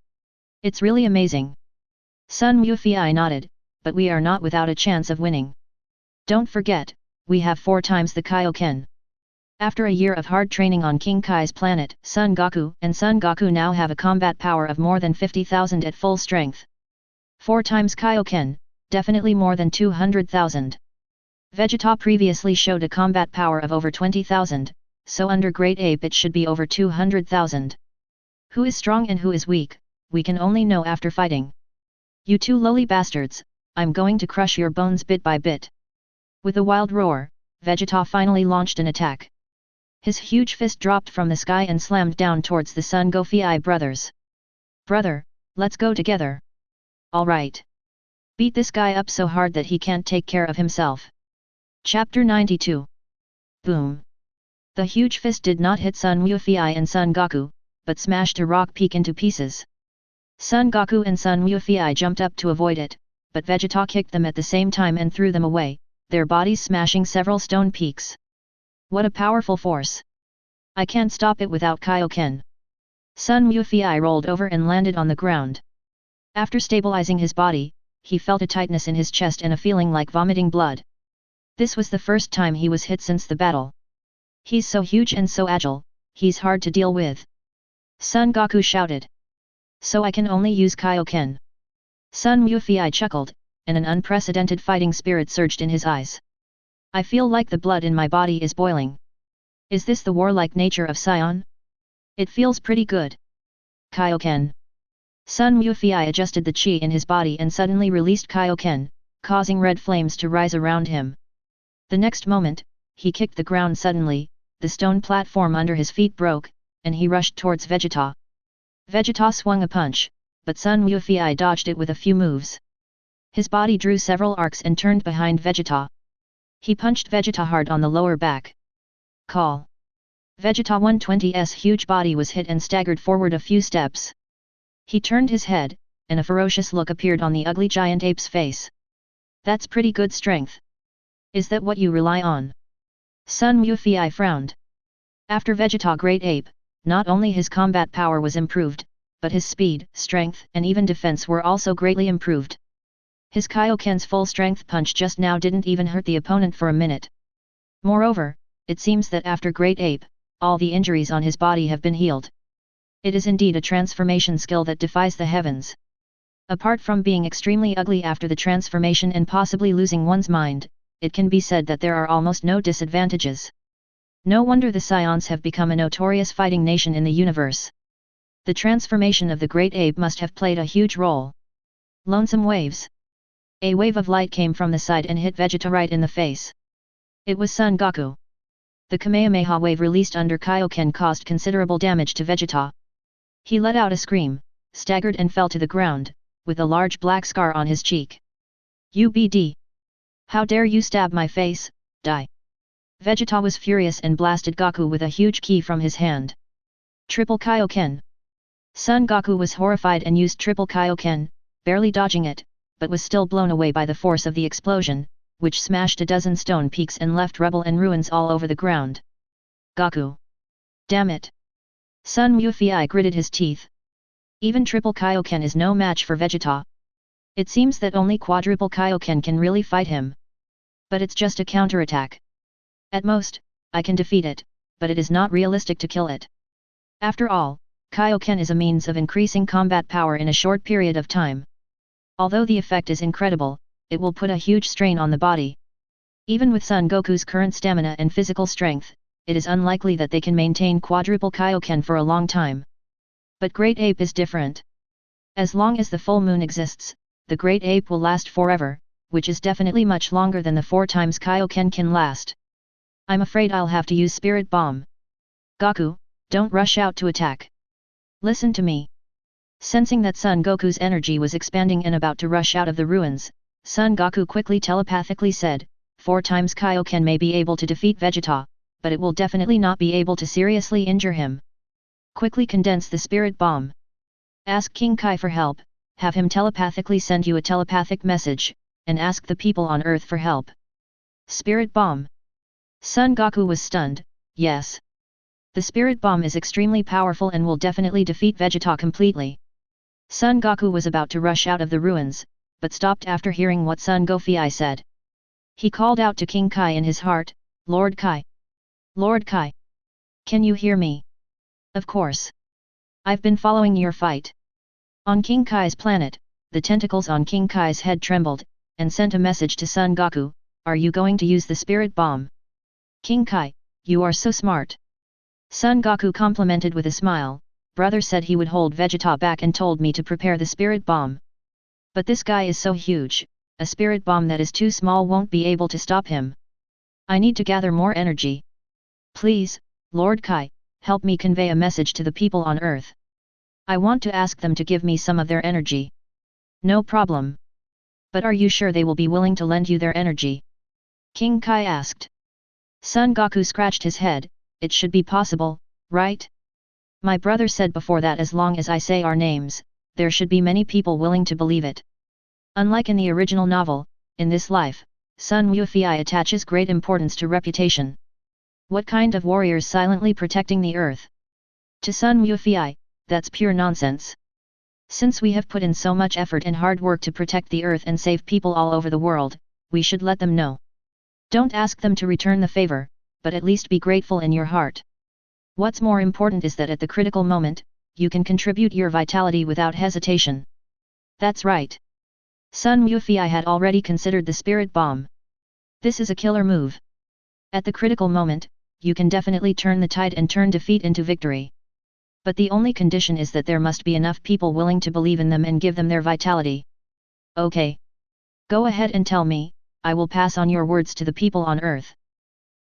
It's really amazing. Sun Wufei nodded, but we are not without a chance of winning. Don't forget, we have 4 times the Kaioken. After a year of hard training on King Kai's planet, Son Goku now have a combat power of more than 50,000 at full strength. 4 times Kaioken, definitely more than 200,000. Vegeta previously showed a combat power of over 20,000, so under Great Ape it should be over 200,000. Who is strong and who is weak, we can only know after fighting. You 2 lowly bastards, I'm going to crush your bones bit by bit. With a wild roar, Vegeta finally launched an attack. His huge fist dropped from the sky and slammed down towards the Son Goku brothers. Brother, let's go together. Alright. Beat this guy up so hard that he can't take care of himself. Chapter 92. Boom. The huge fist did not hit Sun Wufei and Son Goku, but smashed a rock peak into pieces. Son Goku and Sun Wufei jumped up to avoid it, but Vegeta kicked them at the same time and threw them away, their bodies smashing several stone peaks. What a powerful force! I can't stop it without Kaioken. Sun Wufei rolled over and landed on the ground. After stabilizing his body, he felt a tightness in his chest and a feeling like vomiting blood. This was the first time he was hit since the battle. He's so huge and so agile, he's hard to deal with. Son Goku shouted. So I can only use Kaioken. Sun Wufei chuckled, and an unprecedented fighting spirit surged in his eyes. I feel like the blood in my body is boiling. Is this the warlike nature of Scion? It feels pretty good. Kaioken. Sun Wufei adjusted the chi in his body and suddenly released Kaioken, causing red flames to rise around him. The next moment, he kicked the ground suddenly, the stone platform under his feet broke, and he rushed towards Vegeta. Vegeta swung a punch, but Sun Wufei dodged it with a few moves. His body drew several arcs and turned behind Vegeta. He punched Vegeta hard on the lower back. Call. Vegeta 120's huge body was hit and staggered forward a few steps. He turned his head, and a ferocious look appeared on the ugly giant ape's face. That's pretty good strength. Is that what you rely on? Sun Wufei frowned. After Vegeta Great Ape, not only his combat power was improved, but his speed, strength and even defense were also greatly improved. His Kaioken's full-strength punch just now didn't even hurt the opponent for a minute. Moreover, it seems that after Great Ape, all the injuries on his body have been healed. It is indeed a transformation skill that defies the heavens. Apart from being extremely ugly after the transformation and possibly losing one's mind, it can be said that there are almost no disadvantages. No wonder the Scions have become a notorious fighting nation in the universe. The transformation of the Great Ape must have played a huge role. Lonesome waves. A wave of light came from the side and hit Vegeta right in the face. It was Son Goku. The Kamehameha wave released under Kaioken caused considerable damage to Vegeta. He let out a scream, staggered and fell to the ground, with a large black scar on his cheek. UBD. How dare you stab my face, die! Vegeta was furious and blasted Goku with a huge ki from his hand. Triple Kaioken. Son Goku was horrified and used Triple Kaioken, barely dodging it, but was still blown away by the force of the explosion, which smashed a dozen stone peaks and left rubble and ruins all over the ground. Goku! Damn it! Sun Wufei gritted his teeth. Even Triple Kaioken is no match for Vegeta. It seems that only Quadruple Kaioken can really fight him. But it's just a counterattack. At most, I can defeat it, but it is not realistic to kill it. After all, Kaioken is a means of increasing combat power in a short period of time. Although the effect is incredible, it will put a huge strain on the body. Even with Son Goku's current stamina and physical strength, it is unlikely that they can maintain Quadruple Kaioken for a long time. But Great Ape is different. As long as the full moon exists, the Great Ape will last forever, which is definitely much longer than the 4 times Kaioken can last. I'm afraid I'll have to use Spirit Bomb. Goku, don't rush out to attack. Listen to me. Sensing that Son Goku's energy was expanding and about to rush out of the ruins, Son Goku quickly telepathically said, 4 times Kaioken may be able to defeat Vegeta, but it will definitely not be able to seriously injure him. Quickly condense the Spirit Bomb. Ask King Kai for help, have him telepathically send you a telepathic message, and ask the people on Earth for help. Spirit Bomb. Son Goku was stunned. Yes. The Spirit Bomb is extremely powerful and will definitely defeat Vegeta completely. Son Goku was about to rush out of the ruins, but stopped after hearing what Son Goku said. He called out to King Kai in his heart, Lord Kai. Lord Kai. Can you hear me? Of course. I've been following your fight. On King Kai's planet, the tentacles on King Kai's head trembled, and sent a message to Son Goku, are you going to use the Spirit Bomb? King Kai, you are so smart. Son Goku complimented with a smile, brother said he would hold Vegeta back and told me to prepare the Spirit Bomb. But this guy is so huge, a Spirit Bomb that is too small won't be able to stop him. I need to gather more energy. Please, Lord Kai, help me convey a message to the people on Earth. I want to ask them to give me some of their energy. No problem. But are you sure they will be willing to lend you their energy? King Kai asked. Son Goku scratched his head, it should be possible, right? My brother said before that as long as I say our names, there should be many people willing to believe it. Unlike in the original novel, in this life, Sun Wufei attaches great importance to reputation. What kind of warriors silently protecting the earth? To Sun Wufei, that's pure nonsense. Since we have put in so much effort and hard work to protect the earth and save people all over the world, we should let them know. Don't ask them to return the favor, but at least be grateful in your heart. What's more important is that at the critical moment, you can contribute your vitality without hesitation. That's right. Sun Wufei had already considered the Spirit Bomb. This is a killer move. At the critical moment, you can definitely turn the tide and turn defeat into victory. But the only condition is that there must be enough people willing to believe in them and give them their vitality. Okay. Go ahead and tell me, I will pass on your words to the people on Earth.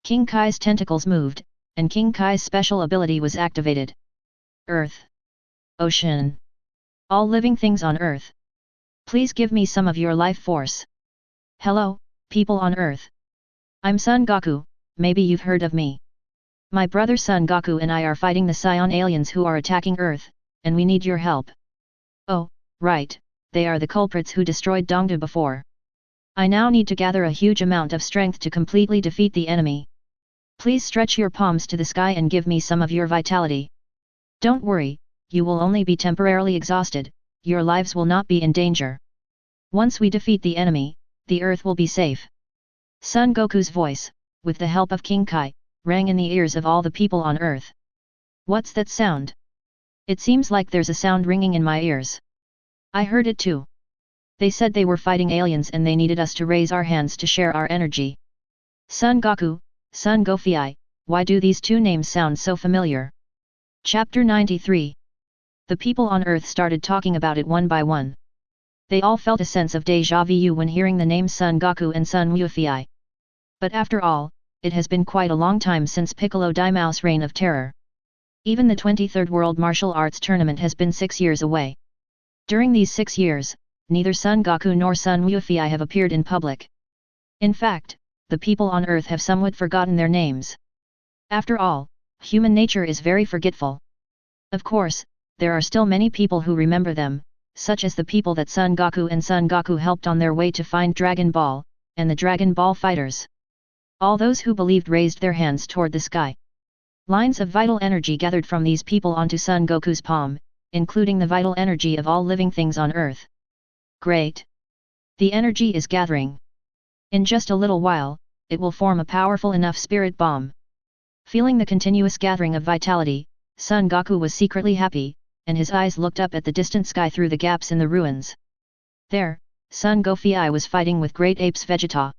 King Kai's tentacles moved, and King Kai's special ability was activated. Earth. Ocean. All living things on Earth. Please give me some of your life force. Hello, people on Earth. I'm Son Goku, maybe you've heard of me. My brother Son Goku and I are fighting the Scion aliens who are attacking Earth, and we need your help. Oh, right, they are the culprits who destroyed Dongdu before. I now need to gather a huge amount of strength to completely defeat the enemy. Please stretch your palms to the sky and give me some of your vitality. Don't worry, you will only be temporarily exhausted, your lives will not be in danger. Once we defeat the enemy, the earth will be safe. Son Goku's voice, with the help of King Kai, rang in the ears of all the people on Earth. What's that sound? It seems like there's a sound ringing in my ears. I heard it too. They said they were fighting aliens and they needed us to raise our hands to share our energy. Son Goku, Son Goku, why do these two names sound so familiar? Chapter 93. The people on Earth started talking about it one by one. They all felt a sense of déjà vu when hearing the names Son Goku and Son Wufei. But after all, it has been quite a long time since Piccolo Daimau's reign of terror. Even the 23rd World Martial Arts Tournament has been 6 years away. During these 6 years, neither Son Goku nor Son Wufei have appeared in public. In fact, the people on Earth have somewhat forgotten their names. After all, human nature is very forgetful. Of course, there are still many people who remember them, such as the people that Son Goku and Son Goku helped on their way to find Dragon Ball, and the Dragon Ball fighters. All those who believed raised their hands toward the sky. Lines of vital energy gathered from these people onto Son Goku's palm, including the vital energy of all living things on Earth. Great! The energy is gathering. In just a little while, it will form a powerful enough spirit bomb. Feeling the continuous gathering of vitality, Son Goku was secretly happy, and his eyes looked up at the distant sky through the gaps in the ruins. There, Son Goku was fighting with Great Ape's Vegeta.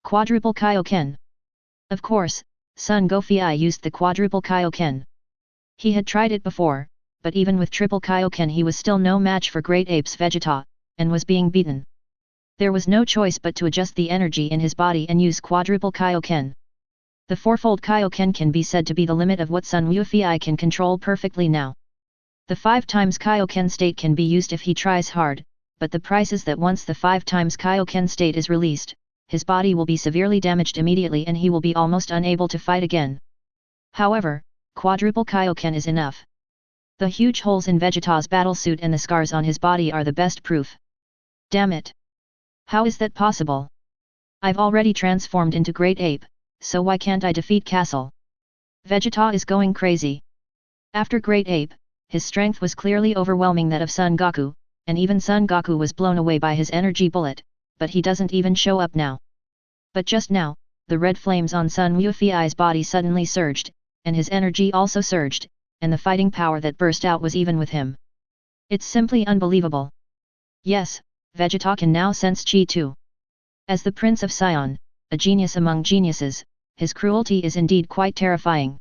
Quadruple Kaioken. Of course, Son Goku used the Quadruple Kaioken. He had tried it before, but even with Triple Kaioken he was still no match for Great Ape's Vegeta, and was being beaten. There was no choice but to adjust the energy in his body and use Quadruple Kaioken. The fourfold Kaioken can be said to be the limit of what Son Goku can control perfectly now. The 5 times Kaioken state can be used if he tries hard, but the price is that once the 5 times Kaioken state is released, his body will be severely damaged immediately and he will be almost unable to fight again. However, Quadruple Kaioken is enough. The huge holes in Vegeta's battlesuit and the scars on his body are the best proof. Damn it! How is that possible? I've already transformed into Great Ape, so why can't I defeat Castle? Vegeta is going crazy. After Great Ape, his strength was clearly overwhelming that of Son Goku, and even Son Goku was blown away by his energy bullet, but he doesn't even show up now. But just now, the red flames on Son Goku's body suddenly surged, and his energy also surged, and the fighting power that burst out was even with him. It's simply unbelievable. Yes, Vegeta can now sense chi too. As the Prince of Sion, a genius among geniuses, his cruelty is indeed quite terrifying.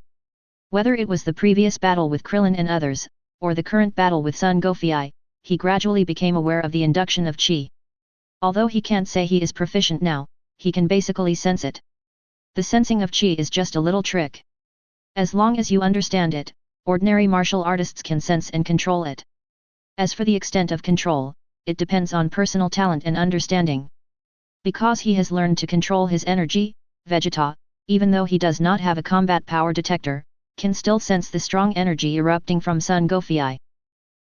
Whether it was the previous battle with Krillin and others, or the current battle with Son Goku, he gradually became aware of the induction of chi. Although he can't say he is proficient now, he can basically sense it. The sensing of chi is just a little trick. As long as you understand it, ordinary martial artists can sense and control it. As for the extent of control, it depends on personal talent and understanding. Because he has learned to control his energy, Vegeta, even though he does not have a combat power detector, can still sense the strong energy erupting from Son Goku.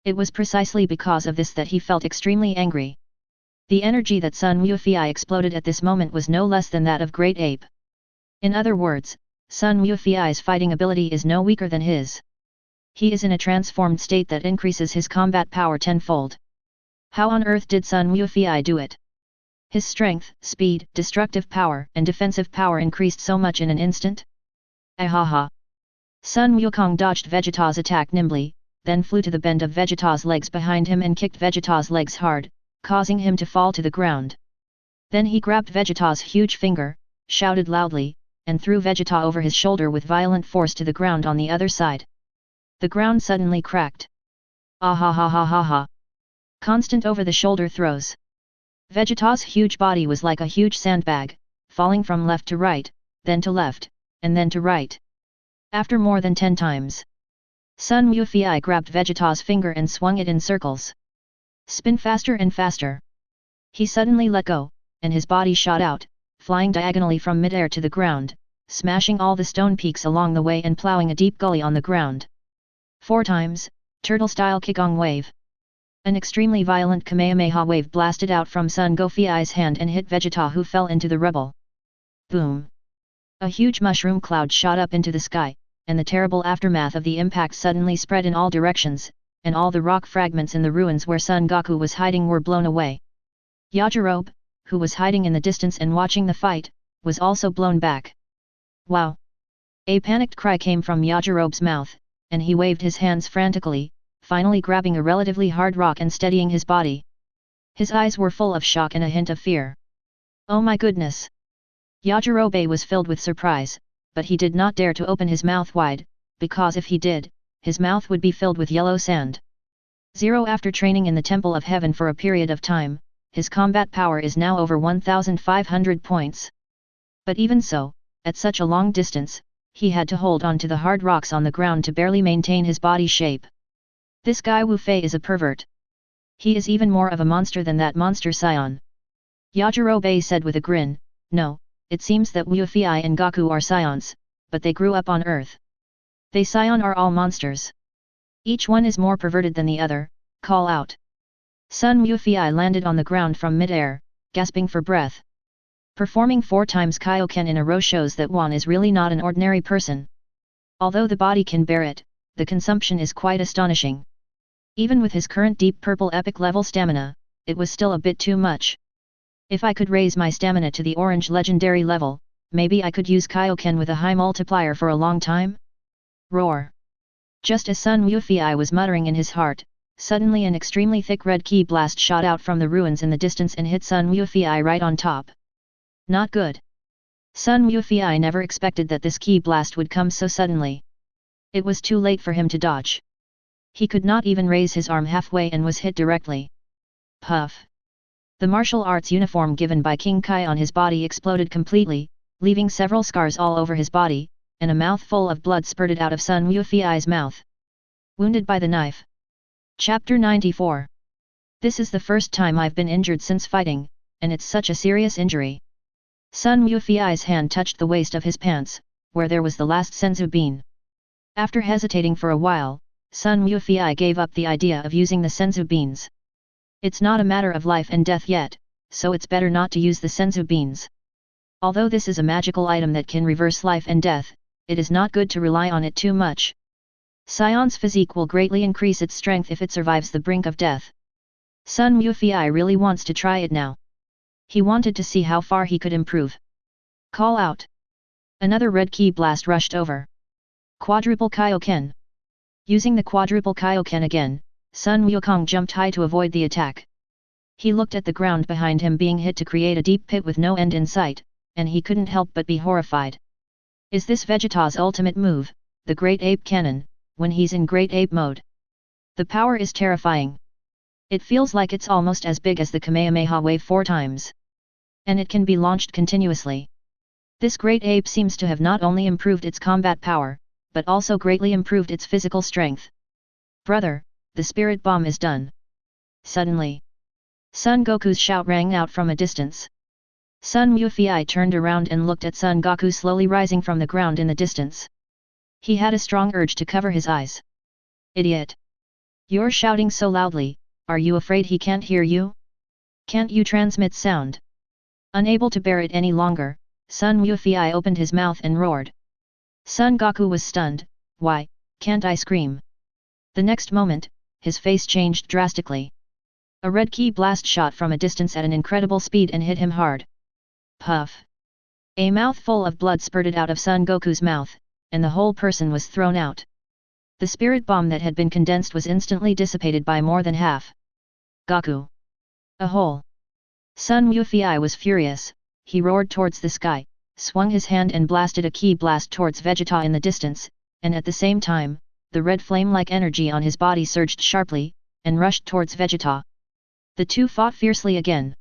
It was precisely because of this that he felt extremely angry. The energy that Son Goku exploded at this moment was no less than that of Great Ape. In other words, Son Goku's fighting ability is no weaker than his. He is in a transformed state that increases his combat power tenfold. How on earth did Son Goku do it? His strength, speed, destructive power, and defensive power increased so much in an instant? Ahaha! Sun Wukong dodged Vegeta's attack nimbly, then flew to the bend of Vegeta's legs behind him and kicked Vegeta's legs hard, causing him to fall to the ground. Then he grabbed Vegeta's huge finger, shouted loudly, and threw Vegeta over his shoulder with violent force to the ground on the other side. The ground suddenly cracked. Ahahahaha! Constant over-the-shoulder throws. Vegeta's huge body was like a huge sandbag, falling from left to right, then to left, and then to right. After more than 10 times, Sun Wukong grabbed Vegeta's finger and swung it in circles. Spin faster and faster. He suddenly let go, and his body shot out, flying diagonally from midair to the ground, smashing all the stone peaks along the way and plowing a deep gully on the ground. 4 times, turtle-style Kikong wave. An extremely violent Kamehameha wave blasted out from Son Goku's hand and hit Vegeta, who fell into the rubble. Boom! A huge mushroom cloud shot up into the sky, and the terrible aftermath of the impact suddenly spread in all directions, and all the rock fragments in the ruins where Son Goku was hiding were blown away. Yajirobe, who was hiding in the distance and watching the fight, was also blown back. Wow! A panicked cry came from Yajirobe's mouth, and he waved his hands frantically, finally grabbing a relatively hard rock and steadying his body. His eyes were full of shock and a hint of fear. Oh my goodness! Yajirobe was filled with surprise, but he did not dare to open his mouth wide, because if he did, his mouth would be filled with yellow sand. After training in the Temple of Heaven for a period of time, his combat power is now over 1,500 points. But even so, at such a long distance, he had to hold on to the hard rocks on the ground to barely maintain his body shape. This guy Wu Fei is a pervert. He is even more of a monster than that monster Sion. Yajirobe said with a grin, no, it seems that Wufi and Goku are scions, but they grew up on Earth. They scion are all monsters. Each one is more perverted than the other, call out. Sun Wufi landed on the ground from mid-air, gasping for breath. Performing 4 times Kaioken in a row shows that one is really not an ordinary person. Although the body can bear it, the consumption is quite astonishing. Even with his current deep purple epic level stamina, it was still a bit too much. If I could raise my stamina to the orange legendary level, maybe I could use Kaioken with a high multiplier for a long time? Roar! Just as Sun Wufi was muttering in his heart, suddenly an extremely thick red ki blast shot out from the ruins in the distance and hit Sun Wufi right on top. Not good. Sun Wufi never expected that this ki blast would come so suddenly. It was too late for him to dodge. He could not even raise his arm halfway and was hit directly. Puff! The martial arts uniform given by King Kai on his body exploded completely, leaving several scars all over his body, and a mouthful of blood spurted out of Sun Wufi's mouth. Wounded by the knife. Chapter 94. This is the first time I've been injured since fighting, and it's such a serious injury. Sun Wufi's hand touched the waist of his pants, where there was the last senzu bean. After hesitating for a while, Sun Wufi gave up the idea of using the senzu beans. It's not a matter of life and death yet, so it's better not to use the senzu beans. Although this is a magical item that can reverse life and death, it is not good to rely on it too much. Scion's physique will greatly increase its strength if it survives the brink of death. Sun Wufi really wants to try it now. He wanted to see how far he could improve. Call out! Another red ki blast rushed over. Quadruple Kaioken. Using the quadruple Kaioken again, Sun Wukong jumped high to avoid the attack. He looked at the ground behind him being hit to create a deep pit with no end in sight, and he couldn't help but be horrified. Is this Vegeta's ultimate move, the Great Ape Cannon, when he's in Great Ape mode? The power is terrifying. It feels like it's almost as big as the Kamehameha wave 4 times. And it can be launched continuously. This Great Ape seems to have not only improved its combat power, but also greatly improved its physical strength. Brother, the spirit bomb is done. Suddenly, Son Goku's shout rang out from a distance. Sun Wufi turned around and looked at Son Goku slowly rising from the ground in the distance. He had a strong urge to cover his eyes. Idiot! You're shouting so loudly, are you afraid he can't hear you? Can't you transmit sound? Unable to bear it any longer, Sun Wufi opened his mouth and roared. Son Goku was stunned. Why, can't I scream? The next moment, his face changed drastically. A red ki blast shot from a distance at an incredible speed and hit him hard. Puff! A mouthful of blood spurted out of Son Goku's mouth, and the whole person was thrown out. The spirit bomb that had been condensed was instantly dissipated by more than half. Goku! A hole! Sun Wufi was furious. He roared towards the sky, swung his hand and blasted a ki blast towards Vegeta in the distance, and at the same time, the red flame-like energy on his body surged sharply, and rushed towards Vegeta. The two fought fiercely again.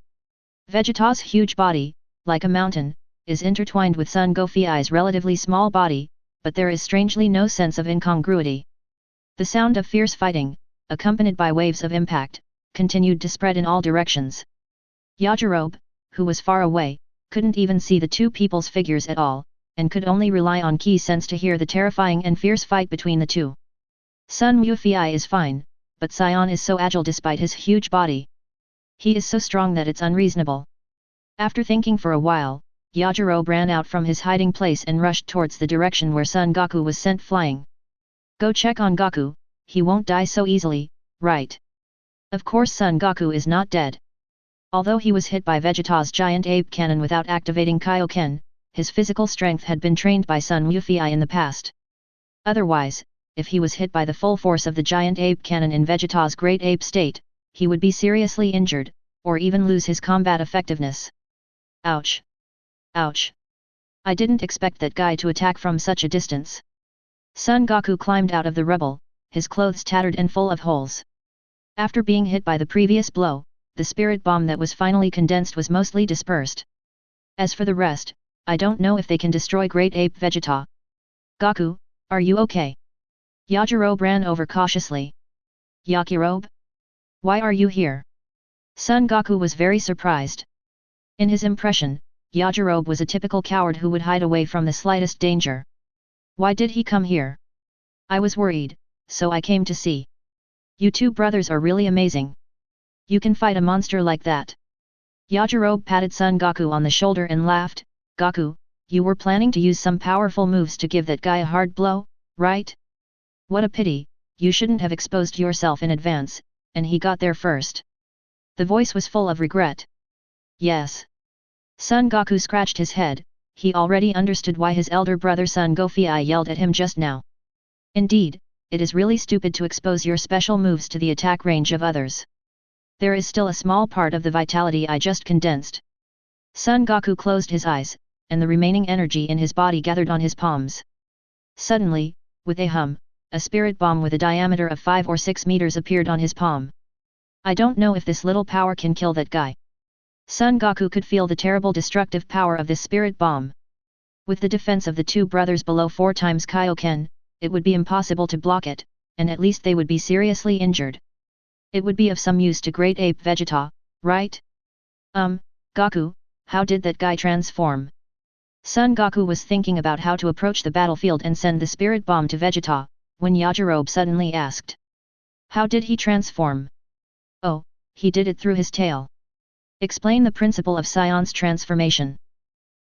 Vegeta's huge body, like a mountain, is intertwined with Son Goku's relatively small body, but there is strangely no sense of incongruity. The sound of fierce fighting, accompanied by waves of impact, continued to spread in all directions. Yajirobe, who was far away, couldn't even see the two people's figures at all, and could only rely on ki sense to hear the terrifying and fierce fight between the two. Sun Wufi is fine, but Scion is so agile despite his huge body. He is so strong that it's unreasonable. After thinking for a while, Yajirobe ran out from his hiding place and rushed towards the direction where Son Goku was sent flying. Go check on Goku, he won't die so easily, right? Of course Son Goku is not dead. Although he was hit by Vegeta's giant ape cannon without activating Kaioken, his physical strength had been trained by Sun Wufi in the past. Otherwise, if he was hit by the full force of the giant ape cannon in Vegeta's great ape state, he would be seriously injured, or even lose his combat effectiveness. Ouch! Ouch! I didn't expect that guy to attack from such a distance. Son Goku climbed out of the rubble, his clothes tattered and full of holes. After being hit by the previous blow, the spirit bomb that was finally condensed was mostly dispersed. As for the rest, I don't know if they can destroy Great Ape Vegeta. Goku, are you okay? Yajirobe ran over cautiously. Yajirobe? Why are you here? Son Goku was very surprised. In his impression, Yajirobe was a typical coward who would hide away from the slightest danger. Why did he come here? I was worried, so I came to see. You two brothers are really amazing. You can fight a monster like that. Yajirobe patted Son Goku on the shoulder and laughed. Goku, you were planning to use some powerful moves to give that guy a hard blow, right? What a pity, you shouldn't have exposed yourself in advance, and he got there first. The voice was full of regret. Yes. Son Goku scratched his head, he already understood why his elder brother Son Goku yelled at him just now. Indeed, it is really stupid to expose your special moves to the attack range of others. There is still a small part of the vitality I just condensed. Son Goku closed his eyes, and the remaining energy in his body gathered on his palms. Suddenly, with a hum, a spirit bomb with a diameter of 5 or 6 meters appeared on his palm. I don't know if this little power can kill that guy. Son Goku could feel the terrible destructive power of this spirit bomb. With the defense of the two brothers below 4 times Kaioken, it would be impossible to block it, and at least they would be seriously injured. It would be of some use to Great Ape Vegeta, right? Goku, how did that guy transform? Son Goku was thinking about how to approach the battlefield and send the spirit bomb to Vegeta, when Yajirobe suddenly asked. How did he transform? Oh, he did it through his tail. Explain the principle of Scion's transformation.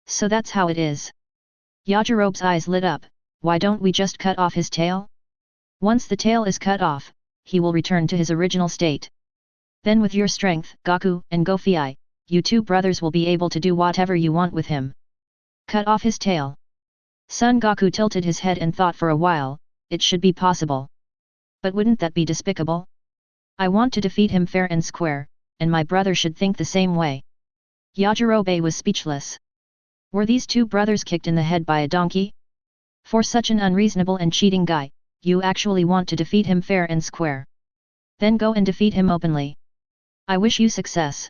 So that's how it is. Yajirobe's eyes lit up, why don't we just cut off his tail? Once the tail is cut off, he will return to his original state. Then with your strength, Goku and Goku, you two brothers will be able to do whatever you want with him. Cut off his tail. Son Goku tilted his head and thought for a while, it should be possible. But wouldn't that be despicable? I want to defeat him fair and square, and my brother should think the same way. Yajirobe was speechless. Were these two brothers kicked in the head by a donkey? For such an unreasonable and cheating guy, you actually want to defeat him fair and square. Then go and defeat him openly. I wish you success.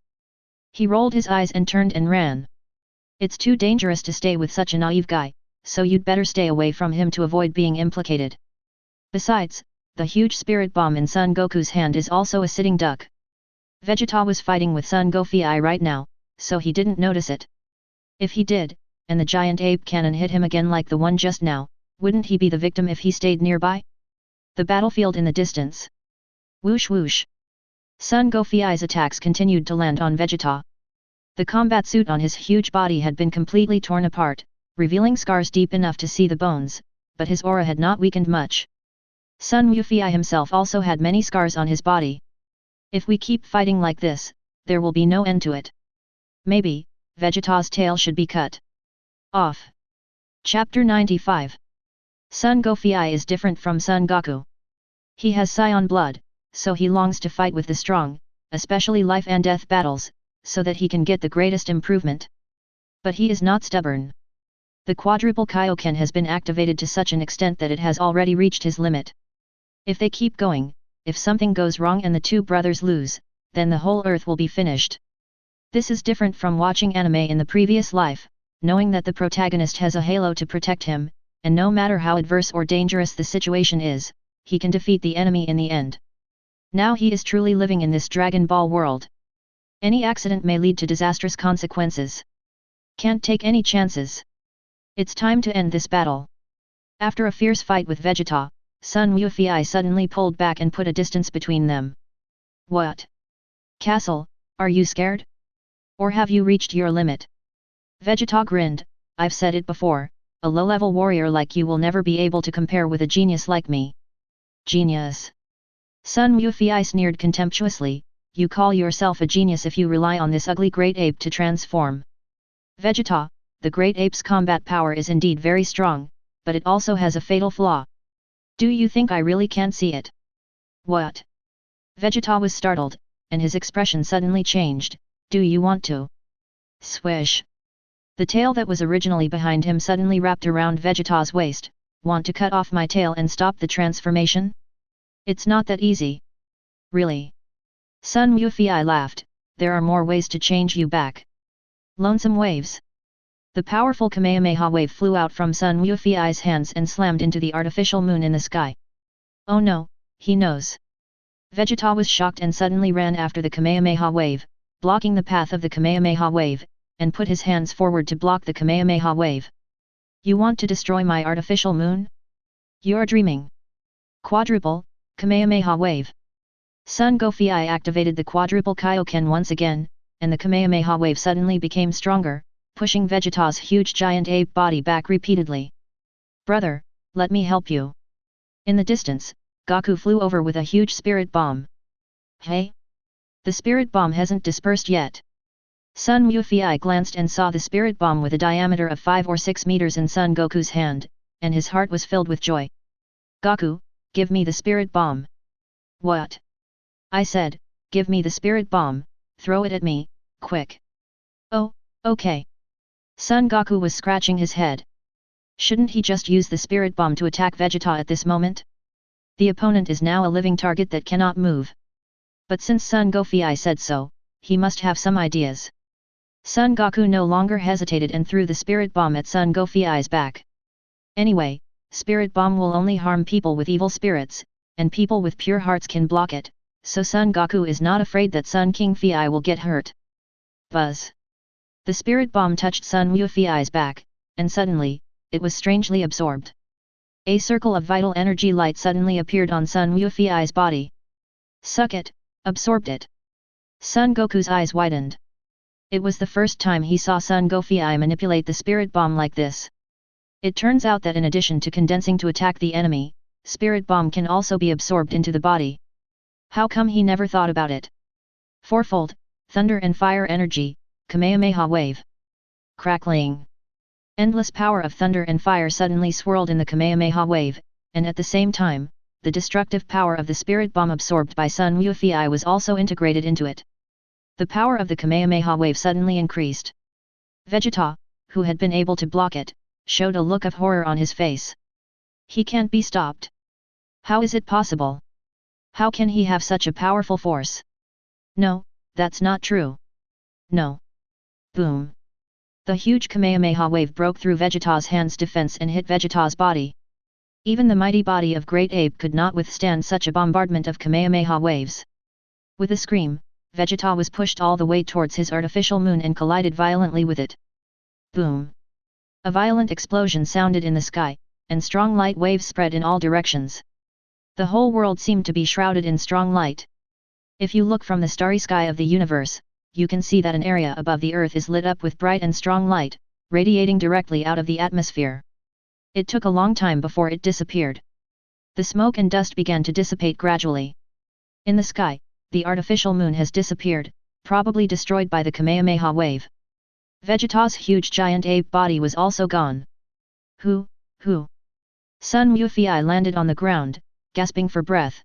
He rolled his eyes and turned and ran. It's too dangerous to stay with such a naive guy, so you'd better stay away from him to avoid being implicated. Besides, the huge spirit bomb in Son Goku's hand is also a sitting duck. Vegeta was fighting with Son Goku right now, so he didn't notice it. If he did, and the giant ape cannon hit him again like the one just now, wouldn't he be the victim if he stayed nearby? The battlefield in the distance. Whoosh whoosh. Son Goku's attacks continued to land on Vegeta. The combat suit on his huge body had been completely torn apart, revealing scars deep enough to see the bones, but his aura had not weakened much. Son Goku himself also had many scars on his body. If we keep fighting like this, there will be no end to it. Maybe, Vegeta's tail should be cut off. Chapter 95. Son Goku is different from Son Goku. He has Scion blood, so he longs to fight with the strong, especially life and death battles, so that he can get the greatest improvement. But he is not stubborn. The quadruple Kaioken has been activated to such an extent that it has already reached his limit. If they keep going, if something goes wrong and the two brothers lose, then the whole earth will be finished. This is different from watching anime in the previous life, knowing that the protagonist has a halo to protect him, and no matter how adverse or dangerous the situation is, he can defeat the enemy in the end. Now he is truly living in this Dragon Ball world. Any accident may lead to disastrous consequences. Can't take any chances. It's time to end this battle. After a fierce fight with Vegeta, Son Goku suddenly pulled back and put a distance between them. What? Castle, are you scared? Or have you reached your limit? Vegeta grinned, I've said it before, a low-level warrior like you will never be able to compare with a genius like me. Genius. Son Goku sneered contemptuously, you call yourself a genius if you rely on this ugly great ape to transform. Vegeta, the great ape's combat power is indeed very strong, but it also has a fatal flaw. Do you think I really can't see it? What? Vegeta was startled, and his expression suddenly changed, do you want to? Swish. The tail that was originally behind him suddenly wrapped around Vegeta's waist, want to cut off my tail and stop the transformation? It's not that easy. Really? Son Goku laughed, there are more ways to change you back. Lonesome waves. The powerful Kamehameha wave flew out from Son Goku's hands and slammed into the artificial moon in the sky. Oh no, he knows. Vegeta was shocked and suddenly ran after the Kamehameha wave, blocking the path of the Kamehameha wave, and put his hands forward to block the Kamehameha wave. You want to destroy my artificial moon? You're dreaming. Quadruple, Kamehameha wave. Son Goku activated the quadruple Kaioken once again, and the Kamehameha wave suddenly became stronger, pushing Vegeta's huge giant ape body back repeatedly. Brother, let me help you. In the distance, Goku flew over with a huge spirit bomb. Hey? The spirit bomb hasn't dispersed yet. Sun Wufei glanced and saw the spirit bomb with a diameter of 5 or 6 meters in Son Goku's hand, and his heart was filled with joy. Goku, give me the spirit bomb. What? I said, give me the spirit bomb, throw it at me, quick. Oh, okay. Son Goku was scratching his head. Shouldn't he just use the spirit bomb to attack Vegeta at this moment? The opponent is now a living target that cannot move. But since Son Goku said so, he must have some ideas. Son Goku no longer hesitated and threw the spirit bomb at Son Goku's back. Anyway, spirit bomb will only harm people with evil spirits, and people with pure hearts can block it, so Son Goku is not afraid that Son King Fei will get hurt. Buzz. The spirit bomb touched Son Wufei's back, and suddenly, it was strangely absorbed. A circle of vital energy light suddenly appeared on Son Wufei's body. Suck it, absorbed it. Son Goku's eyes widened. It was the first time he saw Son Goku manipulate the spirit bomb like this. It turns out that in addition to condensing to attack the enemy, spirit bomb can also be absorbed into the body. How come he never thought about it? Fourfold, thunder and fire energy, Kamehameha wave. Crackling. Endless power of thunder and fire suddenly swirled in the Kamehameha wave, and at the same time, the destructive power of the spirit bomb absorbed by Son Wufei was also integrated into it. The power of the Kamehameha wave suddenly increased. Vegeta, who had been able to block it, showed a look of horror on his face. He can't be stopped. How is it possible? How can he have such a powerful force? No, that's not true. No. Boom. The huge Kamehameha wave broke through Vegeta's hand's defense and hit Vegeta's body. Even the mighty body of Great Ape could not withstand such a bombardment of Kamehameha waves. With a scream, Vegeta was pushed all the way towards his artificial moon and collided violently with it. Boom! A violent explosion sounded in the sky, and strong light waves spread in all directions. The whole world seemed to be shrouded in strong light. If you look from the starry sky of the universe, you can see that an area above the Earth is lit up with bright and strong light, radiating directly out of the atmosphere. It took a long time before it disappeared. The smoke and dust began to dissipate gradually. In the sky, the artificial moon has disappeared, probably destroyed by the Kamehameha wave. Vegeta's huge giant ape body was also gone. Who? Son Wufei landed on the ground, gasping for breath.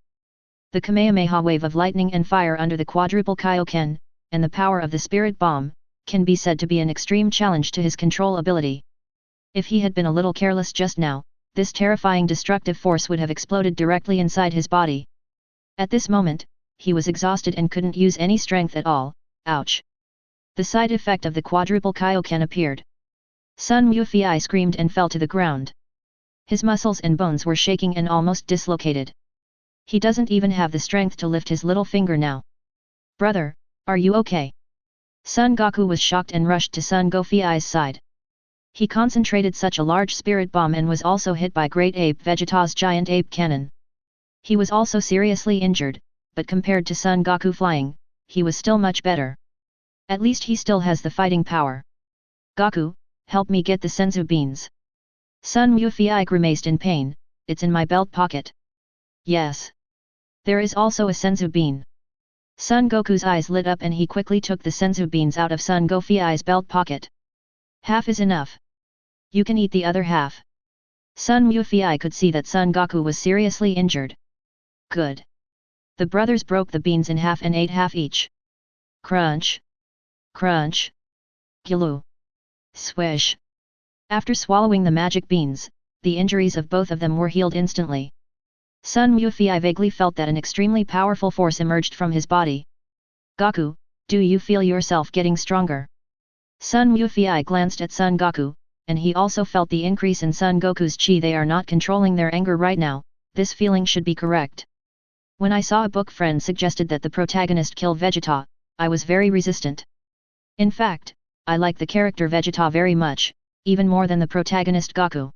The Kamehameha wave of lightning and fire under the quadruple Kaioken, and the power of the spirit bomb, can be said to be an extreme challenge to his control ability. If he had been a little careless just now, this terrifying destructive force would have exploded directly inside his body. At this moment, he was exhausted and couldn't use any strength at all. Ouch! The side effect of the quadruple Kaioken appeared. Son Wufei screamed and fell to the ground. His muscles and bones were shaking and almost dislocated. He doesn't even have the strength to lift his little finger now. Brother, are you okay? Son Goku was shocked and rushed to Son Goku's side. He concentrated such a large spirit bomb and was also hit by Great Ape Vegeta's giant ape cannon. He was also seriously injured, but compared to Son Goku flying, he was still much better. At least he still has the fighting power. Goku, help me get the senzu beans. Son Wufei grimaced in pain. It's in my belt pocket. Yes. There is also a senzu bean. Son Goku's eyes lit up and he quickly took the senzu beans out of Son Goku's belt pocket. Half is enough. You can eat the other half. Son Wufei could see that Son Goku was seriously injured. Good. The brothers broke the beans in half and ate half each. Crunch. Crunch. Gulu. Swish. After swallowing the magic beans, the injuries of both of them were healed instantly. Son Wufei vaguely felt that an extremely powerful force emerged from his body. Goku, do you feel yourself getting stronger? Son Wufei glanced at Son Goku, and he also felt the increase in Son Goku's chi. They are not controlling their anger right now, this feeling should be correct. When I saw a book friend suggested that the protagonist kill Vegeta, I was very resistant. In fact, I like the character Vegeta very much, even more than the protagonist Goku.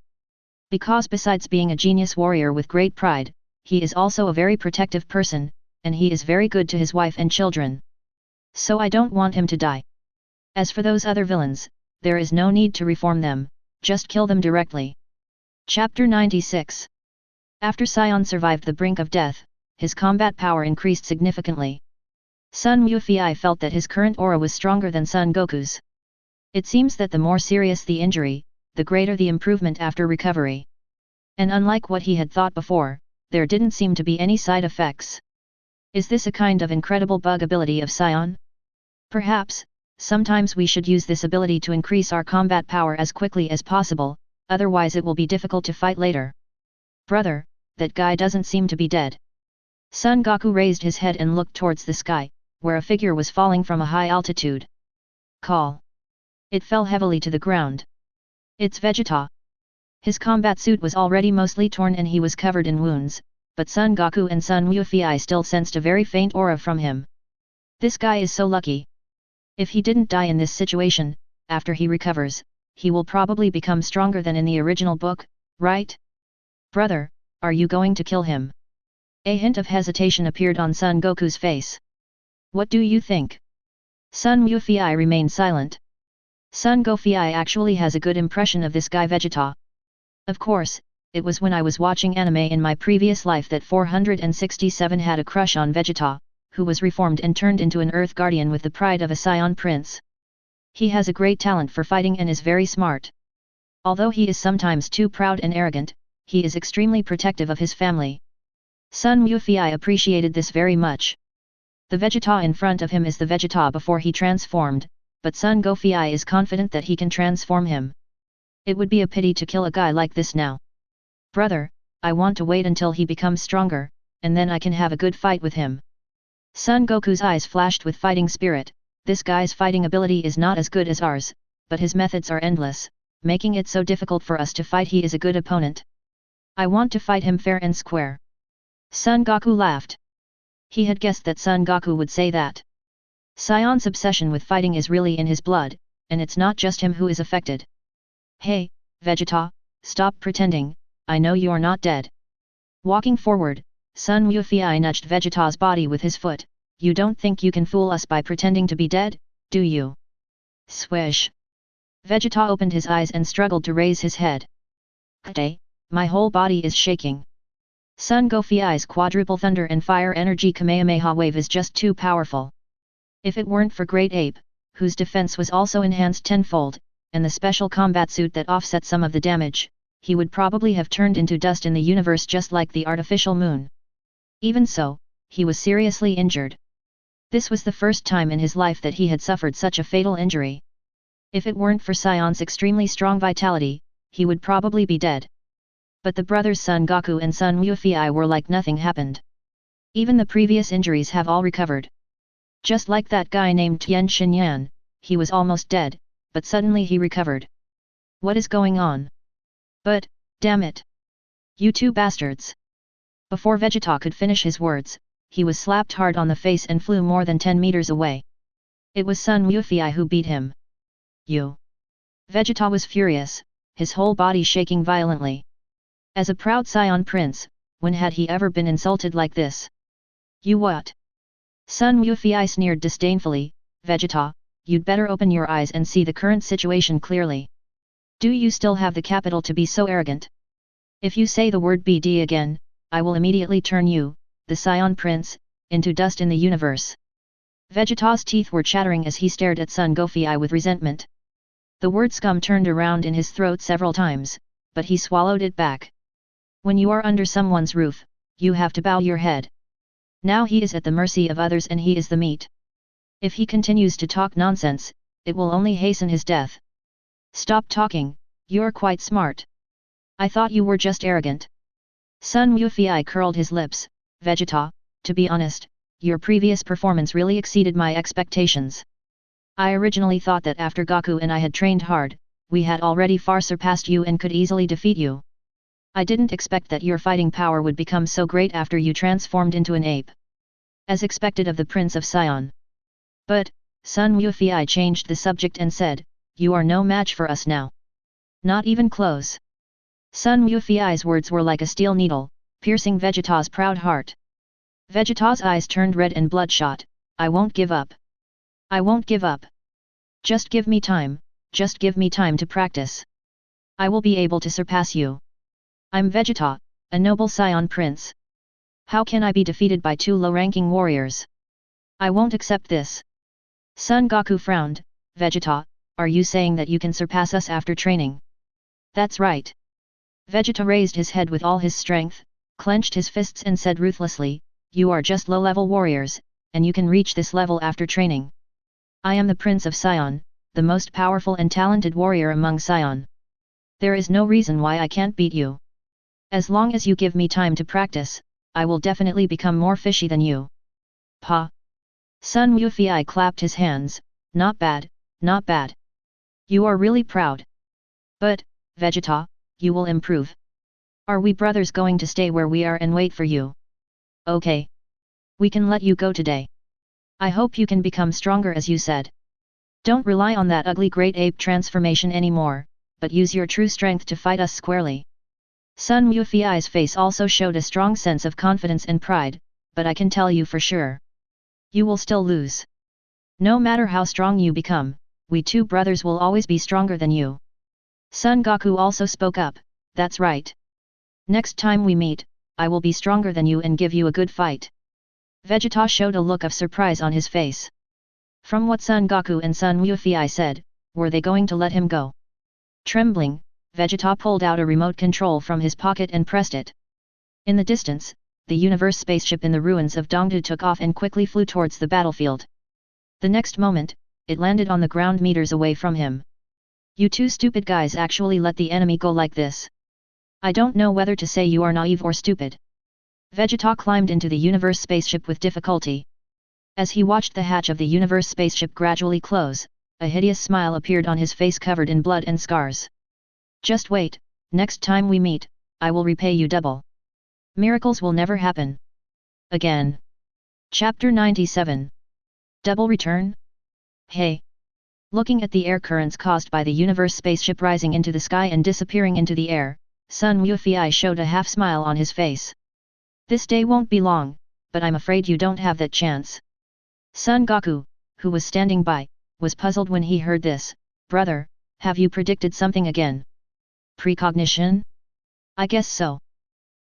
Because besides being a genius warrior with great pride, he is also a very protective person, and he is very good to his wife and children. So I don't want him to die. As for those other villains, there is no need to reform them, just kill them directly. Chapter 96. After Sion survived the brink of death, his combat power increased significantly. Sun Wufei felt that his current aura was stronger than Son Goku's. It seems that the more serious the injury, the greater the improvement after recovery. And unlike what he had thought before, there didn't seem to be any side effects. Is this a kind of incredible bug ability of Sion? Perhaps, sometimes we should use this ability to increase our combat power as quickly as possible, otherwise it will be difficult to fight later. Brother, that guy doesn't seem to be dead. Son Goku raised his head and looked towards the sky, where a figure was falling from a high altitude. Call. It fell heavily to the ground. It's Vegeta. His combat suit was already mostly torn and he was covered in wounds, but Son Goku and Sun Wufei still sensed a very faint aura from him. This guy is so lucky. If he didn't die in this situation, after he recovers, he will probably become stronger than in the original book, right? Brother, are you going to kill him? A hint of hesitation appeared on Son Goku's face. What do you think? Sun Wufei remained silent. Son Goku actually has a good impression of this guy Vegeta. Of course, it was when I was watching anime in my previous life that 467 had a crush on Vegeta, who was reformed and turned into an Earth Guardian with the pride of a Scion Prince. He has a great talent for fighting and is very smart. Although he is sometimes too proud and arrogant, he is extremely protective of his family. Sun Wufei appreciated this very much. The Vegeta in front of him is the Vegeta before he transformed, but Son Goku is confident that he can transform him. It would be a pity to kill a guy like this now. Brother, I want to wait until he becomes stronger, and then I can have a good fight with him. Son Goku's eyes flashed with fighting spirit. This guy's fighting ability is not as good as ours, but his methods are endless, making it so difficult for us to fight. He is a good opponent. I want to fight him fair and square. Son Goku laughed. He had guessed that Son Goku would say that. Sion's obsession with fighting is really in his blood, and it's not just him who is affected. Hey, Vegeta, stop pretending, I know you're not dead. Walking forward, Sun Wufei nudged Vegeta's body with his foot. You don't think you can fool us by pretending to be dead, do you? Swish. Vegeta opened his eyes and struggled to raise his head. Kate, my whole body is shaking. Son Goku's quadruple thunder and fire energy Kamehameha wave is just too powerful. If it weren't for Great Ape, whose defense was also enhanced tenfold, and the special combat suit that offset some of the damage, he would probably have turned into dust in the universe just like the artificial moon. Even so, he was seriously injured. This was the first time in his life that he had suffered such a fatal injury. If it weren't for Sion's extremely strong vitality, he would probably be dead. But the brothers Son Goku and Sun Wufei were like nothing happened. Even the previous injuries have all recovered. Just like that guy named Tien Shinyan, he was almost dead, but suddenly he recovered. What is going on? But, damn it! You two bastards! Before Vegeta could finish his words, he was slapped hard on the face and flew more than 10 meters away. It was Sun Wufei who beat him. You! Vegeta was furious, his whole body shaking violently. As a proud Scion Prince, when had he ever been insulted like this? You what? Sun Wufei sneered disdainfully. Vegeta, you'd better open your eyes and see the current situation clearly. Do you still have the capital to be so arrogant? If you say the word BD again, I will immediately turn you, the Scion Prince, into dust in the universe. Vegeta's teeth were chattering as he stared at Son Goku with resentment. The word scum turned around in his throat several times, but he swallowed it back. When you are under someone's roof, you have to bow your head. Now he is at the mercy of others and he is the meat. If he continues to talk nonsense, it will only hasten his death. Stop talking, you're quite smart. I thought you were just arrogant. Sun Wufei curled his lips. Vegeta, to be honest, your previous performance really exceeded my expectations. I originally thought that after Goku and I had trained hard, we had already far surpassed you and could easily defeat you. I didn't expect that your fighting power would become so great after you transformed into an ape. As expected of the Prince of Sion. But, Sun Wufei changed the subject and said, "You are no match for us now. Not even close." Sun Wufei's words were like a steel needle, piercing Vegeta's proud heart. Vegeta's eyes turned red and bloodshot. "I won't give up. I won't give up. Just give me time, just give me time to practice. I will be able to surpass you. I'm Vegeta, a noble scion prince. How can I be defeated by two low-ranking warriors? I won't accept this." Son Goku frowned. "Vegeta, are you saying that you can surpass us after training?" "That's right." Vegeta raised his head with all his strength, clenched his fists and said ruthlessly, "You are just low-level warriors, and you can reach this level after training. I am the Prince of Sion, the most powerful and talented warrior among Sion. There is no reason why I can't beat you. As long as you give me time to practice, I will definitely become more fishy than you." "Pa!" Sun Wufei clapped his hands. "Not bad, not bad. You are really proud. But, Vegeta, you will improve. Are we brothers going to stay where we are and wait for you?" "Okay. We can let you go today. I hope you can become stronger as you said. Don't rely on that ugly great ape transformation anymore, but use your true strength to fight us squarely." Sun Wufei's face also showed a strong sense of confidence and pride, "But I can tell you for sure. You will still lose. No matter how strong you become, we two brothers will always be stronger than you." Son Goku also spoke up, "That's right. Next time we meet, I will be stronger than you and give you a good fight." Vegeta showed a look of surprise on his face. From what Son Goku and Sun Wufei said, were they going to let him go? Trembling, Vegeta pulled out a remote control from his pocket and pressed it. In the distance, the universe spaceship in the ruins of Dongdu took off and quickly flew towards the battlefield. The next moment, it landed on the ground meters away from him. "You two stupid guys actually let the enemy go like this. I don't know whether to say you are naive or stupid." Vegeta climbed into the universe spaceship with difficulty. As he watched the hatch of the universe spaceship gradually close, a hideous smile appeared on his face covered in blood and scars. "Just wait, next time we meet, I will repay you double. Miracles will never happen again." Chapter 97. Double Return? Hey! Looking at the air currents caused by the universe spaceship rising into the sky and disappearing into the air, Sun Wufei showed a half smile on his face. "This day won't be long, but I'm afraid you don't have that chance." Son Goku, who was standing by, was puzzled when he heard this. "Brother, have you predicted something again? Precognition? I guess so."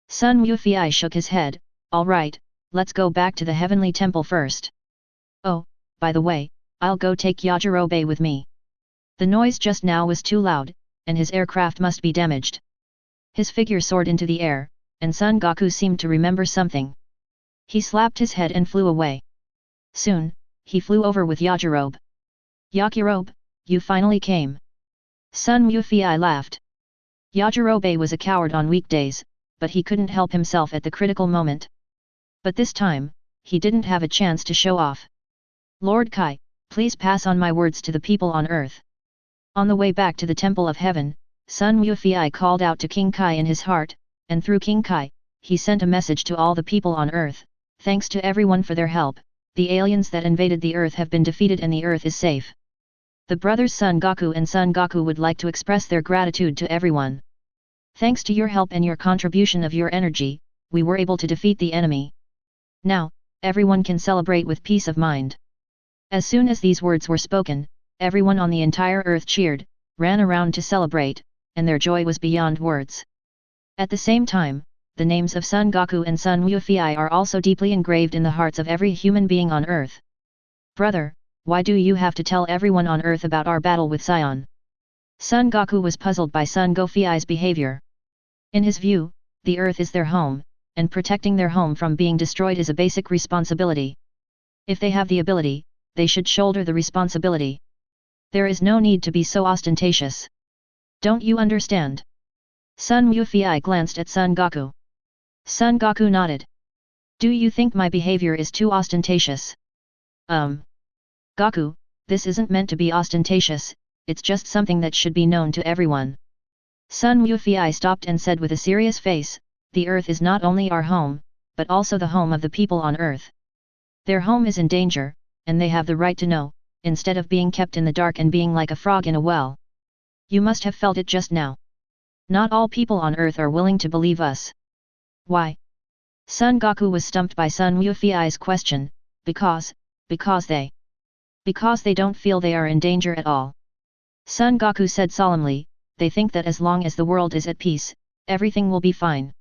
Sun Wufei shook his head. "All right, let's go back to the heavenly temple first. Oh, by the way, I'll go take Yajirobe with me. The noise just now was too loud, and his aircraft must be damaged." His figure soared into the air, and Son Goku seemed to remember something. He slapped his head and flew away. Soon, he flew over with Yajirobe. "Yajirobe, you finally came." Sun Wufei laughed. Yajirobe was a coward on weekdays, but he couldn't help himself at the critical moment. But this time, he didn't have a chance to show off. "Lord Kai, please pass on my words to the people on earth." On the way back to the Temple of Heaven, Sun Wufei called out to King Kai in his heart, and through King Kai, he sent a message to all the people on earth. "Thanks to everyone for their help, the aliens that invaded the earth have been defeated and the earth is safe. The brothers Son Goku and Son Goku would like to express their gratitude to everyone. Thanks to your help and your contribution of your energy, we were able to defeat the enemy. Now, everyone can celebrate with peace of mind." As soon as these words were spoken, everyone on the entire earth cheered, ran around to celebrate, and their joy was beyond words. At the same time, the names of Son Goku and Sun Wufei are also deeply engraved in the hearts of every human being on earth. "Brother, why do you have to tell everyone on earth about our battle with Sion?" Son Goku was puzzled by Son Gofei's behavior. In his view, the earth is their home, and protecting their home from being destroyed is a basic responsibility. If they have the ability, they should shoulder the responsibility. There is no need to be so ostentatious. Don't you understand? Sun Wufei glanced at Son Goku. Son Goku nodded. Do you think my behavior is too ostentatious? Goku, this isn't meant to be ostentatious, it's just something that should be known to everyone. Sun Wufei stopped and said with a serious face, the earth is not only our home, but also the home of the people on earth. Their home is in danger, and they have the right to know, instead of being kept in the dark and being like a frog in a well. You must have felt it just now. Not all people on Earth are willing to believe us. Why? Son Goku was stumped by Sun Wufi's question, because they don't feel they are in danger at all. Son Goku said solemnly, they think that as long as the world is at peace, everything will be fine.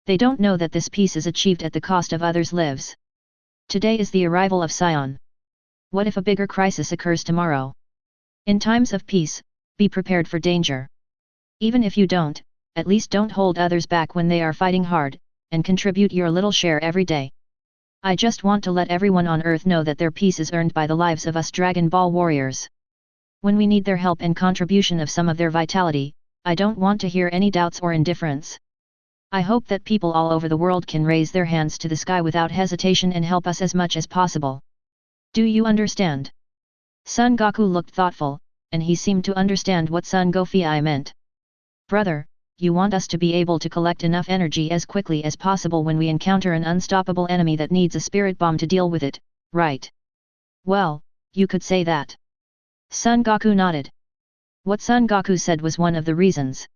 They don't know that this peace is achieved at the cost of others' lives. Today is the arrival of Sion. What if a bigger crisis occurs tomorrow? In times of peace, be prepared for danger. Even if you don't, at least don't hold others back when they are fighting hard, and contribute your little share every day. I just want to let everyone on Earth know that their peace is earned by the lives of us Dragon Ball warriors. When we need their help and contribution of some of their vitality, I don't want to hear any doubts or indifference. I hope that people all over the world can raise their hands to the sky without hesitation and help us as much as possible. Do you understand? Son Goku looked thoughtful, and he seemed to understand what Son Goku meant. Brother, you want us to be able to collect enough energy as quickly as possible when we encounter an unstoppable enemy that needs a spirit bomb to deal with it, right? Well, you could say that. Son Goku nodded. What Son Goku said was one of the reasons.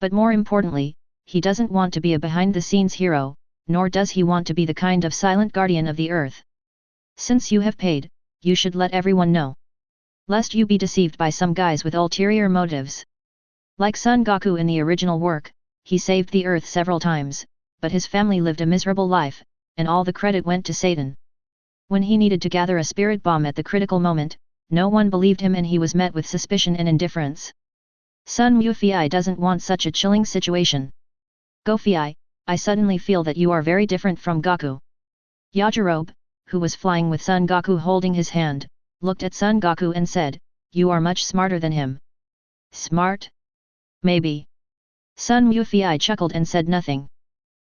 But more importantly, he doesn't want to be a behind-the-scenes hero, nor does he want to be the kind of silent guardian of the earth. Since you have paid, you should let everyone know. Lest you be deceived by some guys with ulterior motives. Like Son Goku in the original work, he saved the earth several times, but his family lived a miserable life, and all the credit went to Satan. When he needed to gather a spirit bomb at the critical moment, no one believed him and he was met with suspicion and indifference. Son Wufi doesn't want such a chilling situation. Goku, I suddenly feel that you are very different from Goku. Yajirobe, who was flying with Son Goku holding his hand, looked at Son Goku and said, you are much smarter than him. Smart? Maybe. Son Wufi chuckled and said nothing.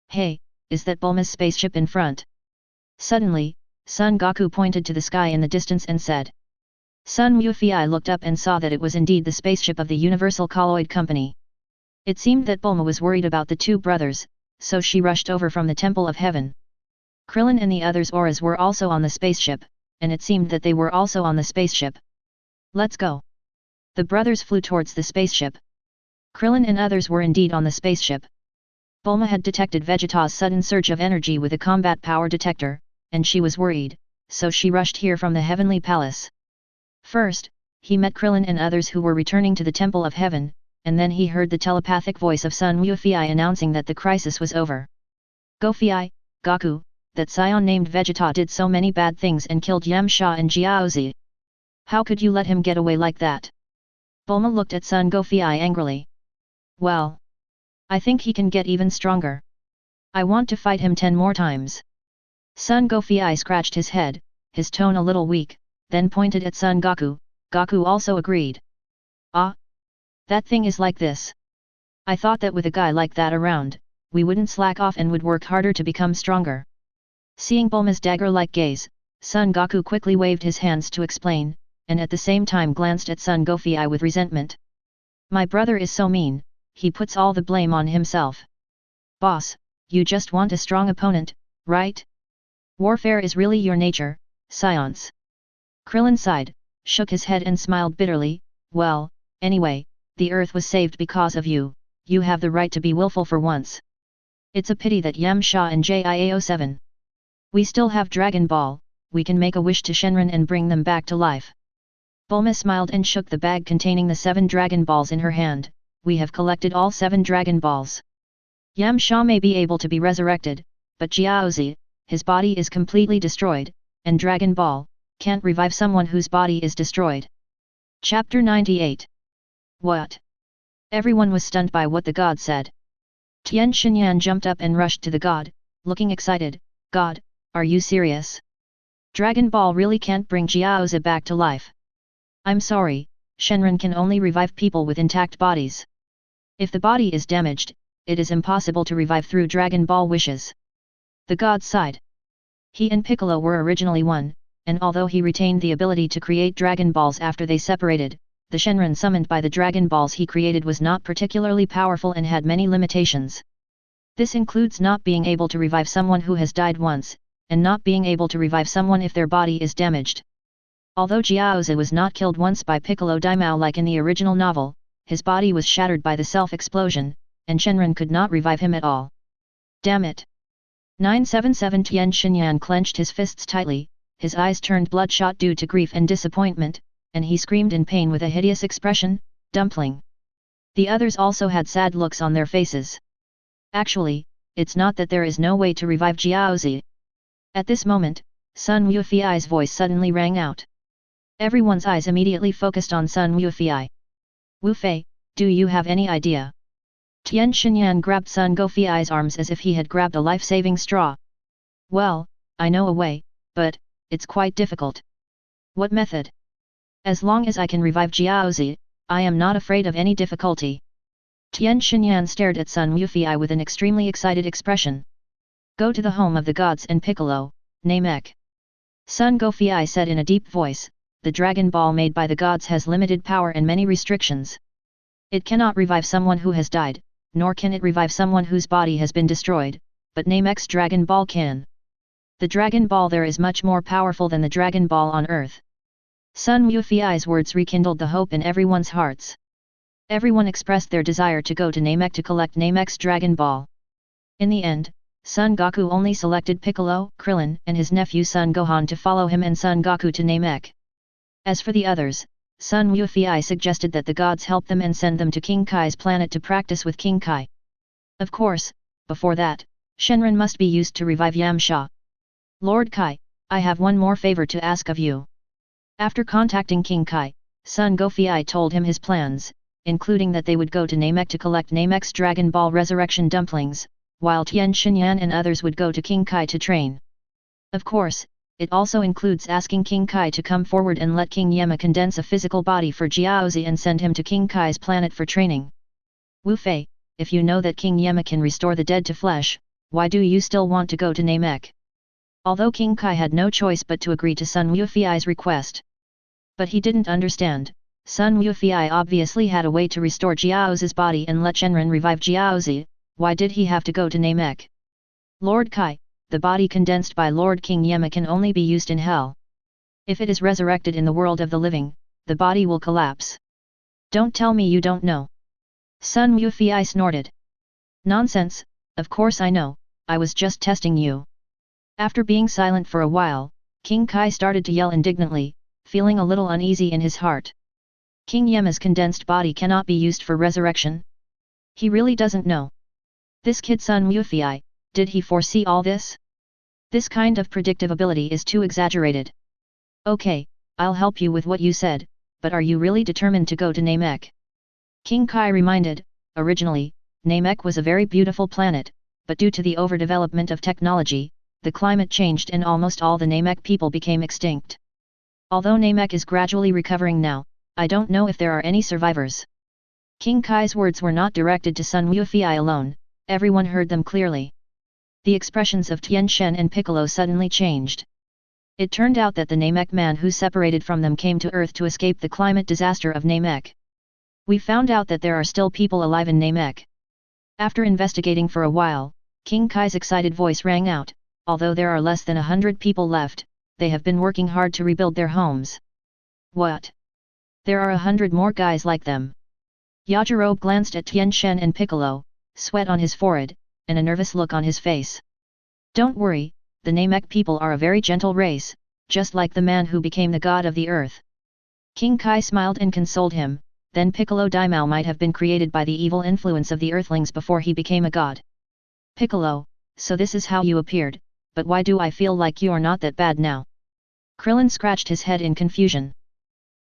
Hey, is that Bulma's spaceship in front? Suddenly, Son Goku pointed to the sky in the distance and said. Son Wufi looked up and saw that it was indeed the spaceship of the Universal Colloid Company. It seemed that Bulma was worried about the two brothers, so she rushed over from the Temple of Heaven. Krillin and the others auras were also on the spaceship, and it seemed that they were also on the spaceship. Let's go. The brothers flew towards the spaceship. Krillin and others were indeed on the spaceship. Bulma had detected Vegeta's sudden surge of energy with a combat power detector, and she was worried, so she rushed here from the Heavenly Palace. First, he met Krillin and others who were returning to the Temple of Heaven, and then he heard the telepathic voice of Son Wufi announcing that the crisis was over. Goku, that scion named Vegeta did so many bad things and killed Yamcha and Jiaozi. How could you let him get away like that? Bulma looked at Son Goku angrily. Well, I think he can get even stronger. I want to fight him 10 more times. Son Goku scratched his head, his tone a little weak, then pointed at Son Goku. Goku also agreed. Ah! That thing is like this. I thought that with a guy like that around, we wouldn't slack off and would work harder to become stronger. Seeing Bulma's dagger-like gaze, Son Goku quickly waved his hands to explain, and at the same time glanced at Son Goku with resentment. My brother is so mean, he puts all the blame on himself. Boss, you just want a strong opponent, right? Warfare is really your nature, science. Krillin sighed, shook his head and smiled bitterly. Well, anyway, the earth was saved because of you, you have the right to be willful for once. It's a pity that Yamcha and Jiao7. We still have Dragon Ball, we can make a wish to Shenron and bring them back to life. Bulma smiled and shook the bag containing the 7 Dragon Balls in her hand. We have collected all 7 Dragon Balls. Yamcha may be able to be resurrected, but Jiaozi, his body is completely destroyed, and Dragon Ball can't revive someone whose body is destroyed. Chapter 98. What? Everyone was stunned by what the god said. Tian Xinyan jumped up and rushed to the god, looking excited. God, are you serious? Dragon Ball really can't bring Jiaozi back to life. I'm sorry, Shenron can only revive people with intact bodies. If the body is damaged, it is impossible to revive through Dragon Ball wishes. The god sighed. He and Piccolo were originally one, and although he retained the ability to create Dragon Balls after they separated, the Shenron summoned by the Dragon Balls he created was not particularly powerful and had many limitations. This includes not being able to revive someone who has died once, and not being able to revive someone if their body is damaged. Although Jiaozi was not killed once by Piccolo Daimao like in the original novel, his body was shattered by the self-explosion, and Shenron could not revive him at all. Damn it! 977 Tian Xinyan clenched his fists tightly, his eyes turned bloodshot due to grief and disappointment, and he screamed in pain with a hideous expression, "Dumpling!" The others also had sad looks on their faces. Actually, it's not that there is no way to revive Jiaozi. At this moment, Sun Wufi's voice suddenly rang out. Everyone's eyes immediately focused on Sun Wufi. "Wu Fei, do you have any idea?" Tian Xinyan grabbed Sun Gofi's arms as if he had grabbed a life-saving straw. "Well, I know a way, but it's quite difficult." "What method?" "As long as I can revive Jiaozi, I am not afraid of any difficulty." Tian Xinyan stared at Sun Wufi with an extremely excited expression. "Go to the home of the gods and Piccolo, Namek." Sun Gofi said in a deep voice, "The Dragon Ball made by the gods has limited power and many restrictions. It cannot revive someone who has died, nor can it revive someone whose body has been destroyed, but Namek's Dragon Ball can. The Dragon Ball there is much more powerful than the Dragon Ball on Earth." Sun Wufi's words rekindled the hope in everyone's hearts. Everyone expressed their desire to go to Namek to collect Namek's Dragon Ball. In the end, Son Goku only selected Piccolo, Krillin, and his nephew Son Gohan to follow him and Son Goku to Namek. As for the others, Sun Wufi suggested that the gods help them and send them to King Kai's planet to practice with King Kai. Of course, before that, Shenron must be used to revive Yamcha. "Lord Kai, I have one more favor to ask of you." After contacting King Kai, Sun Gofi told him his plans, including that they would go to Namek to collect Namek's Dragon Ball Resurrection dumplings, while Tian Xinyan and others would go to King Kai to train. Of course, it also includes asking King Kai to come forward and let King Yema condense a physical body for Jiaozi and send him to King Kai's planet for training. "Wu Fei, if you know that King Yema can restore the dead to flesh, why do you still want to go to Namek?" Although King Kai had no choice but to agree to Sun Wufi's request. But he didn't understand, Sun Wufi obviously had a way to restore Jiaozi's body and let Shenron revive Jiaozi, why did he have to go to Namek? "Lord Kai, the body condensed by Lord King Yema can only be used in hell. If it is resurrected in the world of the living, the body will collapse." "Don't tell me you don't know." Sun Wufi snorted. "Nonsense, of course I know, I was just testing you." After being silent for a while, King Kai started to yell indignantly, feeling a little uneasy in his heart. King Yema's condensed body cannot be used for resurrection? He really doesn't know. This kid Sun Wufi, did he foresee all this? This kind of predictive ability is too exaggerated. "Okay, I'll help you with what you said, but are you really determined to go to Namek?" King Kai reminded, originally, Namek was a very beautiful planet, but due to the overdevelopment of technology, the climate changed and almost all the Namek people became extinct. Although Namek is gradually recovering now, I don't know if there are any survivors. King Kai's words were not directed to Sun Wufi alone, everyone heard them clearly. The expressions of Tian Shen and Piccolo suddenly changed. It turned out that the Namek man who separated from them came to Earth to escape the climate disaster of Namek. "We found out that there are still people alive in Namek." After investigating for a while, King Kai's excited voice rang out, "Although there are less than 100 people left, they have been working hard to rebuild their homes." "What? There are 100 more guys like them?" Yajirobe glanced at Tian Shen and Piccolo, sweat on his forehead, and a nervous look on his face. "Don't worry, the Namek people are a very gentle race, just like the man who became the god of the earth." King Kai smiled and consoled him, then Piccolo Daimao might have been created by the evil influence of the earthlings before he became a god. "Piccolo, so this is how you appeared, but why do I feel like you're not that bad now?" Krillin scratched his head in confusion.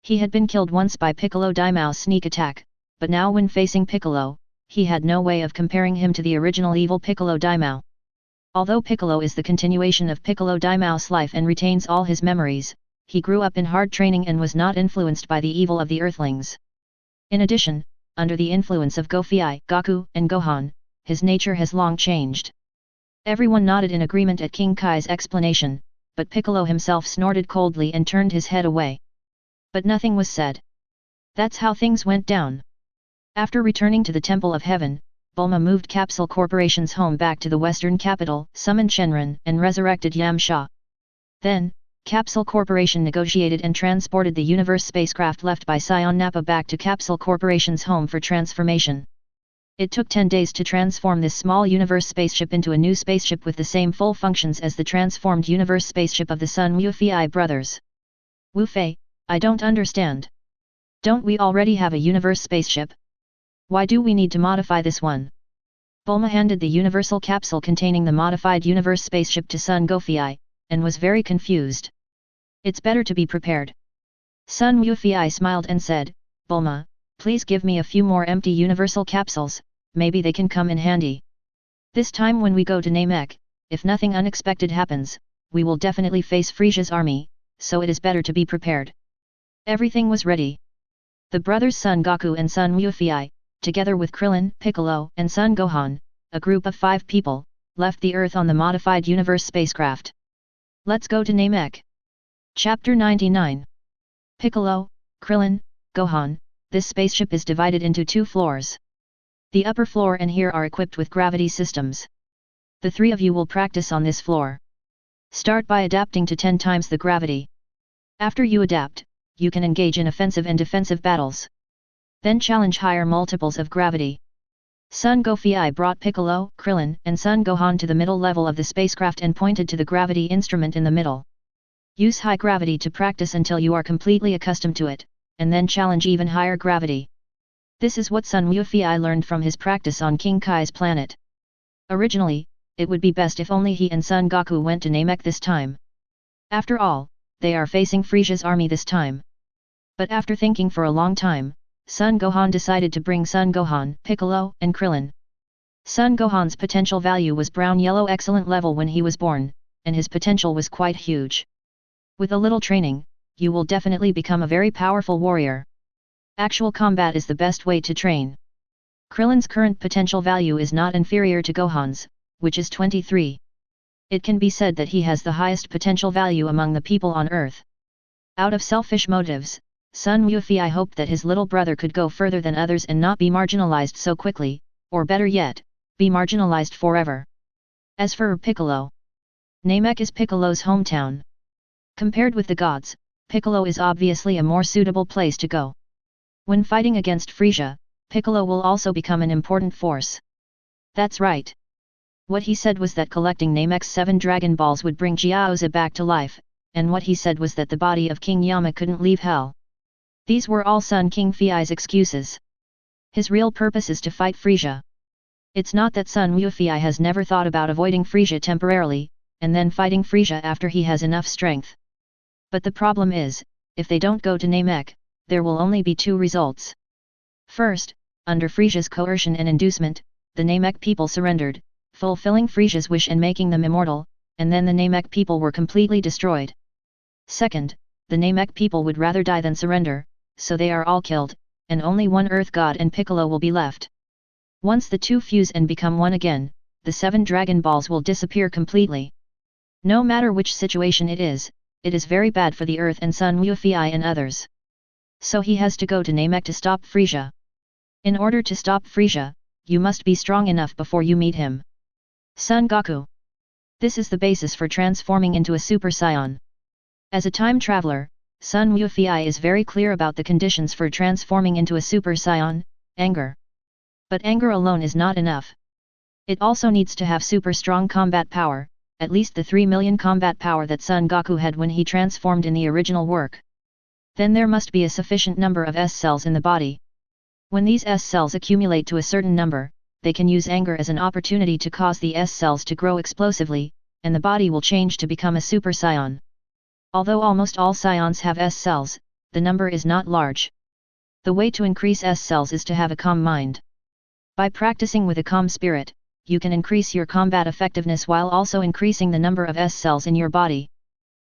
He had been killed once by Piccolo Daimao's sneak attack, but now when facing Piccolo, he had no way of comparing him to the original evil Piccolo Daimao. Although Piccolo is the continuation of Piccolo Daimao's life and retains all his memories, he grew up in hard training and was not influenced by the evil of the earthlings. In addition, under the influence of Goku, and Gohan, his nature has long changed. Everyone nodded in agreement at King Kai's explanation, but Piccolo himself snorted coldly and turned his head away. But nothing was said. That's how things went down. After returning to the Temple of Heaven, Bulma moved Capsule Corporation's home back to the western capital, summoned Shenron, and resurrected Yamcha. Then, Capsule Corporation negotiated and transported the Universe spacecraft left by Scion Nappa back to Capsule Corporation's home for transformation. It took 10 days to transform this small Universe spaceship into a new spaceship with the same full functions as the transformed Universe spaceship of the Sun Wufei brothers. Wu Fei, I don't understand. Don't we already have a Universe spaceship? Why do we need to modify this one? Bulma handed the universal capsule containing the modified Universe spaceship to Sun Gofei, and was very confused. It's better to be prepared. Sun Wufei smiled and said, Bulma, please give me a few more empty universal capsules, maybe they can come in handy. This time when we go to Namek, if nothing unexpected happens, we will definitely face Frieza's army, so it is better to be prepared. Everything was ready. The brothers Son Goku and Sun Wufei, together with Krillin, Piccolo, and Son Gohan, a group of 5 people, left the Earth on the modified Universe spacecraft. Let's go to Namek. Chapter 99. Piccolo, Krillin, Gohan, this spaceship is divided into 2 floors. The upper floor and here are equipped with gravity systems. The 3 of you will practice on this floor. Start by adapting to 10 times the gravity. After you adapt, you can engage in offensive and defensive battles. Then challenge higher multiples of gravity. Son Gofei brought Piccolo, Krillin, and Son Gohan to the middle level of the spacecraft and pointed to the gravity instrument in the middle. Use high gravity to practice until you are completely accustomed to it, and then challenge even higher gravity. This is what Sun Wufei learned from his practice on King Kai's planet. Originally, it would be best if only he and Son Goku went to Namek this time. After all, they are facing Frieza's army this time. But after thinking for a long time, Son Gohan decided to bring Son Gohan, Piccolo, and Krillin. Son Gohan's potential value was brown-yellow excellent level when he was born, and his potential was quite huge. With a little training, you will definitely become a very powerful warrior. Actual combat is the best way to train. Krillin's current potential value is not inferior to Gohan's, which is 23. It can be said that he has the highest potential value among the people on Earth. Out of selfish motives, Sun Wufei hoped that his little brother could go further than others and not be marginalized so quickly, or better yet, be marginalized forever. As for Piccolo, Namek is Piccolo's hometown. Compared with the gods, Piccolo is obviously a more suitable place to go. When fighting against Frieza, Piccolo will also become an important force. That's right. What he said was that collecting Namek's 7 Dragon Balls would bring Jiaozi back to life, and what he said was that the body of King Yama couldn't leave hell. These were all Sun King Fei's excuses. His real purpose is to fight Frieza. It's not that Sun Wufei has never thought about avoiding Frieza temporarily, and then fighting Frieza after he has enough strength. But the problem is, if they don't go to Namek, there will only be 2 results. First, under Frieza's coercion and inducement, the Namek people surrendered, fulfilling Frieza's wish and making them immortal, and then the Namek people were completely destroyed. Second, the Namek people would rather die than surrender, so they are all killed, and only one Earth God and Piccolo will be left. Once the 2 fuse and become one again, the 7 Dragon Balls will disappear completely. No matter which situation it is very bad for the Earth and Sun Wufei and others. So he has to go to Namek to stop Frieza. In order to stop Frieza, you must be strong enough before you meet him. Son Goku. This is the basis for transforming into a Super Saiyan. As a time traveler, Sun Wufei is very clear about the conditions for transforming into a Super Saiyan: anger. But anger alone is not enough. It also needs to have super strong combat power, at least the 3 million combat power that Son Goku had when he transformed in the original work. Then there must be a sufficient number of S cells in the body. When these S cells accumulate to a certain number, they can use anger as an opportunity to cause the S cells to grow explosively, and the body will change to become a Super Saiyan. Although almost all Saiyans have S cells, the number is not large. The way to increase S cells is to have a calm mind. By practicing with a calm spirit, you can increase your combat effectiveness while also increasing the number of S cells in your body.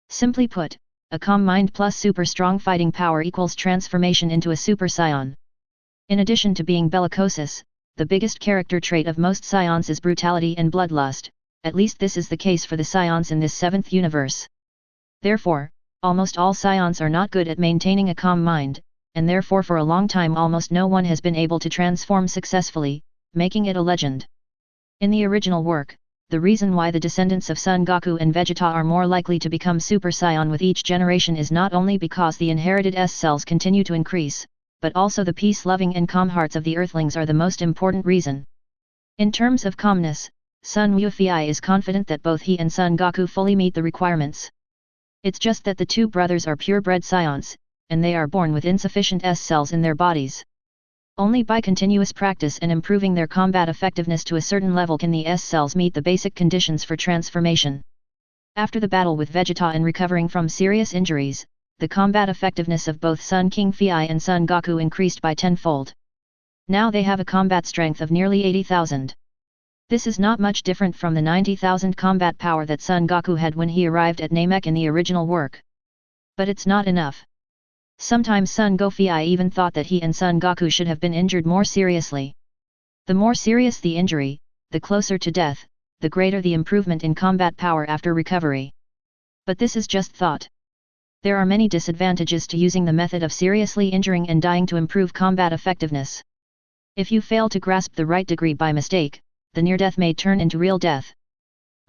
Simply put, a calm mind plus super strong fighting power equals transformation into a Super Saiyan. In addition to being bellicosus, the biggest character trait of most Saiyans is brutality and bloodlust, at least this is the case for the Saiyans in this 7th universe. Therefore, almost all Saiyans are not good at maintaining a calm mind, and therefore for a long time almost no one has been able to transform successfully, making it a legend. In the original work, the reason why the descendants of Son Goku and Vegeta are more likely to become Super Saiyan with each generation is not only because the inherited S cells continue to increase, but also the peace-loving and calm hearts of the Earthlings are the most important reason. In terms of calmness, Sun Wufei is confident that both he and Son Goku fully meet the requirements. It's just that the two brothers are purebred Saiyans, and they are born with insufficient S cells in their bodies. Only by continuous practice and improving their combat effectiveness to a certain level can the S cells meet the basic conditions for transformation. After the battle with Vegeta and recovering from serious injuries, the combat effectiveness of both Sun King Fei and Son Goku increased by tenfold. Now they have a combat strength of nearly 80,000. This is not much different from the 90,000 combat power that Son Goku had when he arrived at Namek in the original work. But it's not enough. Sometimes Son Goku even thought that he and Son Goku should have been injured more seriously. The more serious the injury, the closer to death, the greater the improvement in combat power after recovery. But this is just thought. There are many disadvantages to using the method of seriously injuring and dying to improve combat effectiveness. If you fail to grasp the right degree by mistake, the near-death may turn into real death.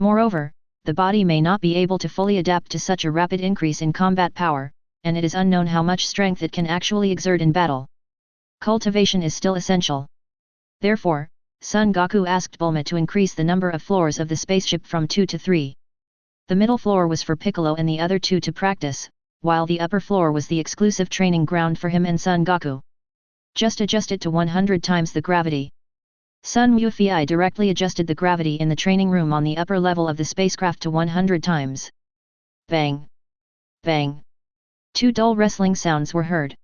Moreover, the body may not be able to fully adapt to such a rapid increase in combat power, and it is unknown how much strength it can actually exert in battle. Cultivation is still essential. Therefore, Son Goku asked Bulma to increase the number of floors of the spaceship from 2 to 3. The middle floor was for Piccolo and the other two to practice, while the upper floor was the exclusive training ground for him and Son Goku. Just adjust it to 100 times the gravity. Sun Wufei directly adjusted the gravity in the training room on the upper level of the spacecraft to 100 times. Bang! Bang! Two dull wrestling sounds were heard.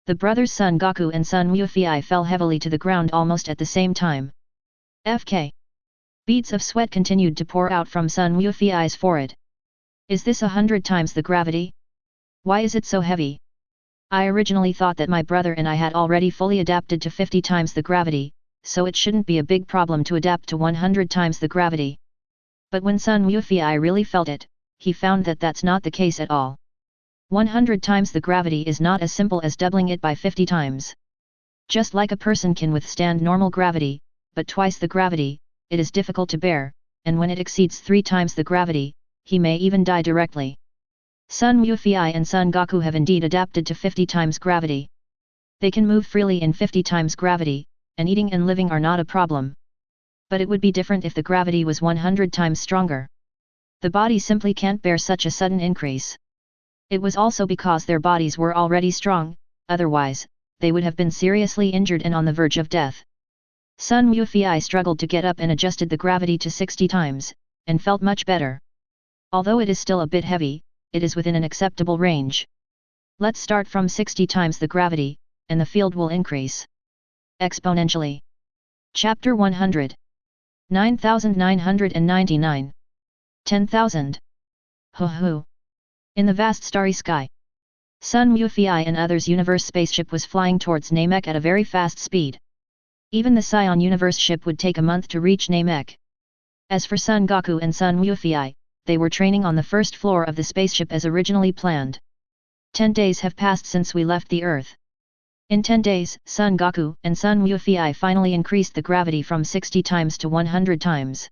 The brothers Son Goku and Sun Wufei fell heavily to the ground almost at the same time. FK. Beads of sweat continued to pour out from Sun Wufei's forehead. Is this 100 times the gravity? Why is it so heavy? I originally thought that my brother and I had already fully adapted to 50 times the gravity, so it shouldn't be a big problem to adapt to 100 times the gravity. But when Sun Wufei really felt it, he found that that's not the case at all. 100 times the gravity is not as simple as doubling it by 50 times. Just like a person can withstand normal gravity, but twice the gravity, it is difficult to bear, and when it exceeds 3 times the gravity, he may even die directly. Sun Wufei and Son Goku have indeed adapted to 50 times gravity. They can move freely in 50 times gravity, and eating and living are not a problem. But it would be different if the gravity was 100 times stronger. The body simply can't bear such a sudden increase. It was also because their bodies were already strong, otherwise, they would have been seriously injured and on the verge of death. Sun Wufei struggled to get up and adjusted the gravity to 60 times, and felt much better. Although it is still a bit heavy, it is within an acceptable range. Let's start from 60 times the gravity, and the field will increase exponentially. Chapter 100. 9999. 10,000. Hoo-hoo. In the vast starry sky, Sun Wufei and others' universe spaceship was flying towards Namek at a very fast speed. Even the Scion universe ship would take a month to reach Namek. As for Son Goku and Sun Wufei, they were training on the first floor of the spaceship as originally planned. 10 days have passed since we left the Earth. In 10 days, Son Goku and Sun Wufei finally increased the gravity from 60 times to 100 times.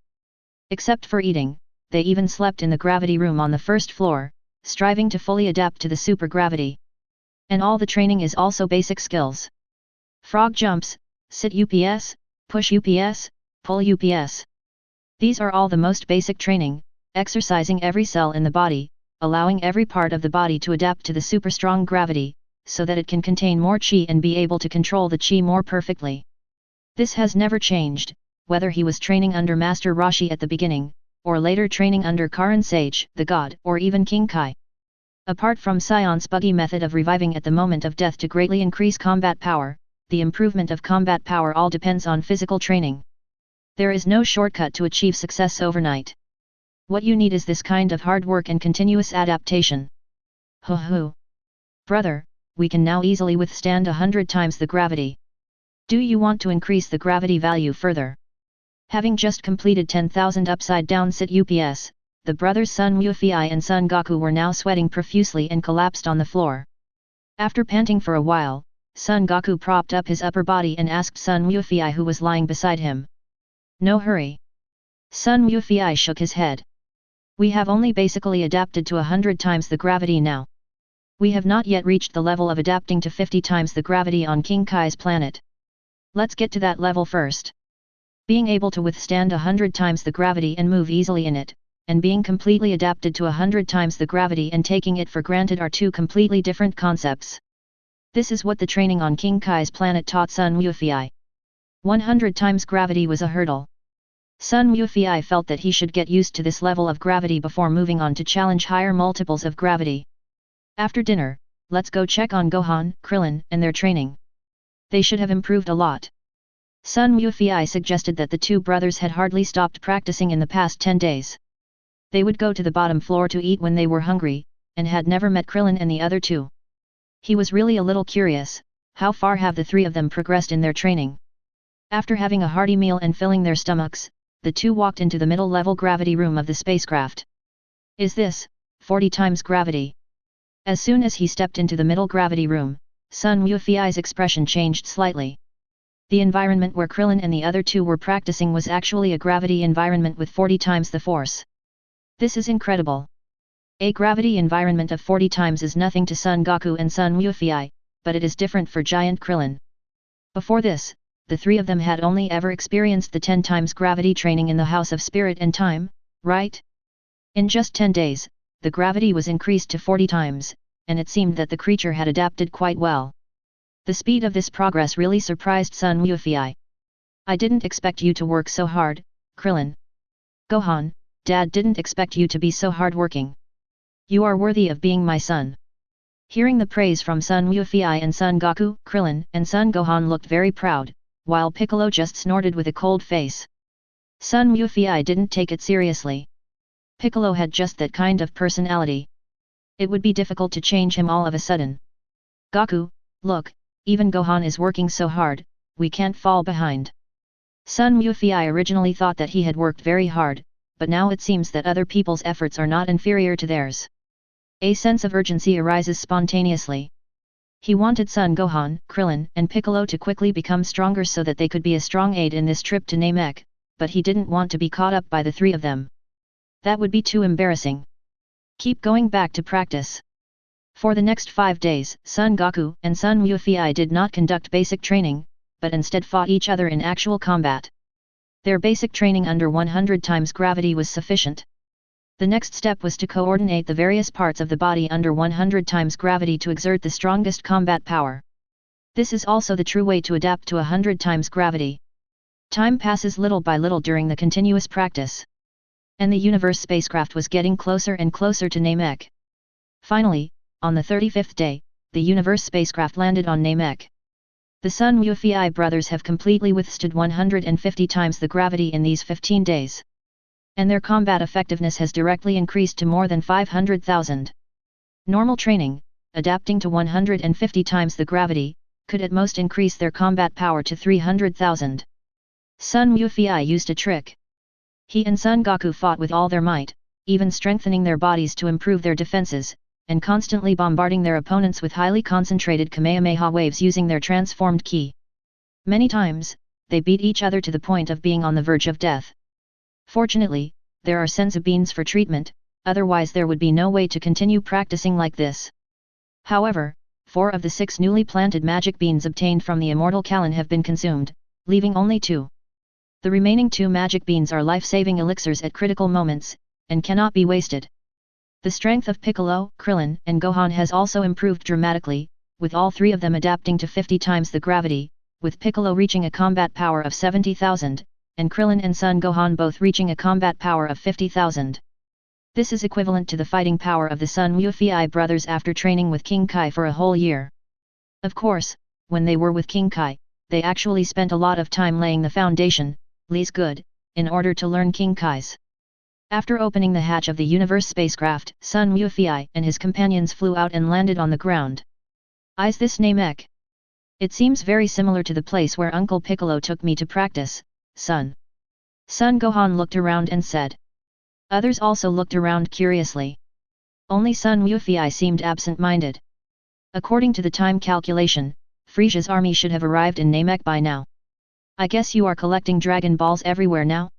Except for eating, they even slept in the gravity room on the first floor, striving to fully adapt to the supergravity. And all the training is also basic skills. Frog jumps, sit UPS, push UPS, pull UPS. These are all the most basic training, exercising every cell in the body, allowing every part of the body to adapt to the super strong gravity, so that it can contain more chi and be able to control the chi more perfectly. This has never changed, whether he was training under Master Roshi at the beginning, or later training under Karin Sage, the god, or even King Kai. Apart from Sion's buggy method of reviving at the moment of death to greatly increase combat power, the improvement of combat power all depends on physical training. There is no shortcut to achieve success overnight. What you need is this kind of hard work and continuous adaptation. Hoo-hoo. Brother, we can now easily withstand 100 times the gravity. Do you want to increase the gravity value further? Having just completed 10,000 upside-down sit UPS, the brothers Sun Wufei and Son Goku were now sweating profusely and collapsed on the floor. After panting for a while, Son Goku propped up his upper body and asked Sun Wufei who was lying beside him. No hurry. Sun Wufei shook his head. We have only basically adapted to 100 times the gravity now. We have not yet reached the level of adapting to 50 times the gravity on King Kai's planet. Let's get to that level first. Being able to withstand 100 times the gravity and move easily in it, and being completely adapted to 100 times the gravity and taking it for granted are two completely different concepts. This is what the training on King Kai's planet taught Sun Wufei. 100 times gravity was a hurdle. Sun Wufei felt that he should get used to this level of gravity before moving on to challenge higher multiples of gravity. After dinner, let's go check on Gohan, Krillin, and their training. They should have improved a lot. Sun Wufei suggested that the two brothers had hardly stopped practicing in the past 10 days. They would go to the bottom floor to eat when they were hungry, and had never met Krillin and the other two. He was really a little curious, how far have the three of them progressed in their training? After having a hearty meal and filling their stomachs, the two walked into the middle-level gravity room of the spacecraft. Is this 40 times gravity? As soon as he stepped into the middle gravity room, Sun Wufei's expression changed slightly. The environment where Krillin and the other two were practicing was actually a gravity environment with 40 times the force. This is incredible. A gravity environment of 40 times is nothing to Son Goku and Sun Wufei, but it is different for Giant Krillin. Before this, the three of them had only ever experienced the 10 times gravity training in the House of Spirit and Time, right? In just 10 days, the gravity was increased to 40 times, and it seemed that the creature had adapted quite well. The speed of this progress really surprised Sun Wufei. I didn't expect you to work so hard, Krillin. Gohan, Dad didn't expect you to be so hardworking. You are worthy of being my son. Hearing the praise from Sun Wufei and Son Goku, Krillin, and Son Gohan looked very proud, while Piccolo just snorted with a cold face. Sun Wufei didn't take it seriously. Piccolo had just that kind of personality. It would be difficult to change him all of a sudden. Goku, look, even Gohan is working so hard, we can't fall behind. Sun Wufei originally thought that he had worked very hard, but now it seems that other people's efforts are not inferior to theirs. A sense of urgency arises spontaneously. He wanted Son Gohan, Krillin, and Piccolo to quickly become stronger so that they could be a strong aid in this trip to Namek, but he didn't want to be caught up by the three of them. That would be too embarrassing. Keep going back to practice. For the next 5 days, Son Goku and Sun Wufei did not conduct basic training, but instead fought each other in actual combat. Their basic training under 100 times gravity was sufficient. The next step was to coordinate the various parts of the body under 100 times gravity to exert the strongest combat power. This is also the true way to adapt to 100 times gravity. Time passes little by little during the continuous practice. And the universe spacecraft was getting closer and closer to Namek. Finally, on the 35th day, the universe spacecraft landed on Namek. The Sun Wufei brothers have completely withstood 150 times the gravity in these 15 days. And their combat effectiveness has directly increased to more than 500,000. Normal training, adapting to 150 times the gravity, could at most increase their combat power to 300,000. Sun Wufei used a trick. He and Son Goku fought with all their might, even strengthening their bodies to improve their defenses, and constantly bombarding their opponents with highly concentrated Kamehameha waves using their transformed ki. Many times, they beat each other to the point of being on the verge of death. Fortunately, there are senzu beans for treatment, otherwise there would be no way to continue practicing like this. However, 4 of the 6 newly planted magic beans obtained from the immortal Kalin have been consumed, leaving only 2. The remaining 2 magic beans are life-saving elixirs at critical moments, and cannot be wasted. The strength of Piccolo, Krillin, and Gohan has also improved dramatically, with all 3 of them adapting to 50 times the gravity, with Piccolo reaching a combat power of 70,000, and Krillin and Son Gohan both reaching a combat power of 50,000. This is equivalent to the fighting power of the Sun Wufei brothers after training with King Kai for a whole year. Of course, when they were with King Kai, they actually spent a lot of time laying the foundation, Lee's good, in order to learn King Kai's. After opening the hatch of the universe spacecraft, Sun Wufei and his companions flew out and landed on the ground. Is this Namek? It seems very similar to the place where Uncle Piccolo took me to practice, son. Son Gohan looked around and said. Others also looked around curiously. Only Sun Wufei seemed absent-minded. According to the time calculation, Frieza's army should have arrived in Namek by now. I guess you are collecting Dragon Balls everywhere now?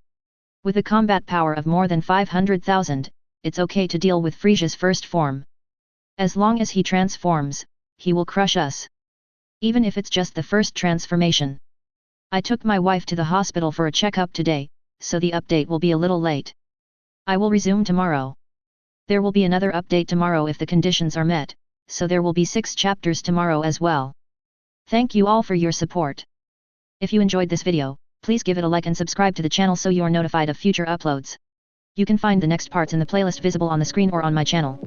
With a combat power of more than 500,000, it's okay to deal with Frieza's first form. As long as he transforms, he will crush us. Even if it's just the first transformation. I took my wife to the hospital for a checkup today, so the update will be a little late. I will resume tomorrow. There will be another update tomorrow if the conditions are met, so there will be 6 chapters tomorrow as well. Thank you all for your support. If you enjoyed this video, please give it a like and subscribe to the channel so you are notified of future uploads. You can find the next parts in the playlist visible on the screen or on my channel.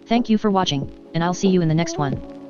Thank you for watching, and I'll see you in the next one.